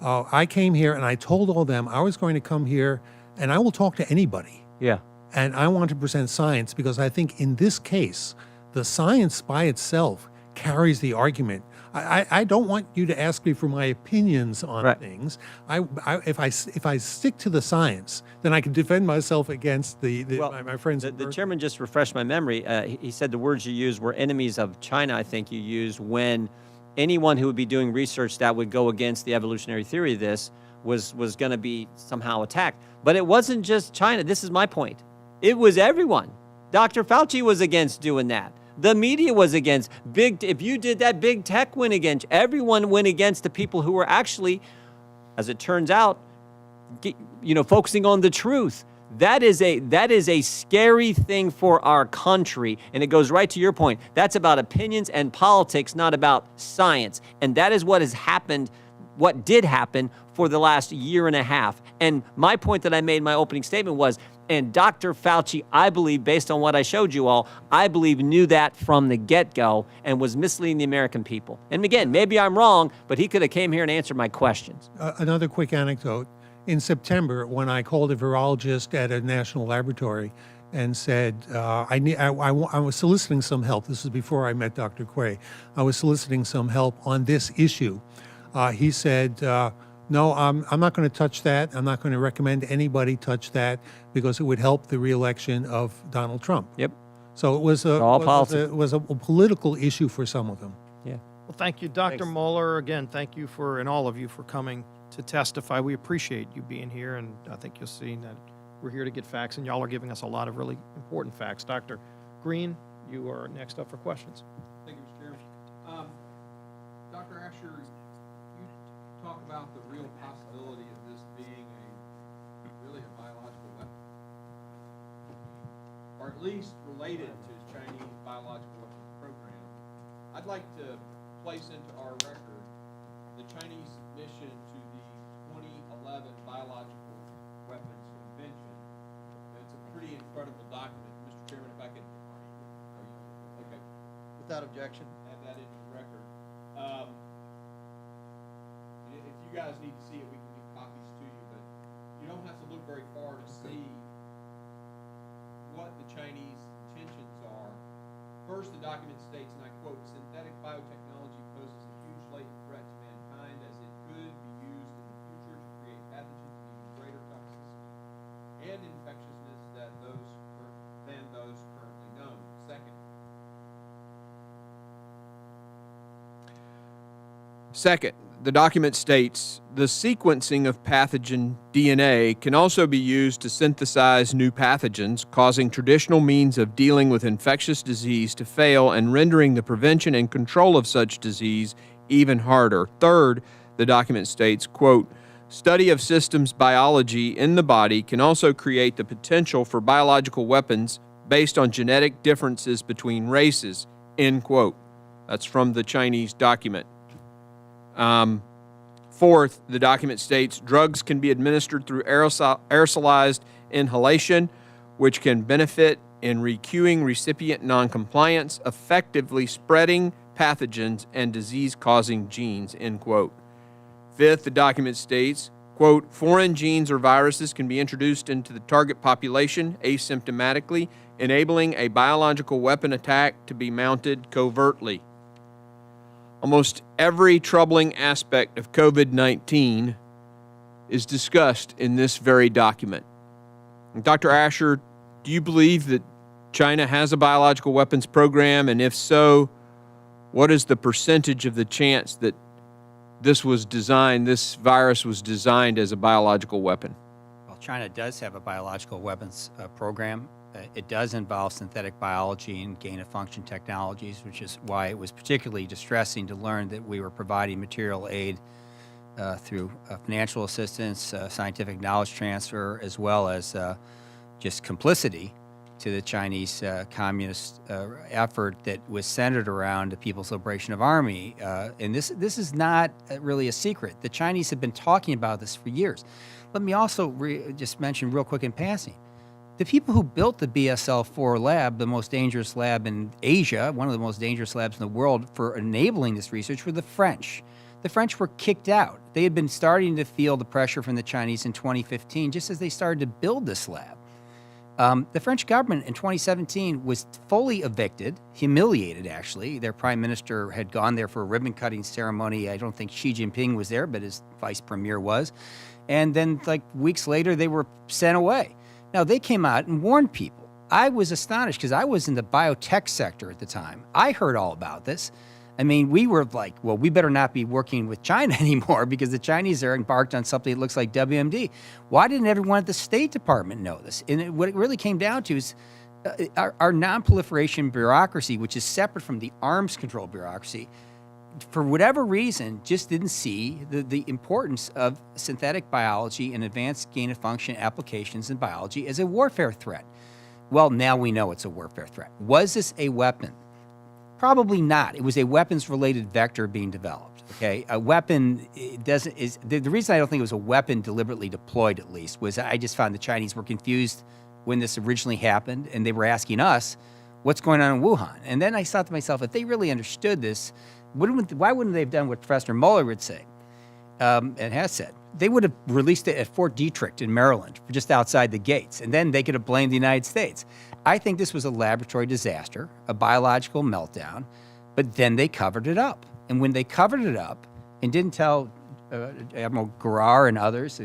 I came here and I told all them I was going to come here and I will talk to anybody. yeah. And I want to present science because I think in this case, the science by itself carries the argument. I don't want you to ask me for my opinions on Right. things. If I stick to the science, then I can defend myself against my friends. The chairman just refreshed my memory. He said the words you used were enemies of China, I think you used, when anyone who would be doing research that would go against the evolutionary theory of this was going to be somehow attacked. But it wasn't just China. This is my point. It was everyone. Dr. Fauci was against doing that. The media was against. If you did that, big tech went against. Everyone went against the people who were actually, as it turns out, focusing on the truth. That is a scary thing for our country, and it goes right to your point. That's about opinions and politics, not about science. And that is what has happened, what did happen for the last year and a half. And my point that I made in my opening statement was, and Dr. Fauci, I believe, based on what I showed you all, I believe knew that from the get-go and was misleading the American people. And again, maybe I'm wrong, but he could have came here and answered my questions. Another quick anecdote. In September, when I called a virologist at a national laboratory and said, I was soliciting some help. This was before I met Dr. Quay. I was soliciting some help on this issue. He said, no, I'm not going to touch that. I'm not going to recommend anybody touch that because it would help the reelection of Donald Trump. Yep. So it was a political issue for some of them. Yeah. Well, thank you, Dr. Mueller. Again, thank you and all of you for coming to testify. We appreciate you being here, and I think you'll see that we're here to get facts, and y'all are giving us a lot of really important facts. Dr. Green, you are next up for questions. Thank you, Mr. Chairman. Dr. Asher, you talk about the real possibility of this being really a biological weapon, or at least related to Chinese biological weapons program. I'd like to place into our record the Chinese mission to the 2011 Biological Weapons Convention. It's a pretty incredible document. Mr. Chairman, if I could, okay. Without objection. Add that into the record. If you guys need to see it, we can give copies to you, but you don't have to look very far to see what the Chinese intentions are. First, the document states, and I quote, synthetic biotechnology poses a huge latent threat to mankind as it could be used in the future to create pathogens of even greater toxicity and infectiousness than those currently known. Second, the document states the sequencing of pathogen DNA can also be used to synthesize new pathogens, causing traditional means of dealing with infectious disease to fail and rendering the prevention and control of such disease even harder. Third, the document states, quote, study of systems biology in the body can also create the potential for biological weapons based on genetic differences between races, end quote. That's from the Chinese document. Fourth, the document states drugs can be administered through aerosolized inhalation, which can benefit in recuing recipient noncompliance, effectively spreading pathogens and disease-causing genes, end quote. Fifth, the document states, quote, foreign genes or viruses can be introduced into the target population asymptomatically, enabling a biological weapon attack to be mounted covertly. Almost every troubling aspect of COVID-19 is discussed in this very document. And Dr. Asher, do you believe that China has a biological weapons program? And if so, what is the percentage of the chance that this virus was designed as a biological weapon? Well, China does have a biological weapons program. It does involve synthetic biology and gain-of-function technologies, which is why it was particularly distressing to learn that we were providing material aid through financial assistance, scientific knowledge transfer, as well as just complicity to the Chinese communist effort that was centered around the People's Liberation Army. And this is not really a secret. The Chinese have been talking about this for years. Let me also just mention real quick in passing, the people who built the BSL-4 lab, the most dangerous lab in Asia, one of the most dangerous labs in the world for enabling this research, were the French. The French were kicked out. They had been starting to feel the pressure from the Chinese in 2015, just as they started to build this lab. The French government in 2017 was fully evicted, humiliated actually. Their prime minister had gone there for a ribbon-cutting ceremony. I don't think Xi Jinping was there, but his vice premier was. And then like weeks later, they were sent away. Now, they came out and warned people. I was astonished because I was in the biotech sector at the time. I heard all about this. I mean, we were like, well, we better not be working with China anymore because the Chinese are embarked on something that looks like WMD. Why didn't everyone at the State Department know this? And what it really came down to is our non-proliferation bureaucracy, which is separate from the arms control bureaucracy, for whatever reason, just didn't see the importance of synthetic biology and advanced gain-of-function applications in biology as a warfare threat. Well, now we know it's a warfare threat. Was this a weapon? Probably not. It was a weapons-related vector being developed. Okay, a weapon the reason I don't think it was a weapon deliberately deployed, at least, was I just found the Chinese were confused when this originally happened, and they were asking us, "What's going on in Wuhan?" And then I thought to myself, if they really understood this, why wouldn't they have done what Professor Mueller would say and has said? They would have released it at Fort Detrick in Maryland, just outside the gates, and then they could have blamed the United States. I think this was a laboratory disaster, a biological meltdown, but then they covered it up. And when they covered it up and didn't tell Admiral Garrar and others,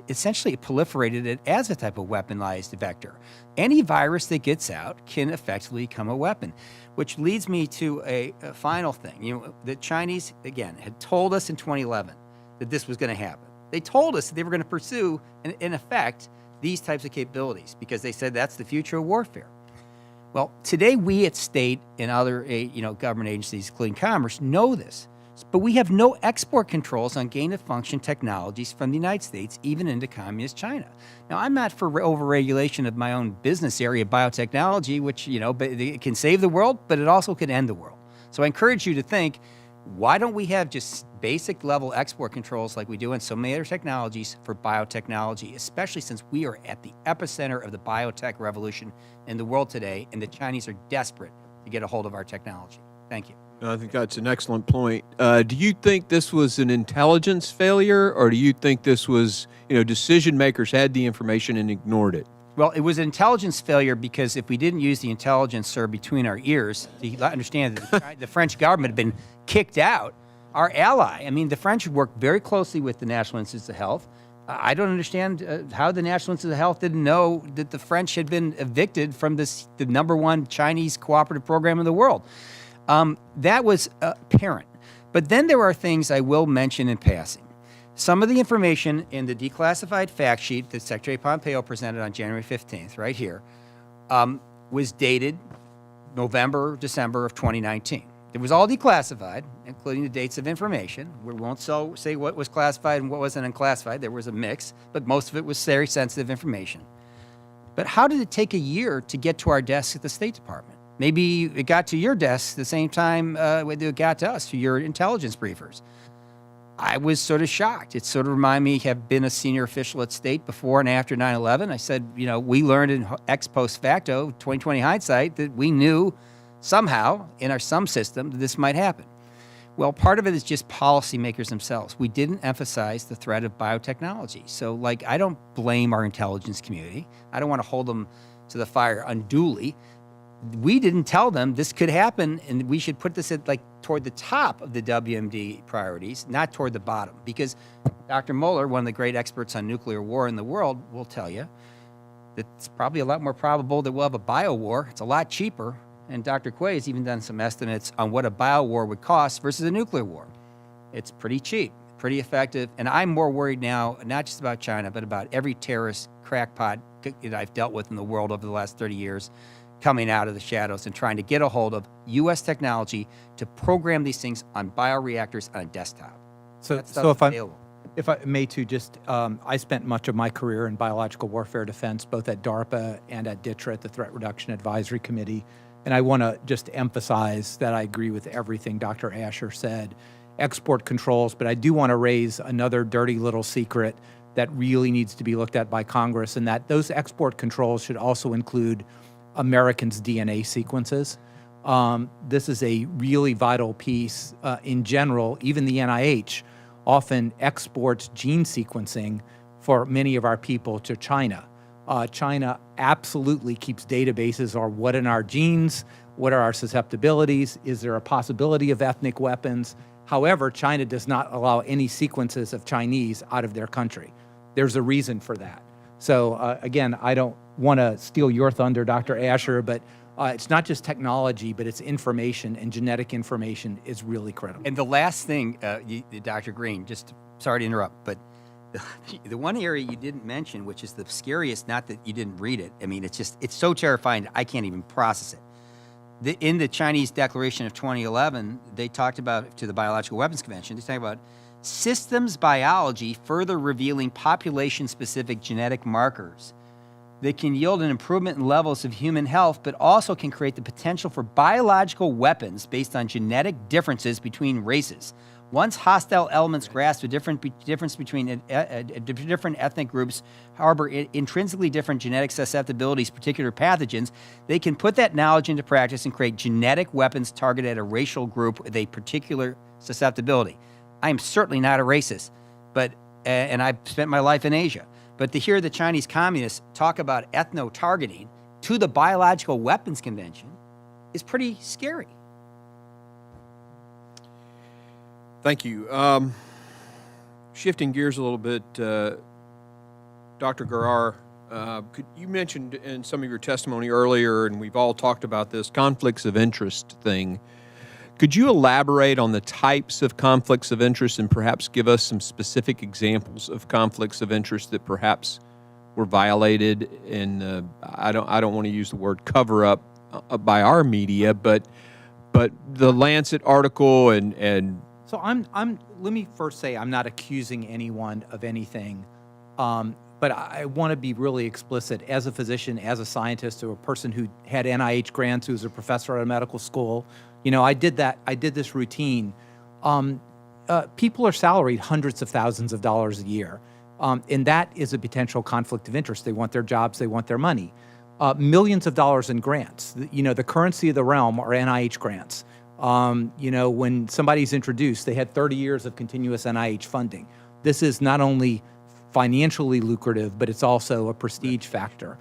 essentially it proliferated it as a type of weaponized vector. Any virus that gets out can effectively become a weapon, which leads me to a final thing. You know, the Chinese, again, had told us in 2011 that this was going to happen. They told us that they were going to pursue, in effect, these types of capabilities because they said that's the future of warfare. Well, today we at state and other government agencies, including Commerce, know this. But we have no export controls on gain-of-function technologies from the United States, even into communist China. Now, I'm not for overregulation of my own business area, biotechnology, which, but it can save the world, but it also can end the world. So I encourage you to think, why don't we have just basic level export controls like we do in so many other technologies for biotechnology, especially since we are at the epicenter of the biotech revolution in the world today, and the Chinese are desperate to get a hold of our technology. Thank you. I think that's an excellent point. Do you think this was an intelligence failure, or do you think this was, decision makers had the information and ignored it? Well, it was an intelligence failure because if we didn't use the intelligence, sir, between our ears, to understand that the French government had been kicked out, our ally. I mean, the French worked very closely with the National Institutes of Health. I don't understand how the National Institutes of Health didn't know that the French had been evicted from the #1 Chinese cooperative program in the world. That was apparent. But then there are things I will mention in passing. Some of the information in the declassified fact sheet that Secretary Pompeo presented on January 15th, right here, was dated November, December of 2019. It was all declassified, including the dates of information. We won't say what was classified and what wasn't unclassified. There was a mix, but most of it was very sensitive information. But how did it take a year to get to our desk at the State Department? Maybe it got to your desk the same time it got to us, to your intelligence briefers. I was sort of shocked. It sort of reminded me of having been a senior official at state before and after 9/11. I said, we learned in ex post facto, 2020 hindsight, that we knew somehow in our SUM system that this might happen. Well, part of it is just policymakers themselves. We didn't emphasize the threat of biotechnology. So, I don't blame our intelligence community. I don't want to hold them to the fire unduly. We didn't tell them this could happen, and we should put this at toward the top of the WMD priorities, not toward the bottom. Because Dr. Mueller, one of the great experts on nuclear war in the world, will tell you that it's probably a lot more probable that we'll have a bio war. It's a lot cheaper And Dr. Quay has even done some estimates on what a bio-war would cost versus a nuclear war. It's pretty cheap, pretty effective, and I'm more worried now, not just about China, but about every terrorist crackpot that I've dealt with in the world over the last 30 years coming out of the shadows and trying to get a hold of U.S. technology to program these things on bioreactors on a desktop. So, That stuff's so available. if I may to just, I spent much of my career in biological warfare defense, both at DARPA and at DTRA, the Threat Reduction Advisory Committee. And I want to just emphasize that I agree with everything Dr. Asher said. Export controls, but I do want to raise another dirty little secret that really needs to be looked at by Congress, and that those export controls should also include Americans' DNA sequences. This is a really vital piece in general. Even the NIH often exports gene sequencing for many of our people to China. China absolutely keeps databases on what in our genes, what are our susceptibilities, is there a possibility of ethnic weapons? However, China does not allow any sequences of Chinese out of their country. There's a reason for that. So again, I don't want to steal your thunder, Dr. Asher, but it's not just technology, but it's information, and genetic information is really critical. And the last thing, Dr. Green, just sorry to interrupt, but the one area you didn't mention, which is the scariest, not that you didn't read it, I mean, it's so terrifying, I can't even process it. In the Chinese Declaration of 2011, they talked about, to the Biological Weapons Convention, they talked about systems biology further revealing population-specific genetic markers that can yield an improvement in levels of human health, but also can create the potential for biological weapons based on genetic differences between races. Once hostile elements grasp a difference between different ethnic groups harbor intrinsically different genetic susceptibilities to particular pathogens, they can put that knowledge into practice and create genetic weapons targeted at a racial group with a particular susceptibility. I am certainly not a racist, but and I've spent my life in Asia. But to hear the Chinese communists talk about ethno-targeting to the Biological Weapons Convention is pretty scary. Thank you. Shifting gears a little bit, Dr. Garar, you mentioned in some of your testimony earlier, and we've all talked about this, conflicts of interest thing. Could you elaborate on the types of conflicts of interest and perhaps give us some specific examples of conflicts of interest that perhaps were violated in, I don't want to use the word cover up by our media, but the Lancet article and So let me first say I'm not accusing anyone of anything, but I want to be really explicit. As a physician, as a scientist, or a person who had NIH grants, who was a professor at a medical school, I did this routine. People are salaried hundreds of thousands of dollars a year, and that is a potential conflict of interest. They want their jobs, they want their money. Millions of dollars in grants. The currency of the realm are NIH grants. When somebody's introduced, they had 30 years of continuous NIH funding. This is not only financially lucrative, but it's also a prestige factor.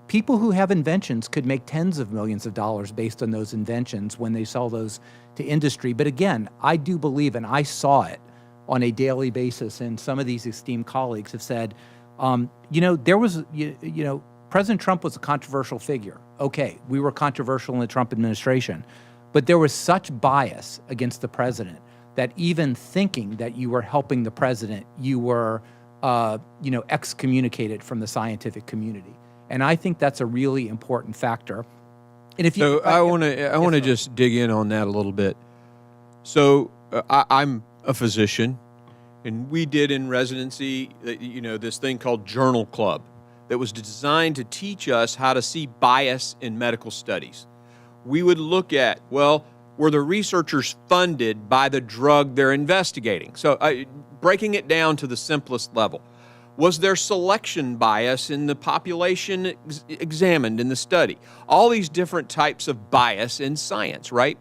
People who have inventions could make tens of millions of dollars based on those inventions when they sell those to industry. But again, I do believe, and I saw it on a daily basis, and some of these esteemed colleagues have said, President Trump was a controversial figure. Okay, we were controversial in the Trump administration. But there was such bias against the president that even thinking that you were helping the president, you were, excommunicated from the scientific community. And I think that's a really important factor. And if you, I want to just dig in on that a little bit. So I'm a physician, and we did in residency, this thing called Journal Club that was designed to teach us how to see bias in medical studies. We would look at, were the researchers funded by the drug they're investigating? So breaking it down to the simplest level. Was there selection bias in the population examined in the study? All these different types of bias in science, right?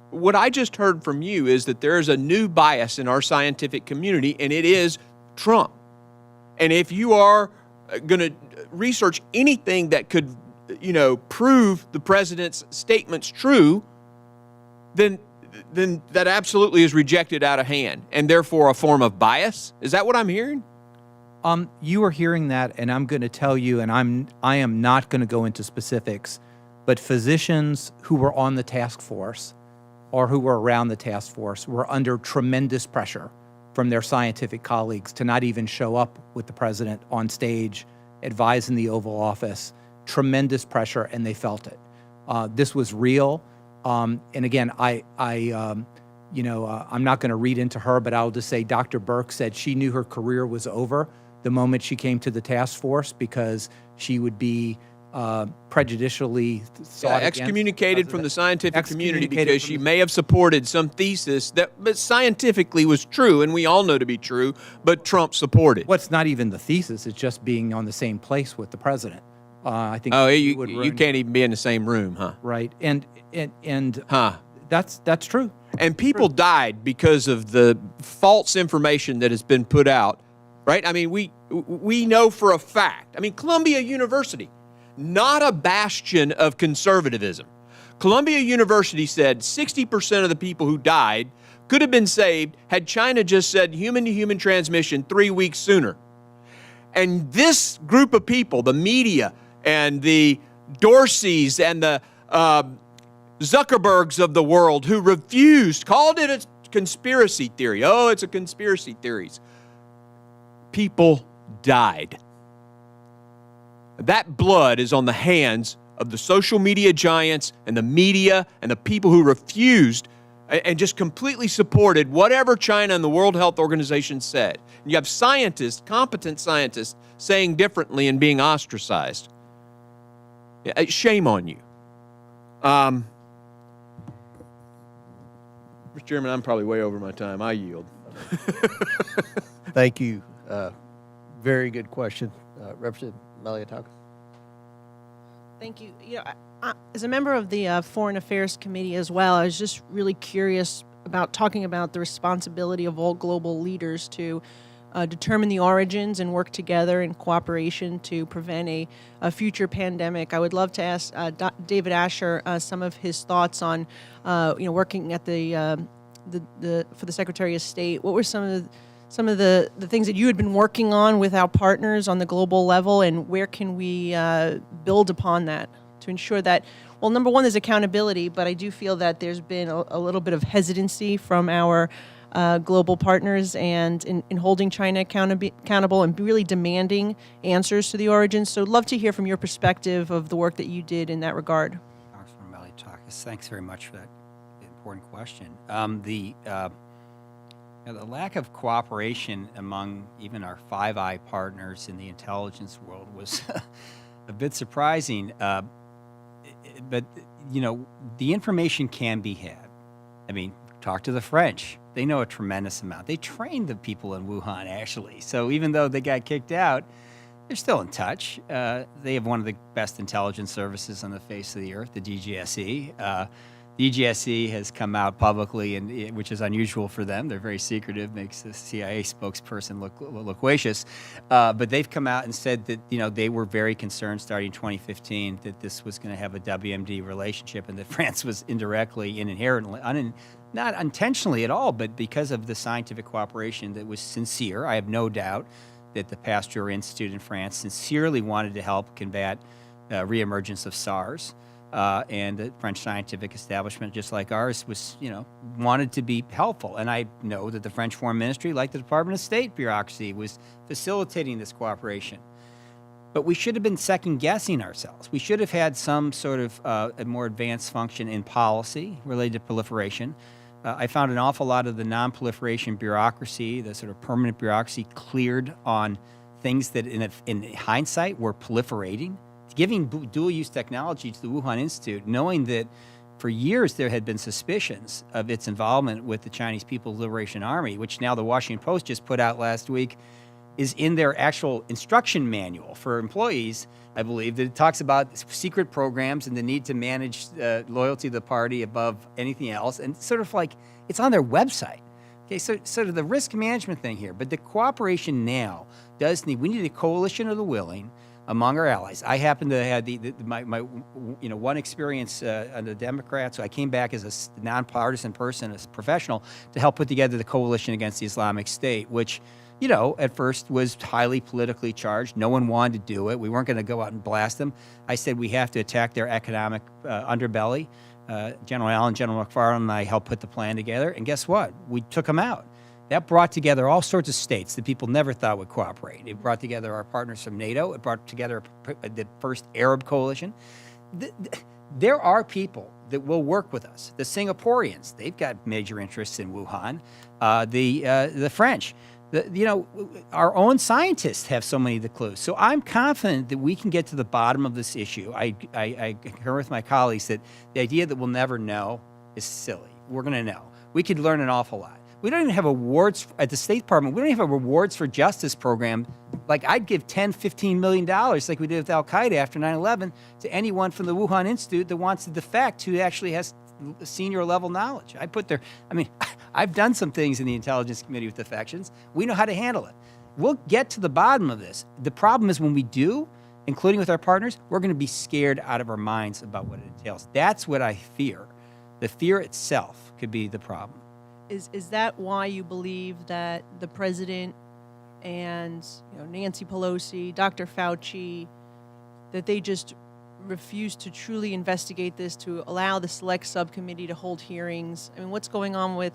What I just heard from you is that there is a new bias in our scientific community, and it is Trump. And if you are going to research anything that could prove the president's statements true, then that absolutely is rejected out of hand, and therefore a form of bias. Is that what I'm hearing? You are hearing that, and I'm going to tell you, and I am not going to go into specifics, but physicians who were on the task force or who were around the task force were under tremendous pressure from their scientific colleagues to not even show up with the president on stage, advising the Oval Office. Tremendous pressure, and they felt it. This was real. And again, I'm not going to read into her, but I'll just say Dr. Burke said she knew her career was over the moment she came to the task force because she would be prejudicially sought excommunicated from the scientific community Excommunicated because from she the- may have supported some thesis that but scientifically was true, and we all know to be true, but Trump supported. What's not even the thesis, it's just being on the same place with the president. I think Oh, it would you ruin- can't even be in the same room, huh? right, and Huh. that's true. And people died because of the false information that has been put out, right? I mean, we know for a fact. I mean, Columbia University, not a bastion of conservatism. Columbia University said 60% of the people who died could have been saved had China just said human-to-human transmission 3 weeks sooner. And this group of people, the media and the Dorseys and the Zuckerbergs of the world who refused, called it a conspiracy theory. Oh, it's a conspiracy theories. People died. That blood is on the hands of the social media giants and the media and the people who refused and just completely supported whatever China and the World Health Organization said. And you have scientists, competent scientists, saying differently and being ostracized. Shame on you. Mr. Chairman, I'm probably way over my time. I yield. Thank you. Very good question. Representative Maliotakis. Thank you. As a member of the Foreign Affairs Committee as well, I was just really curious about talking about the responsibility of all global leaders to determine the origins and work together in cooperation to prevent a future pandemic. I would love to ask David Asher some of his thoughts on, working at for the Secretary of State. What were some of the things that you had been working on with our partners on the global level, and where can we build upon that to ensure that, well, number one, there's accountability, but I do feel that there's been a little bit of hesitancy from our global partners and in holding China accountable and really demanding answers to the origins. So I'd love to hear from your perspective of the work that you did in that regard. Congressman Maliotakis, thanks very much for that important question. The lack of cooperation among even our Five Eye partners in the intelligence world was a bit surprising. But, the information can be had. I mean, talk to the French. They know a tremendous amount. They trained the people in Wuhan, actually. So even though they got kicked out, they're still in touch. They have one of the best intelligence services on the face of the earth, the DGSE. The DGSE has come out publicly, which is unusual for them. They're very secretive, makes the CIA spokesperson look loquacious. But they've come out and said that they were very concerned starting in 2015 that this was going to have a WMD relationship, and that France was indirectly and inherently, not intentionally at all, but because of the scientific cooperation that was sincere. I have no doubt that the Pasteur Institute in France sincerely wanted to help combat reemergence of SARS. And the French scientific establishment, just like ours, was, wanted to be helpful. And I know that the French Foreign Ministry, like the Department of State bureaucracy, was facilitating this cooperation. But we should have been second-guessing ourselves. We should have had some sort of a more advanced function in policy related to proliferation. I found an awful lot of the non-proliferation bureaucracy, the sort of permanent bureaucracy, cleared on things that in hindsight were proliferating. Giving dual-use technology to the Wuhan Institute, knowing that for years there had been suspicions of its involvement with the Chinese People's Liberation Army, which now the Washington Post just put out last week, is in their actual instruction manual for employees, I believe, that it talks about secret programs and the need to manage loyalty to the party above anything else, and sort of like it's on their website. Okay, so sort of the risk management thing here, but the cooperation now we need a coalition of the willing among our allies. I happen to have my one experience on the Democrats. So I came back as a nonpartisan person, as a professional, to help put together the coalition against the Islamic State, which at first was highly politically charged. No one wanted to do it. We weren't going to go out and blast them. I said we have to attack their economic underbelly. General Allen, General McFarland, and I helped put the plan together. And guess what? We took them out. That brought together all sorts of states that people never thought would cooperate. It brought together our partners from NATO. It brought together the first Arab coalition. There are people that will work with us. The Singaporeans, they've got major interests in Wuhan. The French, our own scientists have so many of the clues. So I'm confident that we can get to the bottom of this issue. I concur with my colleagues that the idea that we'll never know is silly. We're going to know. We could learn an awful lot. We don't even have awards at the State Department. We don't even have a rewards for justice program. Like I'd give $10, $15 million like we did with Al-Qaeda after 9/11 to anyone from the Wuhan Institute that wants to defect who actually has senior level knowledge. I've done some things in the Intelligence Committee with defections. We know how to handle it. We'll get to the bottom of this. The problem is when we do, including with our partners, we're going to be scared out of our minds about what it entails. That's what I fear. The fear itself could be the problem. Is that why you believe that the president and Nancy Pelosi, Dr. Fauci, that they just refuse to truly investigate this, to allow the select subcommittee to hold hearings? I mean, what's going on with,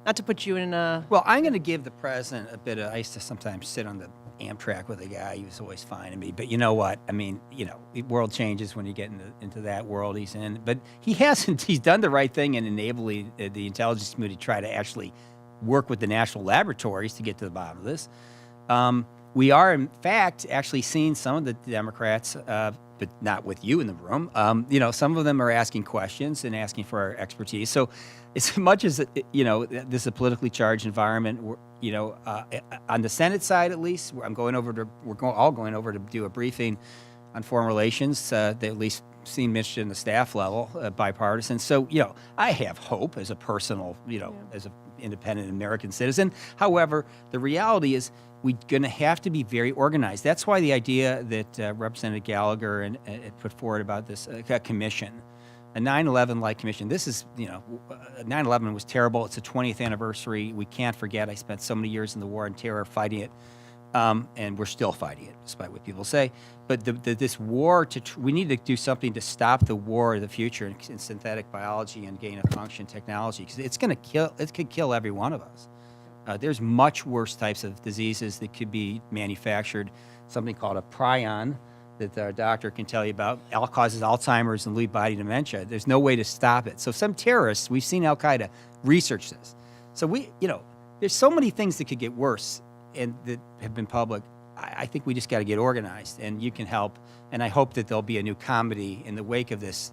not to put you in a... Well, I'm going to give the president a bit of, I used to sometimes sit on the Amtrak with a guy. He was always fine to me. But you know what? The world changes when you get into that world he's in. But he's done the right thing in enabling the intelligence community to try to actually work with the national laboratories to get to the bottom of this. We are, in fact, actually seeing some of the Democrats, but not with you in the room. Some of them are asking questions and asking for our expertise. So as much as, this is a politically charged environment, on the Senate side, at least, we're all going over to do a briefing on foreign relations. They at least seem mentioned in the staff level, bipartisan. So, I have hope as a personal, as an independent American citizen. However, the reality is we're going to have to be very organized. That's why the idea that Representative Gallagher put forward about this commission, a 9/11-like commission. This is, 9/11 was terrible. It's the 20th anniversary. We can't forget. I spent so many years in the war on terror fighting it, and we're still fighting it, despite what people say. But this war, we need to do something to stop the war of the future in synthetic biology and gain-of-function technology, because it's going to kill. It could kill every one of us. There's much worse types of diseases that could be manufactured. Something called a prion that our doctor can tell you about. Causes Alzheimer's and Lewy body dementia. There's no way to stop it. So some terrorists, we've seen Al-Qaeda research this. So there's so many things that could get worse and that have been public. I think we just got to get organized, and you can help. And I hope that there'll be a new comedy in the wake of this,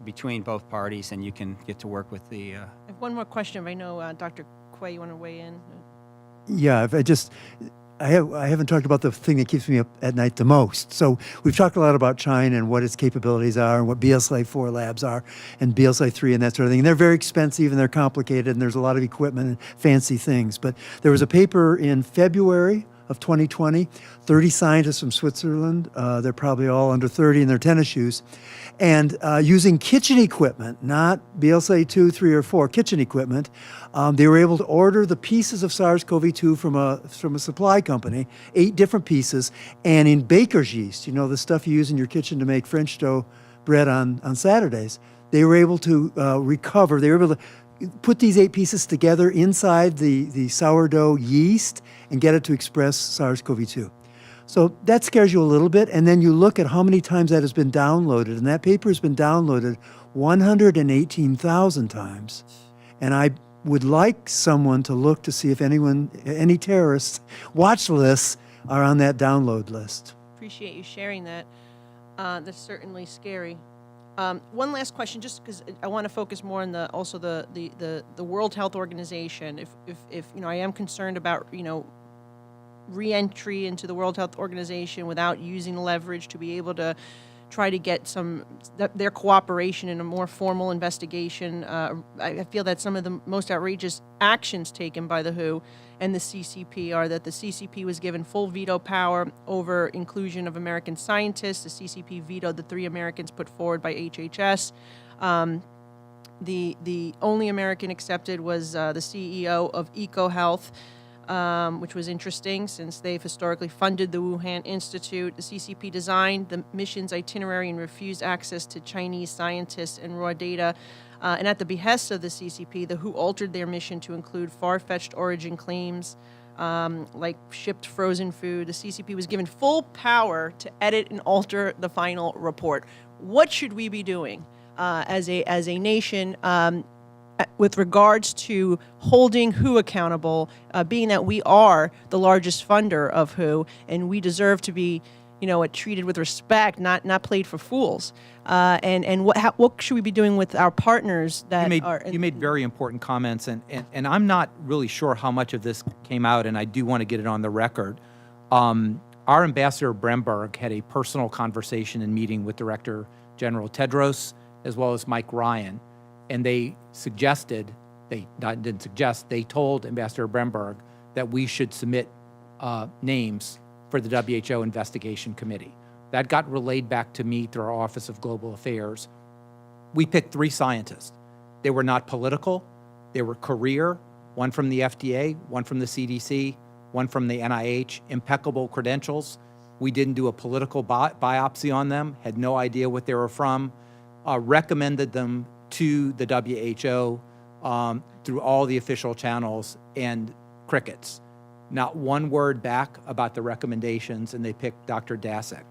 between both parties, and you can get to work with the... I have one more question. I know, Dr. Quay, you want to weigh in? Yeah, I haven't talked about the thing that keeps me up at night the most. So we've talked a lot about China and what its capabilities are and what BSI-4 labs are and BSI-3 and that sort of thing. And they're very expensive and they're complicated and there's a lot of equipment and fancy things. But there was a paper in February of 2020, 30 scientists from Switzerland, they're probably all under 30 in their tennis shoes, and using kitchen equipment, not BSI-2, 3, or 4, kitchen equipment, they were able to order the pieces of SARS-CoV-2 from a supply company, 8 different pieces, and in baker's yeast, the stuff you use in your kitchen to make French dough bread on Saturdays, they were able to recover, they were able to put these 8 pieces together inside the sourdough yeast and get it to express SARS-CoV-2. So that scares you a little bit, and then you look at how many times that has been downloaded, and that paper has been downloaded 118,000 times. And I would like someone to look to see if any terrorists watch lists are on that download list. Appreciate you sharing that. That's certainly scary. One last question, just because I want to focus more on the World Health Organization. If I am concerned about re-entry into the World Health Organization without using leverage to be able to try to get their cooperation in a more formal investigation. I feel that some of the most outrageous actions taken by the WHO and the CCP are that the CCP was given full veto power over inclusion of American scientists. The CCP vetoed the 3 Americans put forward by HHS. The only American accepted was the CEO of EcoHealth, which was interesting since they've historically funded the Wuhan Institute. The CCP designed the mission's itinerary and refused access to Chinese scientists and raw data. And at the behest of the CCP, the WHO altered their mission to include far-fetched origin claims like shipped frozen food. The CCP was given full power to edit and alter the final report. What should we be doing as a nation with regards to holding WHO accountable, being that we are the largest funder of WHO and we deserve to be, treated with respect, not played for fools. And what should we be doing with our partners that you made very important comments, and I'm not really sure how much of this came out, and I do want to get it on the record. Our ambassador Bremberg had a personal conversation and meeting with Director General Tedros as well as Mike Ryan, and they told Ambassador Bremberg that we should submit names for the WHO investigation committee. That got relayed back to me through our Office of Global Affairs. We picked 3 scientists. They were not political. They were career, one from the FDA, one from the CDC, one from the NIH, impeccable credentials. We didn't do a political biopsy on them, had no idea what they were from, recommended them to the WHO through all the official channels, and crickets. Not one word back about the recommendations, and they picked Dr. Daszak.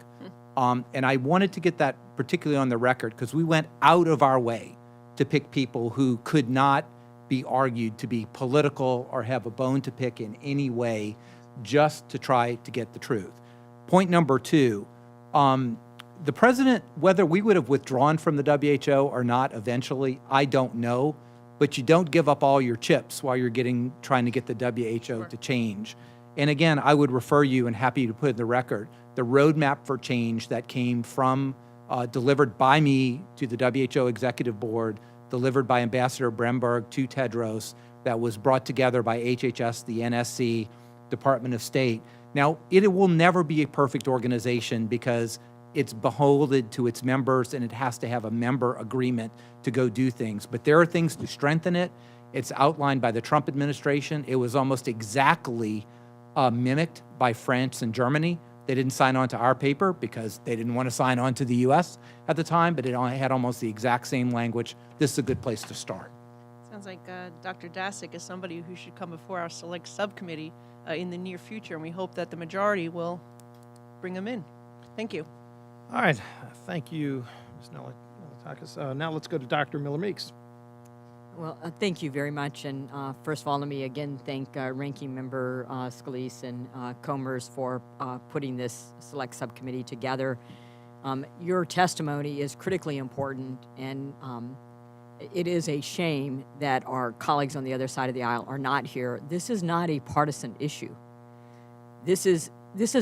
And I wanted to get that particularly on the record because we went out of our way to pick people who could not be argued to be political or have a bone to pick in any way, just to try to get the truth. Point number 2, the president, whether we would have withdrawn from the WHO or not eventually, I don't know, but you don't give up all your chips while you're trying to get the WHO to change. And again, I would refer you, and happy to put in the record, the roadmap for change that came from, delivered by me to the WHO Executive Board, delivered by Ambassador Bremberg to Tedros, that was brought together by HHS, the NSC, Department of State. Now, it will never be a perfect organization because it's beholden to its members and it has to have a member agreement to go do things. But there are things to strengthen it. It's outlined by the Trump administration. It was almost exactly mimicked by France and Germany. They didn't sign on to our paper because they didn't want to sign on to the U.S. at the time, but it had almost the exact same language. This is a good place to start. Sounds like Dr. Daszak is somebody who should come before our select subcommittee in the near future, and we hope that the majority will bring him in. Thank you. All right. Thank you, Ms. Nelitakis. Now let's go to Dr. Miller-Meeks. Well, thank you very much. And first of all, let me again thank Ranking Member Scalise and Comers for putting this select subcommittee together. Your testimony is critically important, and it is a shame that our colleagues on the other side of the aisle are not here. This is not a partisan issue. This is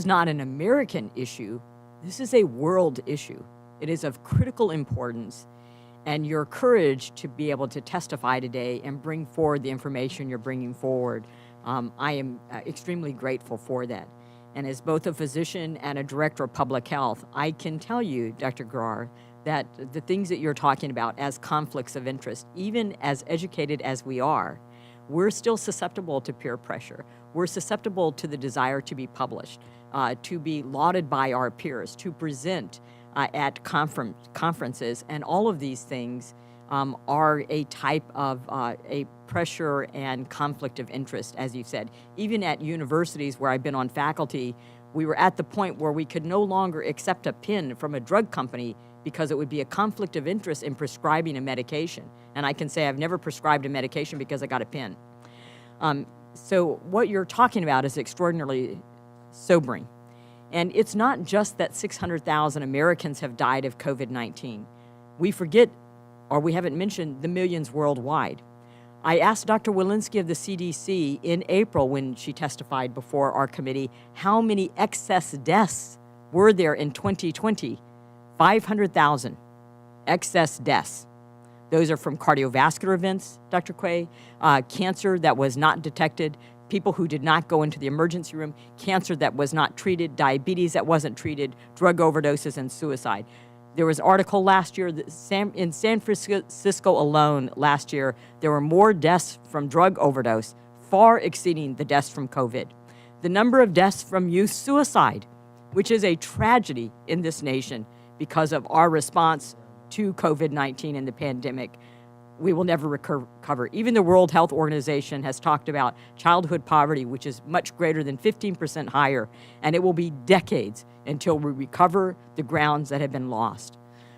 not an American issue. This is a world issue. It is of critical importance. And your courage to be able to testify today and bring forward the information you're bringing forward, I am extremely grateful for that. And as both a physician and a director of public health, I can tell you, Dr. Garrar, that the things that you're talking about as conflicts of interest, even as educated as we are, we're still susceptible to peer pressure. We're susceptible to the desire to be published, to be lauded by our peers, to present at conferences, and all of these things are a type of a pressure and conflict of interest, as you said. Even at universities where I've been on faculty, we were at the point where we could no longer accept a PIN from a drug company because it would be a conflict of interest in prescribing a medication. And I can say I've never prescribed a medication because I got a PIN. So what you're talking about is extraordinarily sobering. And it's not just that 600,000 Americans have died of COVID-19. We forget, or we haven't mentioned, the millions worldwide. I asked Dr. Walensky of the CDC in April when she testified before our committee, how many excess deaths were there in 2020? 500,000 excess deaths. Those are from cardiovascular events, Dr. Quay, cancer that was not detected, people who did not go into the emergency room, cancer that was not treated, diabetes that wasn't treated, drug overdoses, and suicide. There was an article last year that in San Francisco alone last year, there were more deaths from drug overdose, far exceeding the deaths from COVID. The number of deaths from youth suicide, which is a tragedy in this nation because of our response to COVID-19 and the pandemic, we will never recover. Even the World Health Organization has talked about childhood poverty, which is much greater than 15% higher, and it will be decades until we recover the grounds that have been lost.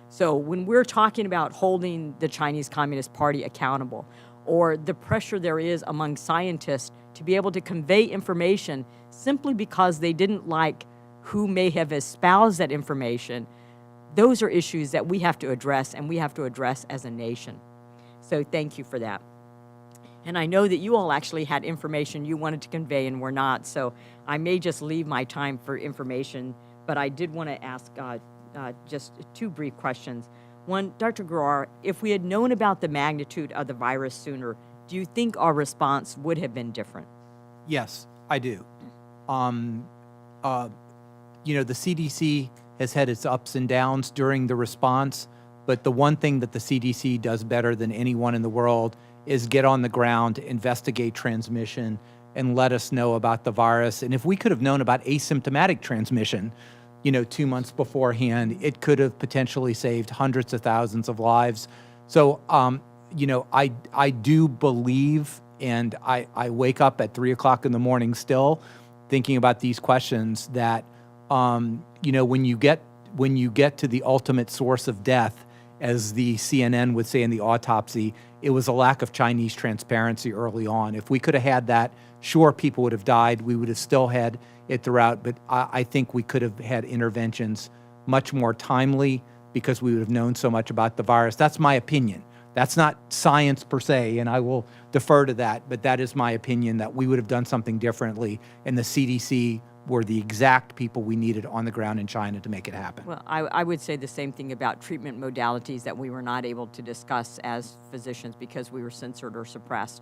So when we're talking about holding the Chinese Communist Party accountable, or the pressure there is among scientists to be able to convey information simply because they didn't like who may have espoused that information, those are issues that we have to address, and we have to address as a nation. So thank you for that. And I know that you all actually had information you wanted to convey and were not, so I may just leave my time for information, but I did want to ask just two brief questions. One, Dr. Giroir, if we had known about the magnitude of the virus sooner, do you think our response would have been different? Yes, I do. The CDC has had its ups and downs during the response, but the one thing that the CDC does better than anyone in the world is get on the ground, investigate transmission, and let us know about the virus. And if we could have known about asymptomatic transmission, 2 months beforehand, it could have potentially saved hundreds of thousands of lives. So, I do believe, and I wake up at 3 o'clock in the morning still thinking about these questions, that, when you get to the ultimate source of death, as the CNN would say in the autopsy, it was a lack of Chinese transparency early on. If we could have had that, sure, people would have died. We would have still had it throughout, but I think we could have had interventions much more timely because we would have known so much about the virus. That's my opinion. That's not science per se, and I will defer to that, but that is my opinion, that we would have done something differently, and the CDC were the exact people we needed on the ground in China to make it happen. Well, I would say the same thing about treatment modalities that we were not able to discuss as physicians because we were censored or suppressed.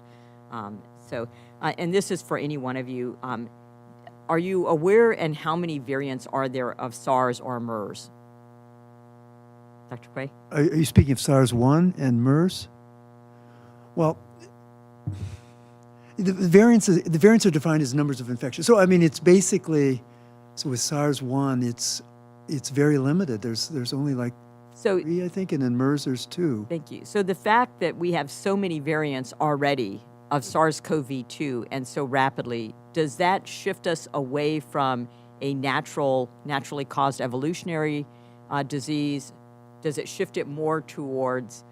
And this is for any one of you. Are you aware, and how many variants are there of SARS or MERS? Dr. Quay? Are you speaking of SARS-1 and MERS? Well, the variants are defined as numbers of infections. So, I mean, it's basically, so with SARS-1, it's very limited. There's only like 3, I think, and in MERS there's 2. Naturally, so the fact that we have so many variants already of SARS-CoV-2 and so rapidly, does that shift us away from a naturally caused evolutionary disease? Does it shift it more towards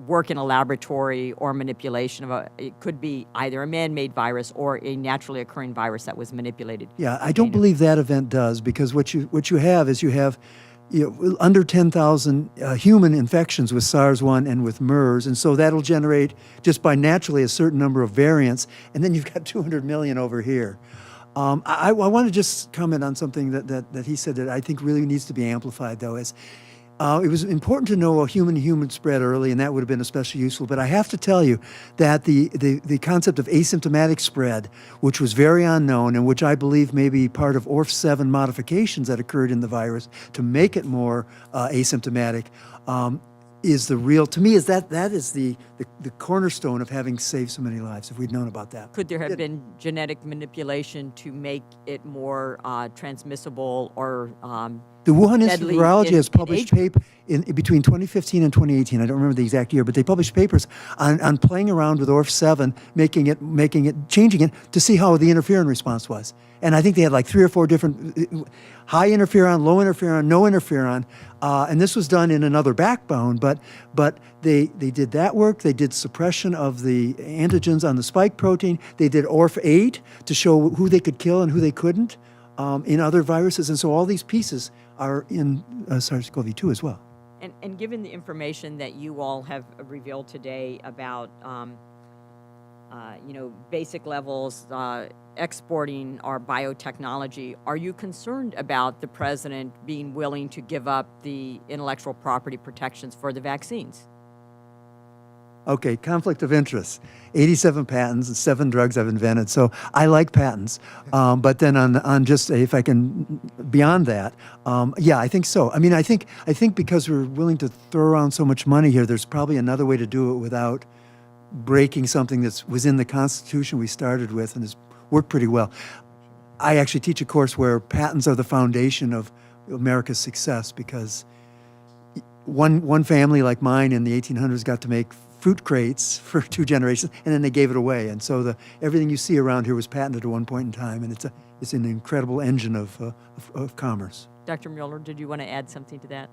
work in a laboratory or manipulation of it could be either a man-made virus or a naturally occurring virus that was manipulated? Yeah, I don't believe that event does, because what you have is under 10,000 human infections with SARS-1 and with MERS, and so that'll generate just by naturally a certain number of variants, and then you've got 200 million over here. I want to just comment on something that he said that I think really needs to be amplified, though, is it was important to know a human-to-human spread early, and that would have been especially useful. But I have to tell you that the concept of asymptomatic spread, which was very unknown and which I believe may be part of ORF7 modifications that occurred in the virus to make it more asymptomatic, is the real, to me, is that is the cornerstone of having saved so many lives, if we'd known about that. Could there have been genetic manipulation to make it more transmissible or the Wuhan Institute of Virology has published age? paper between 2015 and 2018. I don't remember the exact year, but they published papers on playing around with ORF7, changing it to see how the interferon response was. And I think they had like 3 or 4 different high interferon, low interferon, no interferon, and this was done in another backbone. But they did that work. They did suppression of the antigens on the spike protein. They did ORF8 to show who they could kill and who they couldn't in other viruses. And so all these pieces are in SARS-CoV-2 as well. And given the information that you all have revealed today about, basic levels, exporting our biotechnology, are you concerned about the president being willing to give up the intellectual property protections for the vaccines? Okay, conflict of interest. 87 patents and 7 drugs I've invented. So I like patents. But then on just if I can beyond that, yeah, I think so. I mean, I think because we're willing to throw around so much money here, there's probably another way to do it without breaking something that was in the Constitution we started with and has worked pretty well. I actually teach a course where patents are the foundation of America's success because one family like mine in the 1800s got to make fruit crates for 2 generations, and then they gave it away. And so everything you see around here was patented at one point in time, and it's an incredible engine of commerce. Dr. Mueller, did you want to add something to that?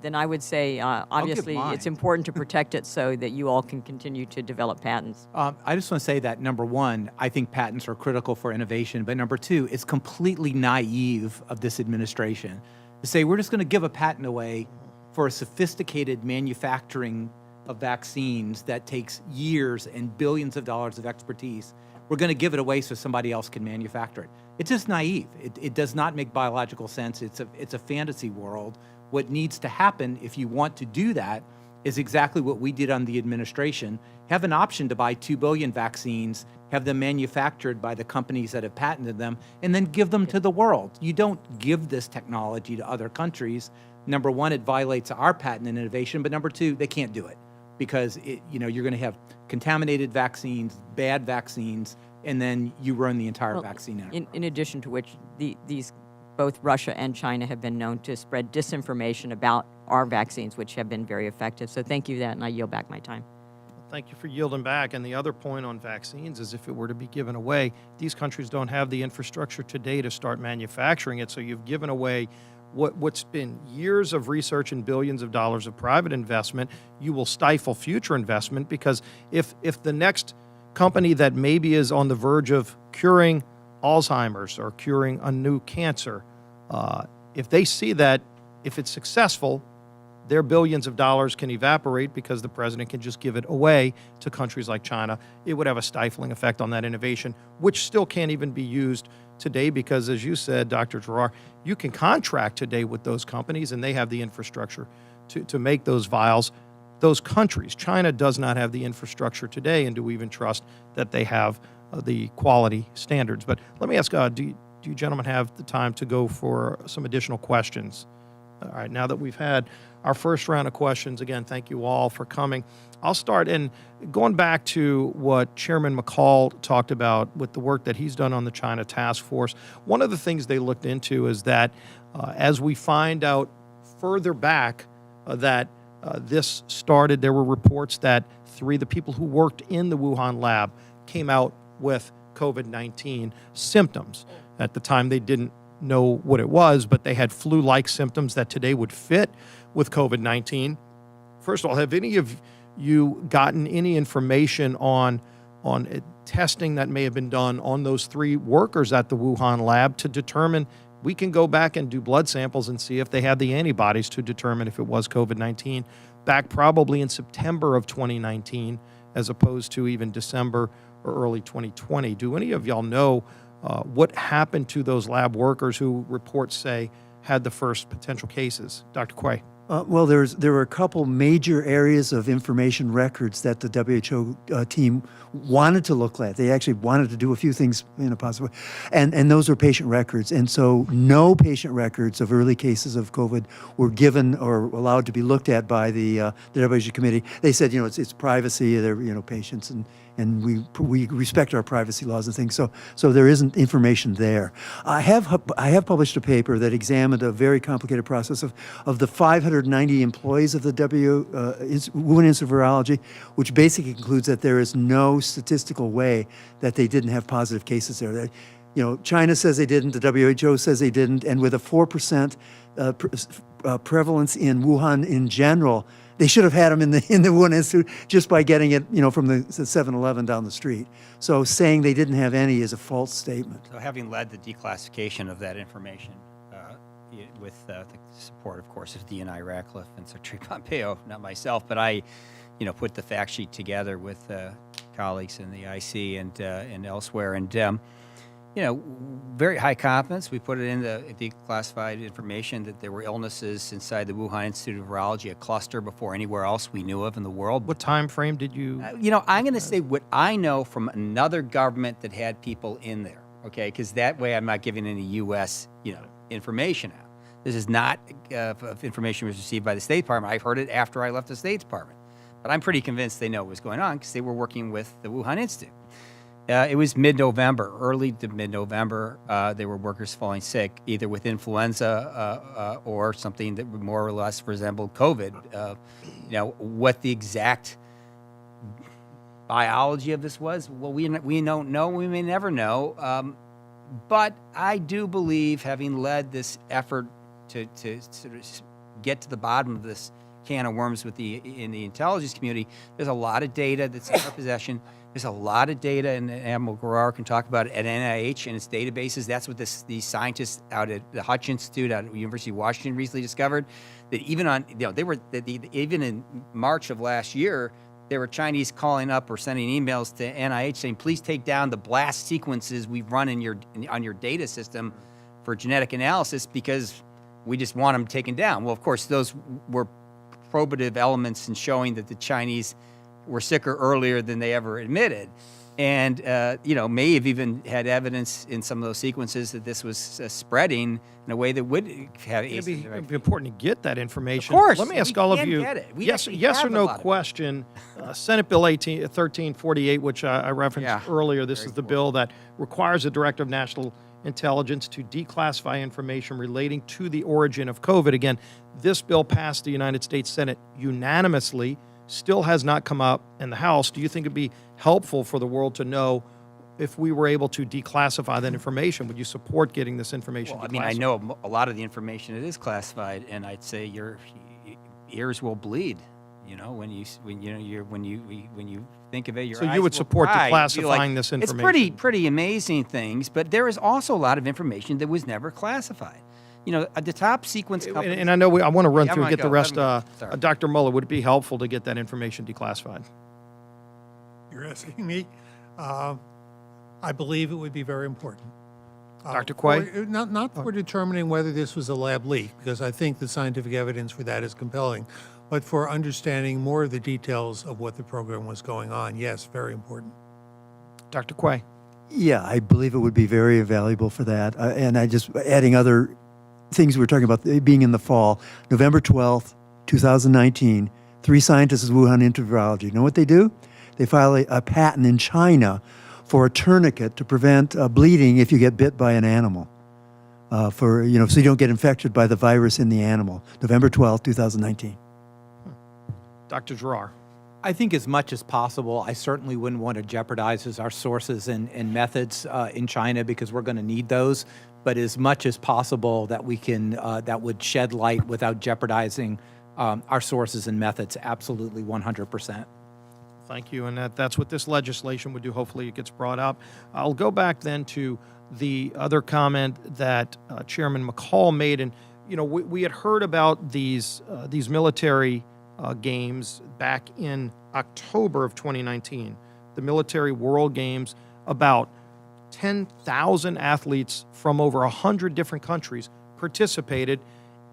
Then I would say, obviously, mine. it's important to protect it so that you all can continue to develop patents. I just want to say that, number one, I think patents are critical for innovation. But number two, it's completely naive of this administration to say we're just going to give a patent away for a sophisticated manufacturing of vaccines that takes years and billions of dollars of expertise. We're going to give it away so somebody else can manufacture it. It's just naive. It does not make biological sense. It's a fantasy world. What needs to happen if you want to do that is exactly what we did on the administration. Have an option to buy 2 billion vaccines, have them manufactured by the companies that have patented them, and then give them to the world. You don't give this technology to other countries. Number one, it violates our patent and innovation, but number two, they can't do it because you're going to have contaminated vaccines, bad vaccines, and then you ruin the entire vaccine enterprise. In addition to which, both Russia and China have been known to spread disinformation about our vaccines, which have been very effective. So thank you for that, and I yield back my time. Thank you for yielding back. And the other point on vaccines is if it were to be given away, these countries don't have the infrastructure today to start manufacturing it. So you've given away what's been years of research and billions of dollars of private investment. You will stifle future investment because if the next company that maybe is on the verge of curing Alzheimer's or curing a new cancer, if they see that if it's successful, their billions of dollars can evaporate because the president can just give it away to countries like China. It would have a stifling effect on that innovation, which still can't even be used today because, as you said, Dr. Gerard, you can contract today with those companies and they have the infrastructure to make those vials. Those countries, China does not have the infrastructure today, and do we even trust that they have the quality standards? But let me ask, do you gentlemen have the time to go for some additional questions? All right, now that we've had our first round of questions, again, thank you all for coming. I'll start in going back to what Chairman McCall talked about with the work that he's done on the China task force. One of the things they looked into is that as we find out further back that this started, there were reports that 3 of the people who worked in the Wuhan lab came out with COVID-19 symptoms. At the time, they didn't know what it was, but they had flu-like symptoms that today would fit with COVID-19. First of all, have any of you gotten any information on testing that may have been done on those 3 workers at the Wuhan lab to determine? We can go back and do blood samples and see if they have the antibodies to determine if it was COVID-19 back probably in September of 2019 as opposed to even December or early 2020. Do any of y'all know what happened to those lab workers who reports say had the first potential cases? Dr. Quay. Well, there were a couple major areas of information records that the WHO team wanted to look at. They actually wanted to do a few things in a positive way, and those were patient records. And so no patient records of early cases of COVID were given or allowed to be looked at by the WHO committee. They said, it's privacy. They're patients and we respect our privacy laws and things. So there isn't information there. I have published a paper that examined a very complicated process of the 590 employees of the Wuhan Institute of Virology, which basically concludes that there is no statistical way that they didn't have positive cases there. China says they didn't, the WHO says they didn't, and with a 4% prevalence in Wuhan in general, they should have had them in the Wuhan Institute just by getting it, from the 7-Eleven down the street. So saying they didn't have any is a false statement. So having led the declassification of that information with the support, of course, of Dean Ratcliffe and Secretary Pompeo, not myself, but I, put the fact sheet together with colleagues in the IC and elsewhere. And, very high confidence. We put it in the declassified information that there were illnesses inside the Wuhan Institute of Virology, a cluster before anywhere else we knew of in the world. What time frame did you? I'm going to say what I know from another government that had people in there, okay? Because that way I'm not giving any U.S., information out. This is not information was received by the State Department. I heard it after I left the State Department. But I'm pretty convinced they know what was going on because they were working with the Wuhan Institute. It was mid-November, early to mid-November. There were workers falling sick, either with influenza or something that more or less resembled COVID. What the exact biology of this was, well, we don't know. We may never know. But I do believe, having led this effort to sort of get to the bottom of this can of worms in the intelligence community, there's a lot of data that's in our possession. There's a lot of data, and Admiral Guerrero can talk about it, at NIH and its databases. That's what these scientists out at the Hutch Institute out at the University of Washington recently discovered, that even even in March of last year, there were Chinese calling up or sending emails to NIH saying, please take down the blast sequences we've run on your data system for genetic analysis because we just want them taken down. Well, of course, those were probative elements in showing that the Chinese were sicker earlier than they ever admitted. And, may have even had evidence in some of those sequences that this was spreading in a way that would have... It'd be important to get that information. Of course. Let me ask all of you, yes or no question, Senate Bill 1348, which I referenced earlier, this is the bill that requires the Director of National Intelligence to declassify information relating to the origin of COVID. Again, this bill passed the United States Senate unanimously, still has not come up in the House. Do you think it'd be helpful for the world to know if we were able to declassify that information? Would you support getting this information declassified? I know a lot of the information that is classified, and I'd say your ears will bleed. When you think of it, your eyes will cry. So you would support declassifying this information? It's pretty amazing things, but there is also a lot of information that was never classified. The top sequence companies... And I know I want to run through and get the rest. Dr. Muller, would it be helpful to get that information declassified? You're asking me? I believe it would be very important. Dr. Quay? Not for determining whether this was a lab leak, because I think the scientific evidence for that is compelling, but for understanding more of the details of what the program was going on. Yes, very important. Dr. Quay? Yeah, I believe it would be very valuable for that. And I just adding other things we were talking about being in the fall. November 12th, 2019, 3 scientists at Wuhan Institute of Virology. You know what they do? They file a patent in China for a tourniquet to prevent bleeding if you get bit by an animal. So you don't get infected by the virus in the animal. November 12th, 2019. Dr. Giroir? I think as much as possible. I certainly wouldn't want to jeopardize our sources and methods in China because we're going to need those. But as much as possible that we can, that would shed light without jeopardizing our sources and methods, absolutely 100%. Thank you, and that's what this legislation would do. Hopefully it gets brought up. I'll go back then to the other comment that Chairman McCall made, and we had heard about these military games back in October of 2019, the Military World Games. About 10,000 athletes from over 100 different countries participated.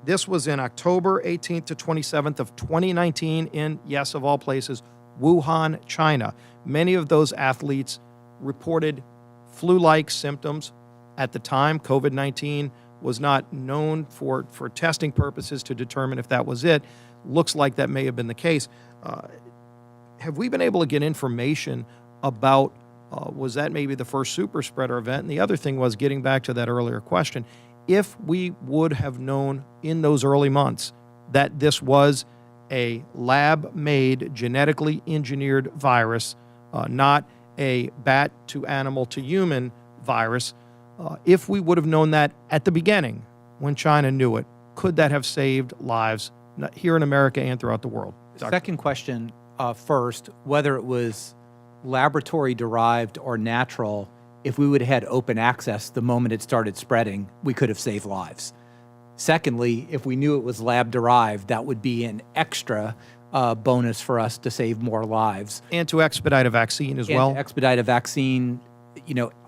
This was in October 18th to 27th of 2019 in, yes, of all places, Wuhan, China. Many of those athletes reported flu-like symptoms. At the time, COVID-19 was not known for testing purposes to determine if that was it. Looks like that may have been the case. Have we been able to get information about was that maybe the first super spreader event? And the other thing was, getting back to that earlier question, if we would have known in those early months that this was a lab-made, genetically engineered virus, not a bat to animal to human virus, if we would have known that at the beginning when China knew it, could that have saved lives here in America and throughout the world? Second question first, whether it was laboratory-derived or natural, if we would have had open access the moment it started spreading, we could have saved lives. Secondly, if we knew it was lab-derived, that would be an extra bonus for us to save more lives. And to expedite a vaccine as well? And to expedite a vaccine,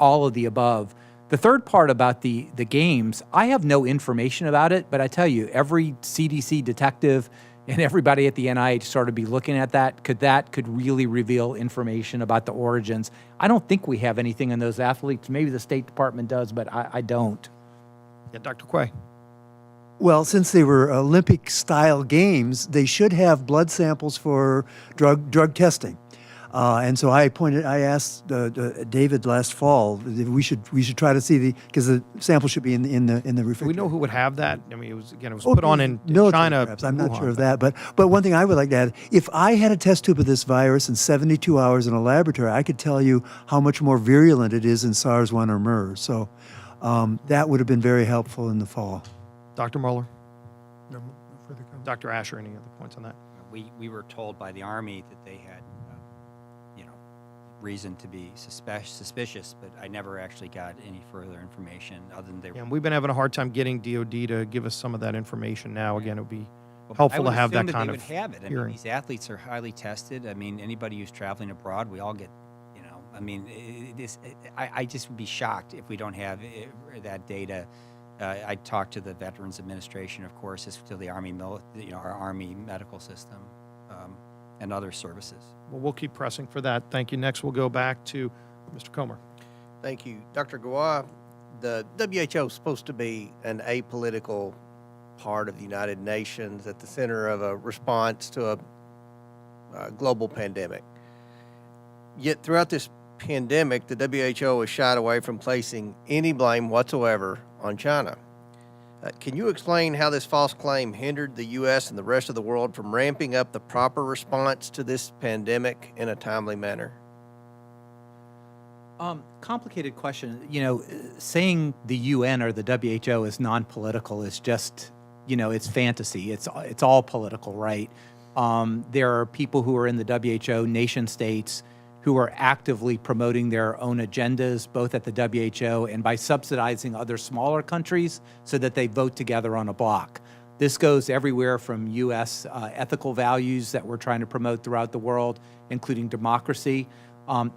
all of the above. The third part about the games, I have no information about it, but I tell you, every CDC detective and everybody at the NIH sort of be looking at that could really reveal information about the origins. I don't think we have anything on those athletes. Maybe the State Department does, but I don't. Yeah, Dr. Quay. Well, since they were Olympic-style games, they should have blood samples for drug testing. And so I asked David last fall if we should try to see because the sample should be in the refrigerator. Do we know who would have that? I mean, it was put on in military, China. Perhaps. I'm not sure of that, but one thing I would like to add: if I had a test tube of this virus in 72 hours in a laboratory, I could tell you how much more virulent it is in SARS-1 or MERS. So that would have been very helpful in the fall. Dr. Mueller, No further comment. Dr. Asher, any other points on that? We were told by the Army that they had, reason to be suspicious, but I never actually got any further information other than they were. Yeah, we've been having a hard time getting DOD to give us some of that information now. Again, it would be helpful to have that kind of they would have it. I mean, hearing. these athletes are highly tested. I mean, anybody who's traveling abroad, we all get, I mean, I just would be shocked if we don't have that data. I talked to the Veterans Administration, of course, to the Army, our Army medical system, and other services. Well, we'll keep pressing for that. Thank you. Next, we'll go back to Mr. Comer. Thank you. Dr. Gawa, the WHO is supposed to be an apolitical part of the United Nations at the center of a response to a global pandemic. Yet throughout this pandemic, the WHO has shied away from placing any blame whatsoever on China. Can you explain how this false claim hindered the U.S. and the rest of the world from ramping up the proper response to this pandemic in a timely manner? Complicated question. Saying the UN or the WHO is non-political is just, it's fantasy. It's all political, right? There are people who are in the WHO, nation states, who are actively promoting their own agendas, both at the WHO and by subsidizing other smaller countries so that they vote together on a block. This goes everywhere from U.S. Ethical values that we're trying to promote throughout the world, including democracy.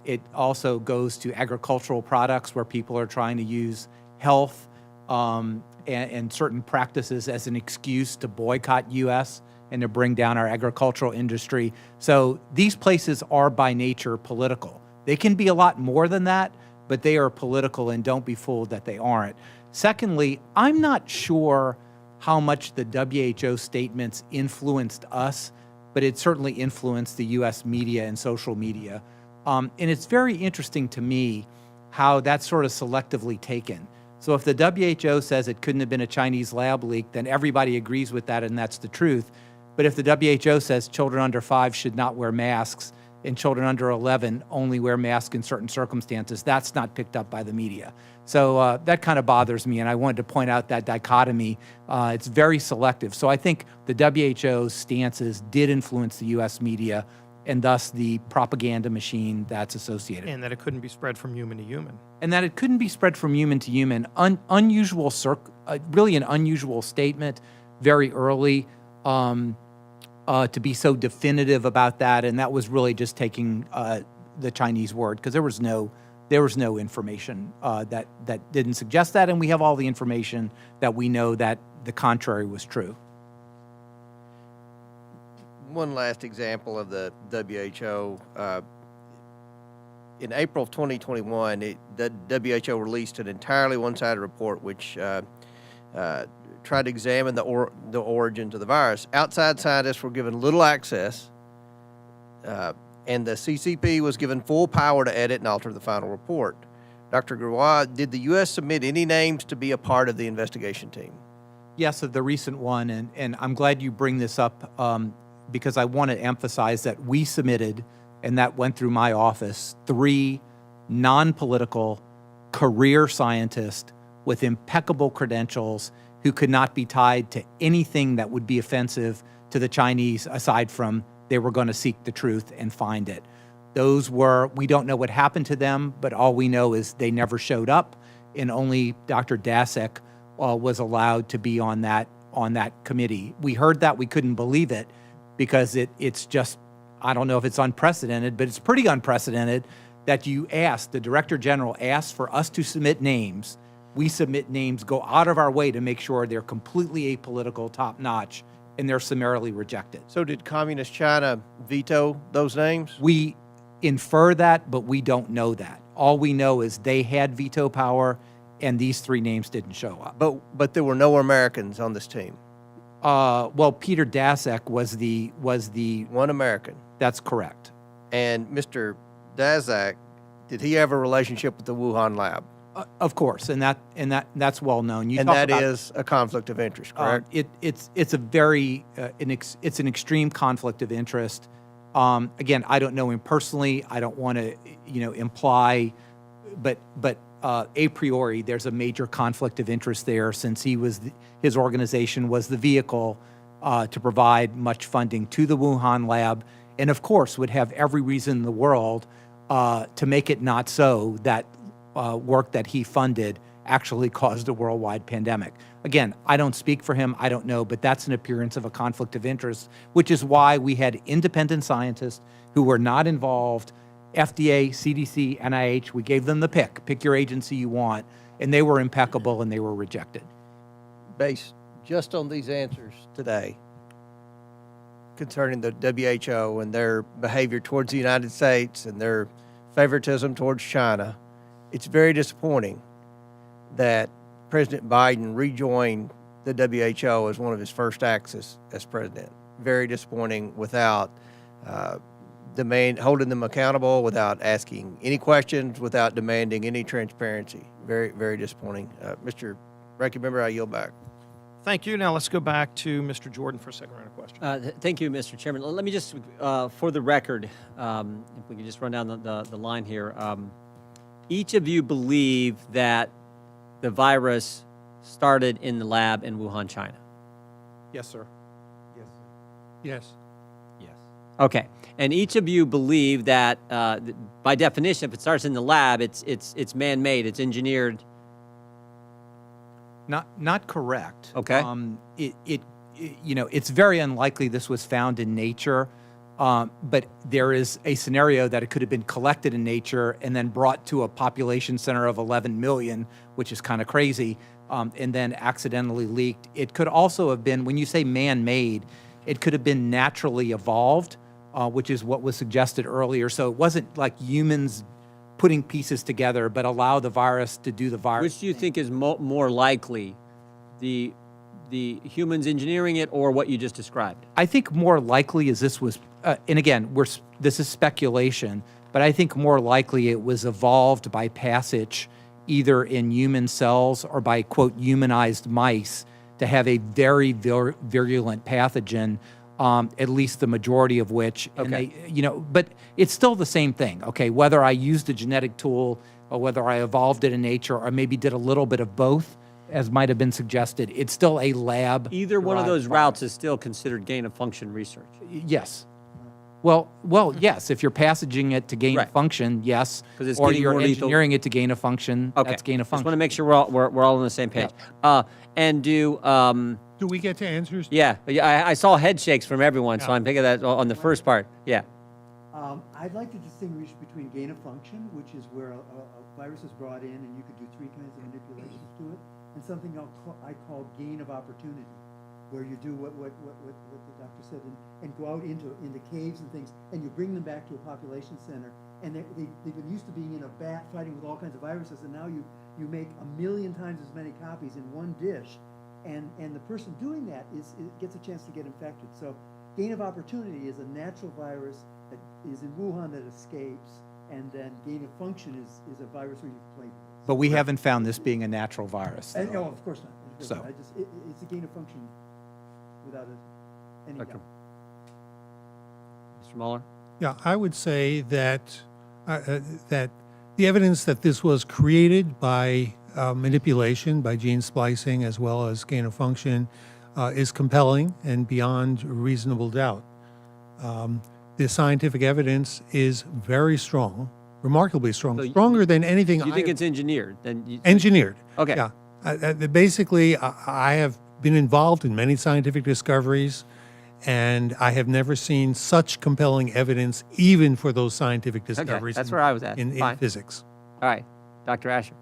It also goes to agricultural products where people are trying to use health and certain practices as an excuse to boycott U.S. and to bring down our agricultural industry. So these places are by nature political. They can be a lot more than that, but they are political, and don't be fooled that they aren't. Secondly, I'm not sure how much the WHO statements influenced us, but it certainly influenced the US media and social media. And it's very interesting to me how that's sort of selectively taken. So if the WHO says it couldn't have been a Chinese lab leak, then everybody agrees with that, and that's the truth. But if the WHO says children under 5 should not wear masks and children under 11 only wear masks in certain circumstances, that's not picked up by the media. So that kind of bothers me, and I wanted to point out that dichotomy. It's very selective. So I think the WHO's stances did influence the U.S. media and thus the propaganda machine that's associated. And that it couldn't be spread from human to human. And that it couldn't be spread from human to human. Really an unusual statement very early. To be so definitive about that, and that was really just taking the Chinese word, because there was no information that didn't suggest that, and we have all the information that we know that the contrary was true. One last example of the WHO. In April of 2021, the WHO released an entirely one-sided report which tried to examine the origins of the virus. Outside scientists were given little access, and the CCP was given full power to edit and alter the final report. Dr. Grawad, did the U.S. submit any names to be a part of the investigation team? Yes, of the recent one, and I'm glad you bring this up because I want to emphasize that we submitted, and that went through my office, 3 non-political career scientists with impeccable credentials who could not be tied to anything that would be offensive to the Chinese, aside from they were going to seek the truth and find it. We don't know what happened to them, but all we know is they never showed up, and only Dr. Dasek was allowed to be on that committee. We heard that, we couldn't believe it, because it's just, I don't know if it's unprecedented, but it's pretty unprecedented that the Director General asks for us to submit names. We submit names, go out of our way to make sure they're completely apolitical, top-notch, and they're summarily rejected. So did Communist China veto those names? We infer that, but we don't know that. All we know is they had veto power, and these 3 names didn't show up. But there were no Americans on this team. Well, Peter Daszak was the One American. That's correct. And Mr. Daszak, did he have a relationship with the Wuhan lab? Of course, and that's well known. And that is a conflict of interest, correct? It's a very it's an extreme conflict of interest. Again, I don't know him personally. I don't want to imply, but a priori there's a major conflict of interest there, since his organization was the vehicle to provide much funding to the Wuhan lab, and of course would have every reason in the world to make it not so that work that he funded actually caused a worldwide pandemic. Again, I don't speak for him, I don't know, but that's an appearance of a conflict of interest, which is why we had independent scientists who were not involved, FDA, CDC, NIH, we gave them the pick your agency you want, and they were impeccable and they were rejected. Based just on these answers today concerning the WHO and their behavior towards the United States and their favoritism towards China, it's very disappointing that President Biden rejoined the WHO as one of his first acts as president. Very disappointing, without holding them accountable, without asking any questions, without demanding any transparency. Very, very disappointing. Mr. Ranking Member, I yield back. Thank you. Now let's go back to Mr. Jordan for a second round of questions. Thank you, Mr. Chairman. Let me just, for the record, if we could just run down the line here. Each of you believe that the virus started in the lab in Wuhan, China? Yes, sir. Yes. Yes. Okay. And each of you believe that, by definition, if it starts in the lab, it's man-made, it's engineered. Not correct. Okay. It's very unlikely this was found in nature. But there is a scenario that it could have been collected in nature and then brought to a population center of 11 million, which is kind of crazy, and then accidentally leaked. It could also have been, when you say man-made, it could have been naturally evolved, which is what was suggested earlier. So it wasn't like humans putting pieces together, but allow the virus to do the virus. Which do you think is more likely, the humans engineering it or what you just described? I think more likely is this was, and again, this is speculation, but I think more likely it was evolved by passage either in human cells or by, quote, humanized mice to have a very virulent pathogen, at least the majority of which, and Okay. but it's still the same thing, okay? Whether I used a genetic tool or whether I evolved it in nature or maybe did a little bit of both, as might have been suggested, it's still a lab. Either one of derived those product. routes is still considered gain-of-function research. Yes. Well, yes. If you're passaging it to gain Right. a function, yes. 'Cause it's or getting you're more lethal. engineering it to gain a function, Okay. that's gain a Just want to function. make sure we're all on the same page. And do Do we get to answers? yeah, I saw head shakes from everyone, so Yeah. I'm picking that on the first part. Yeah. I'd like to distinguish between gain of function, which is where a virus is brought in and you could do 3 kinds of manipulations to it, and something I call gain of opportunity, where you do what the doctor said and go out into caves and things, and you bring them back to a population center, and they've been used to being in a vat fighting with all kinds of viruses, and now you make 1,000,000 times as many copies in one dish, and the person doing that gets a chance to get infected. So gain of opportunity is a natural virus that is in Wuhan that escapes, and then gain of function is a virus where you've played with. But we haven't found this being a natural virus. And, though. no, of course not. Of course So. not. It's a gain of function without any Dr. doubt. Mr. Mueller? Yeah, I would say that that the evidence that this was created by manipulation, by gene splicing, as well as gain of function, is compelling and beyond reasonable doubt. The scientific evidence is very strong, remarkably strong, So stronger than anything You think I it's engineered? Then engineered. Okay. Yeah. Basically, I have been involved in many scientific discoveries, And I have never seen such compelling evidence, even for those scientific discoveries that's where I was at. in Fine. physics. All right, Dr. Asher.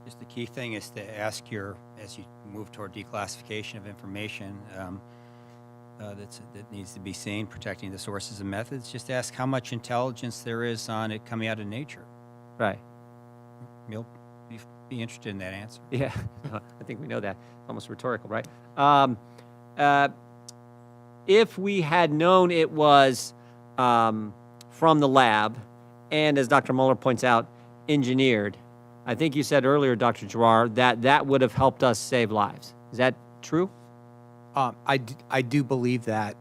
Just the key thing is to ask as you move toward declassification of information that needs to be seen, protecting the sources and methods, just ask how much intelligence there is on it coming out of nature. Right. You'll be interested in that answer. Yeah, I think we know that. Almost rhetorical, right? If we had known it was from the lab, and as Dr. Mueller points out, engineered, I think you said earlier, Dr. Giroir, that would have helped us save lives. Is that true? I do believe that.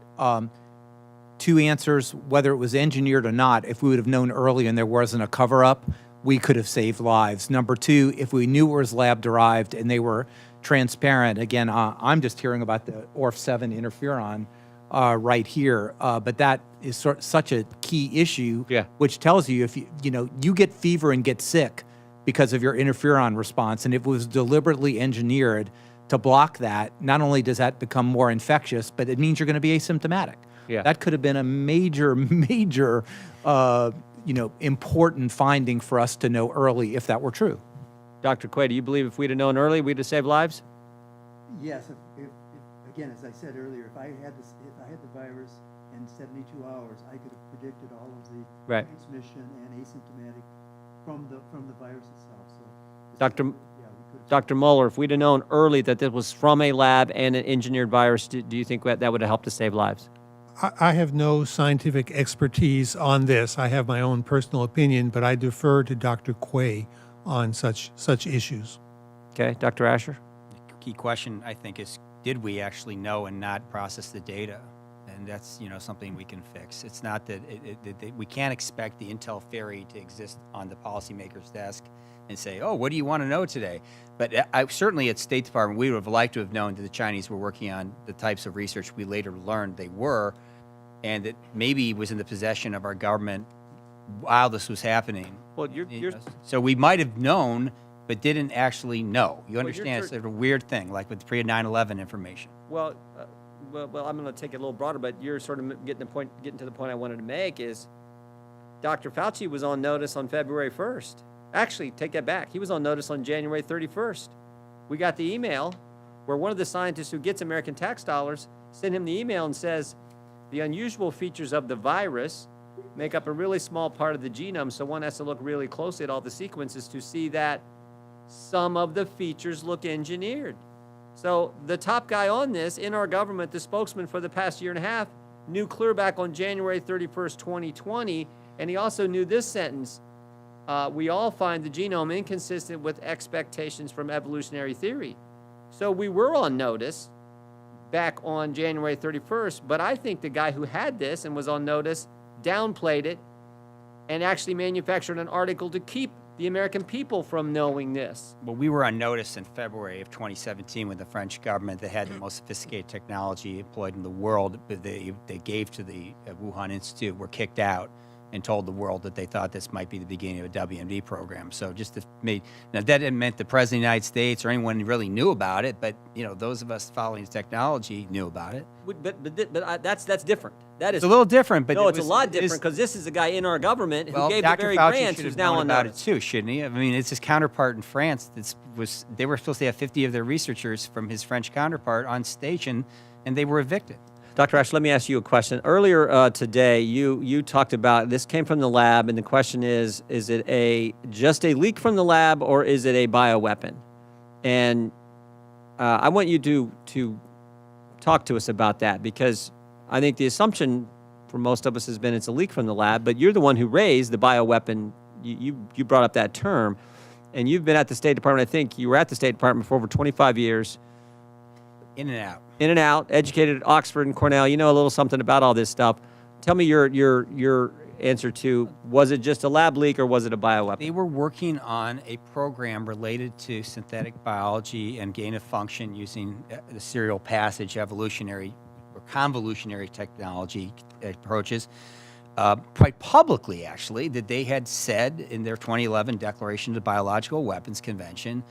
Two answers, whether it was engineered or not, if we would have known early and there wasn't a cover-up, we could have saved lives. Number two, if we knew it was lab-derived and they were transparent, again, I'm just hearing about the ORF7 interferon right here, but that is such a key issue, which tells you if you get fever and get sick because of your interferon response, and if it was deliberately engineered to block that, not only does that become more infectious, but it means you're going to be asymptomatic. Yeah. That could have been a major, important finding for us to know early if that were true. Dr. Quay, do you believe if we'd have known early, we'd have saved lives? Yes, if again, as I said earlier, if I had the virus in 72 hours, I could have predicted all of the transmission and asymptomatic from the virus itself. So, Dr. Mueller, if we'd have known early that this was from a lab and an engineered virus, do you think that would have helped us save lives? I have no scientific expertise on this. I have my own personal opinion, but I defer to Dr. Quay on such issues. Okay, Dr. Asher? The key question, I think, is did we actually know and not process the data? And that's something we can fix. It's not that we can't expect the intel fairy to exist on the policymaker's desk and say, oh, what do you want to know today? But certainly at State Department, we would have liked to have known that the Chinese were working on the types of research we later learned they were, and that maybe was in the possession of our government while this was happening. Well, so we might have known, but didn't actually know. You understand? It's sort of a weird thing, like with pre-9/11 information. Well, I'm going to take it a little broader, but you're sort of getting to the point I wanted to make is Dr. Fauci was on notice on February 1st. Actually, take that back. He was on notice on January 31st. We got the email where one of the scientists who gets American tax dollars sent him the email and says, the unusual features of the virus make up a really small part of the genome, so one has to look really closely at all the sequences to see that some of the features look engineered. So the top guy on this in our government, the spokesman for the past year and a half, knew clear back on January 31st, 2020, and he also knew this sentence. We all find the genome inconsistent with expectations from evolutionary theory. So we were on notice back on January 31st, but I think the guy who had this and was on notice downplayed it and actually manufactured an article to keep the American people from knowing this. Well, we were on notice in February of 2017 when the French government that had the most sophisticated technology employed in the world, they gave to the Wuhan Institute, were kicked out and told the world that they thought this might be the beginning of a WMD program. So now that didn't mean the President of the United States or anyone really knew about it, but those of us following the technology knew about it. But that's different. That is it's a little different, but no, it's a lot different because this is a guy in our government who gave Dr. the very Fauci grants should who's have now known on about notice. it too, shouldn't he? I mean, it's his counterpart in France. They were supposed to have 50 of their researchers from his French counterpart on station, and they were evicted. Dr. Ash, let me ask you a question. Earlier today, you talked about this came from the lab, and the question is it just a leak from the lab, or is it a bioweapon? And I want you to talk to us about that, because I think the assumption for most of us has been it's a leak from the lab, but you're the one who raised the bioweapon. You brought up that term, and you've been at the State Department. I think you were at the State Department for over 25 years. In and out. In and out, educated at Oxford and Cornell. You know a little something about all this stuff. Tell me your answer to, was it just a lab leak or was it a bioweapon? They were working on a program related to synthetic biology and gain of function using the serial passage evolutionary or convolutionary technology approaches. Quite publicly, actually, that they had said in their 2011 Declaration of the Biological Weapons Convention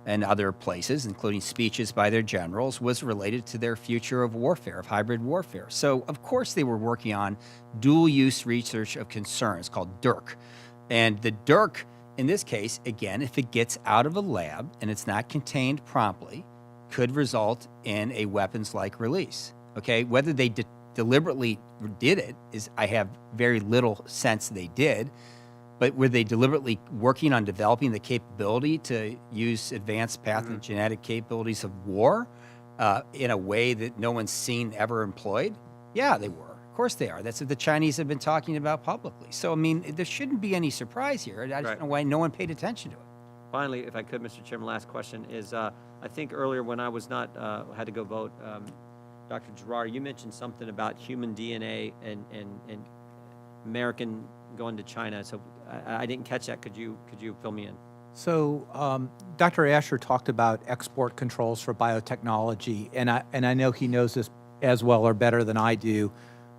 and other places, including speeches by their generals, was related to their future of warfare, of hybrid warfare. So, of course, they were working on dual-use research of concern. It's called DIRC. And the DIRC, in this case, again, if it gets out of a lab and it's not contained promptly, could result in a weapons-like release. Okay, whether they deliberately did it is, I have very little sense they did. But were they deliberately working on developing the capability to use advanced pathogenetic capabilities of war in a way that no one's seen ever employed? Yeah, they were. Of course they are. That's what the Chinese have been talking about publicly. So, I mean, there shouldn't be any surprise here. I just don't know why no one paid attention to it. Finally, if I could, Mr. Chairman, last question is, I think earlier when I was not, had to go vote, Dr. Gerard, you mentioned something about human DNA and American going to China. So I didn't catch that. Could you fill me in? So Dr. Asher talked about export controls for biotechnology, and I know he knows this as well or better than I do,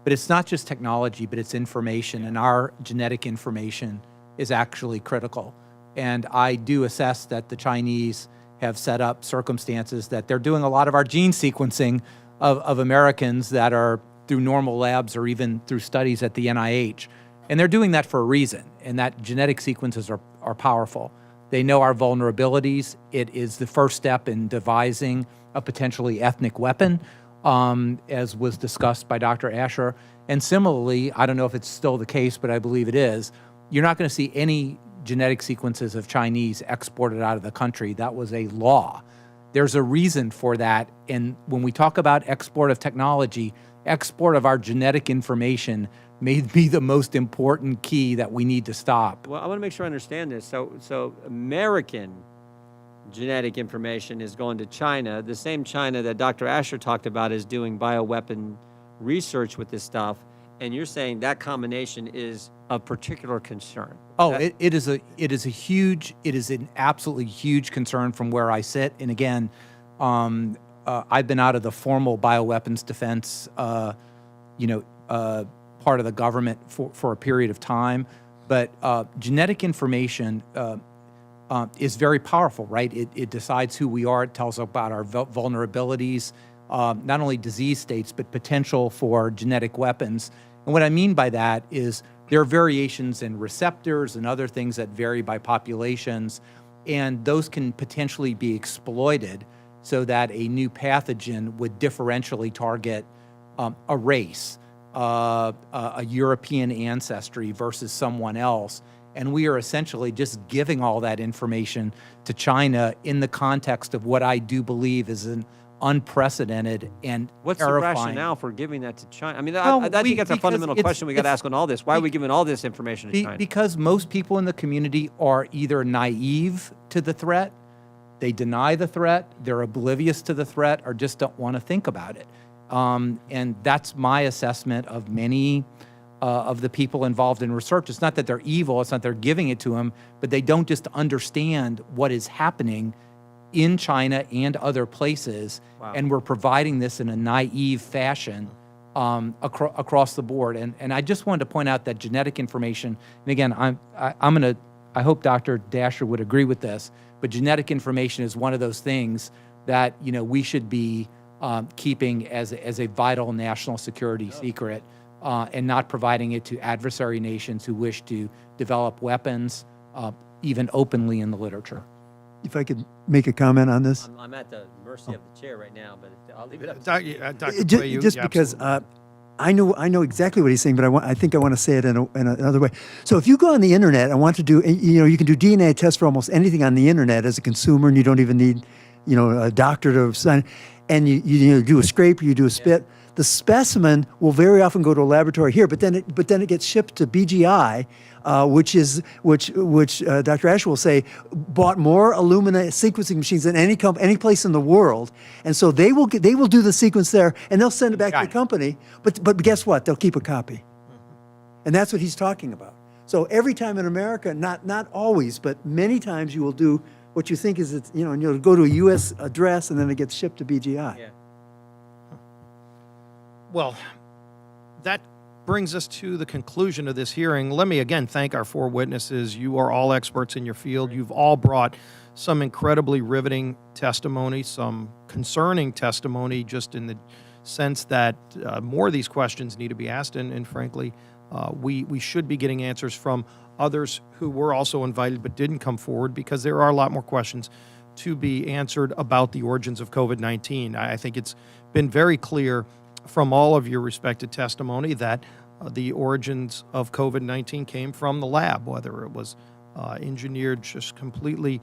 but it's not just technology, but it's information, and our genetic information is actually critical. And I do assess that the Chinese have set up circumstances that they're doing a lot of our gene sequencing of Americans that are through normal labs or even through studies at the NIH. And they're doing that for a reason, and that genetic sequences are powerful. They know our vulnerabilities. It is the first step in devising a potentially ethnic weapon, as was discussed by Dr. Asher. And similarly, I don't know if it's still the case, but I believe it is, you're not going to see any genetic sequences of Chinese exported out of the country. That was a law. There's a reason for that. And when we talk about export of technology, export of our genetic information may be the most important key that we need to stop. Well, I want to make sure I understand this. So American genetic information is going to China. The same China that Dr. Asher talked about is doing bioweapon research with this stuff. And you're saying that combination is of particular concern. Oh, it is an absolutely huge concern from where I sit. And again, I've been out of the formal bioweapons defense, part of the government for a period of time. But genetic information is very powerful, right? It decides who we are. It tells us about our vulnerabilities, not only disease states, but potential for genetic weapons. And what I mean by that is there are variations in receptors and other things that vary by populations, and those can potentially be exploited so that a new pathogen would differentially target a race, a European ancestry versus someone else. And we are essentially just giving all that information to China in the context of what I do believe is an unprecedented and What's terrifying. the rationale for giving that to China? I mean, I think that's a fundamental question we got to ask on all this. Why are we giving all this information to China? Because most people in the community are either naive to the threat, they deny the threat, they're oblivious to the threat, or just don't want to think about it. And that's my assessment of many of the people involved in research. It's not that they're evil, it's not they're giving it to them, but they don't just understand what is happening in China and other places. Wow. And we're providing this in a naive fashion across the board. And I just wanted to point out that genetic information, and again, I hope Dr. Dasher would agree with this, but genetic information is one of those things that we should be keeping as a vital national security secret, and not providing it to adversary nations who wish to develop weapons, even openly in the literature. If I could make a comment on this. I'm at the mercy of the chair right now, but I'll leave it up. Dr. Just because I know exactly what he's saying, but I think I want to say it in another way. So if you go on the internet and want to do, you can do DNA tests for almost anything on the internet as a consumer, and you don't even need, a doctor to sign. And you do a scrape, you do a spit. Yeah. The specimen will very often go to a laboratory here, but then it gets shipped to BGI, which Dr. Asher will say bought more Illumina sequencing machines than any place in the world, and so they will do the sequence there, and they'll send it back to the company. But guess what? They'll keep a copy, and that's what he's talking about. So every time in America, not always, but many times you will do what you think is and you'll go to a U.S. address, and then it gets shipped to BGI. Yeah. Well, that brings us to the conclusion of this hearing. Let me again thank our 4 witnesses. You are all experts in your field. You've all brought some incredibly riveting testimony, some concerning testimony, just in the sense that more of these questions need to be asked. And frankly, we should be getting answers from others who were also invited but didn't come forward, because there are a lot more questions to be answered about the origins of COVID-19. I think it's been very clear from all of your respected testimony that the origins of COVID-19 came from the lab, whether it was engineered just completely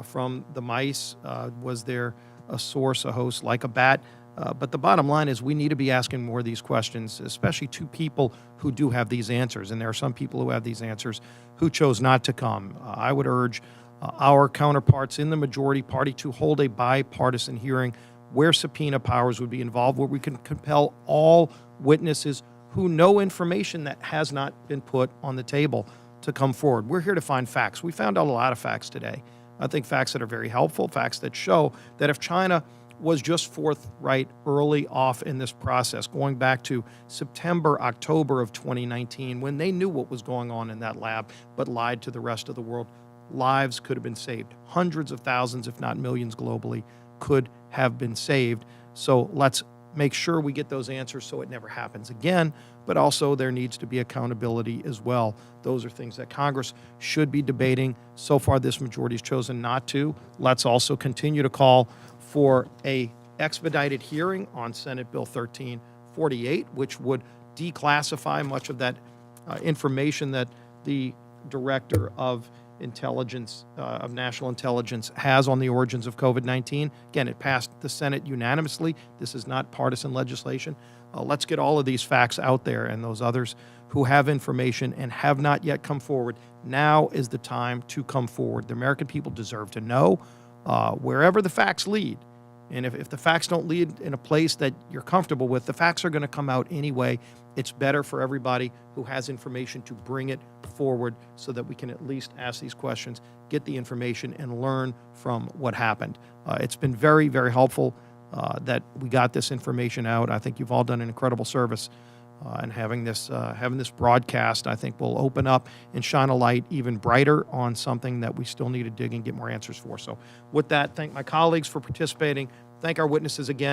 from the mice. Was there a source, a host like a bat? But the bottom line is we need to be asking more of these questions, especially to people who do have these answers. And there are some people who have these answers who chose not to come. I would urge our counterparts in the majority party to hold a bipartisan hearing where subpoena powers would be involved, where we can compel all witnesses who know information that has not been put on the table to come forward. We're here to find facts. We found out a lot of facts today. I think facts that are very helpful, facts that show that if China was just forthright early off in this process, going back to September, October of 2019, when they knew what was going on in that lab, but lied to the rest of the world, lives could have been saved. Hundreds of thousands, if not millions globally, could have been saved. So let's make sure we get those answers so it never happens again, but also there needs to be accountability as well. Those are things that Congress should be debating. So far, this majority has chosen not to. Let's also continue to call for a expedited hearing on Senate Bill 1348, which would declassify much of that information that the Director of Intelligence, of National Intelligence has on the origins of COVID-19. Again, it passed the Senate unanimously. This is not partisan legislation. Let's get all of these facts out there, and those others who have information and have not yet come forward, now is the time to come forward. The American people deserve to know wherever the facts lead. And if the facts don't lead in a place that you're comfortable with, the facts are going to come out anyway. It's better for everybody who has information to bring it forward so that we can at least ask these questions, get the information, and learn from what happened. It's been very, very helpful that we got this information out. I think you've all done an incredible service. And having this broadcast, I think, will open up and shine a light even brighter on something that we still need to dig and get more answers for. So with that, thank my colleagues for participating. Thank our witnesses again.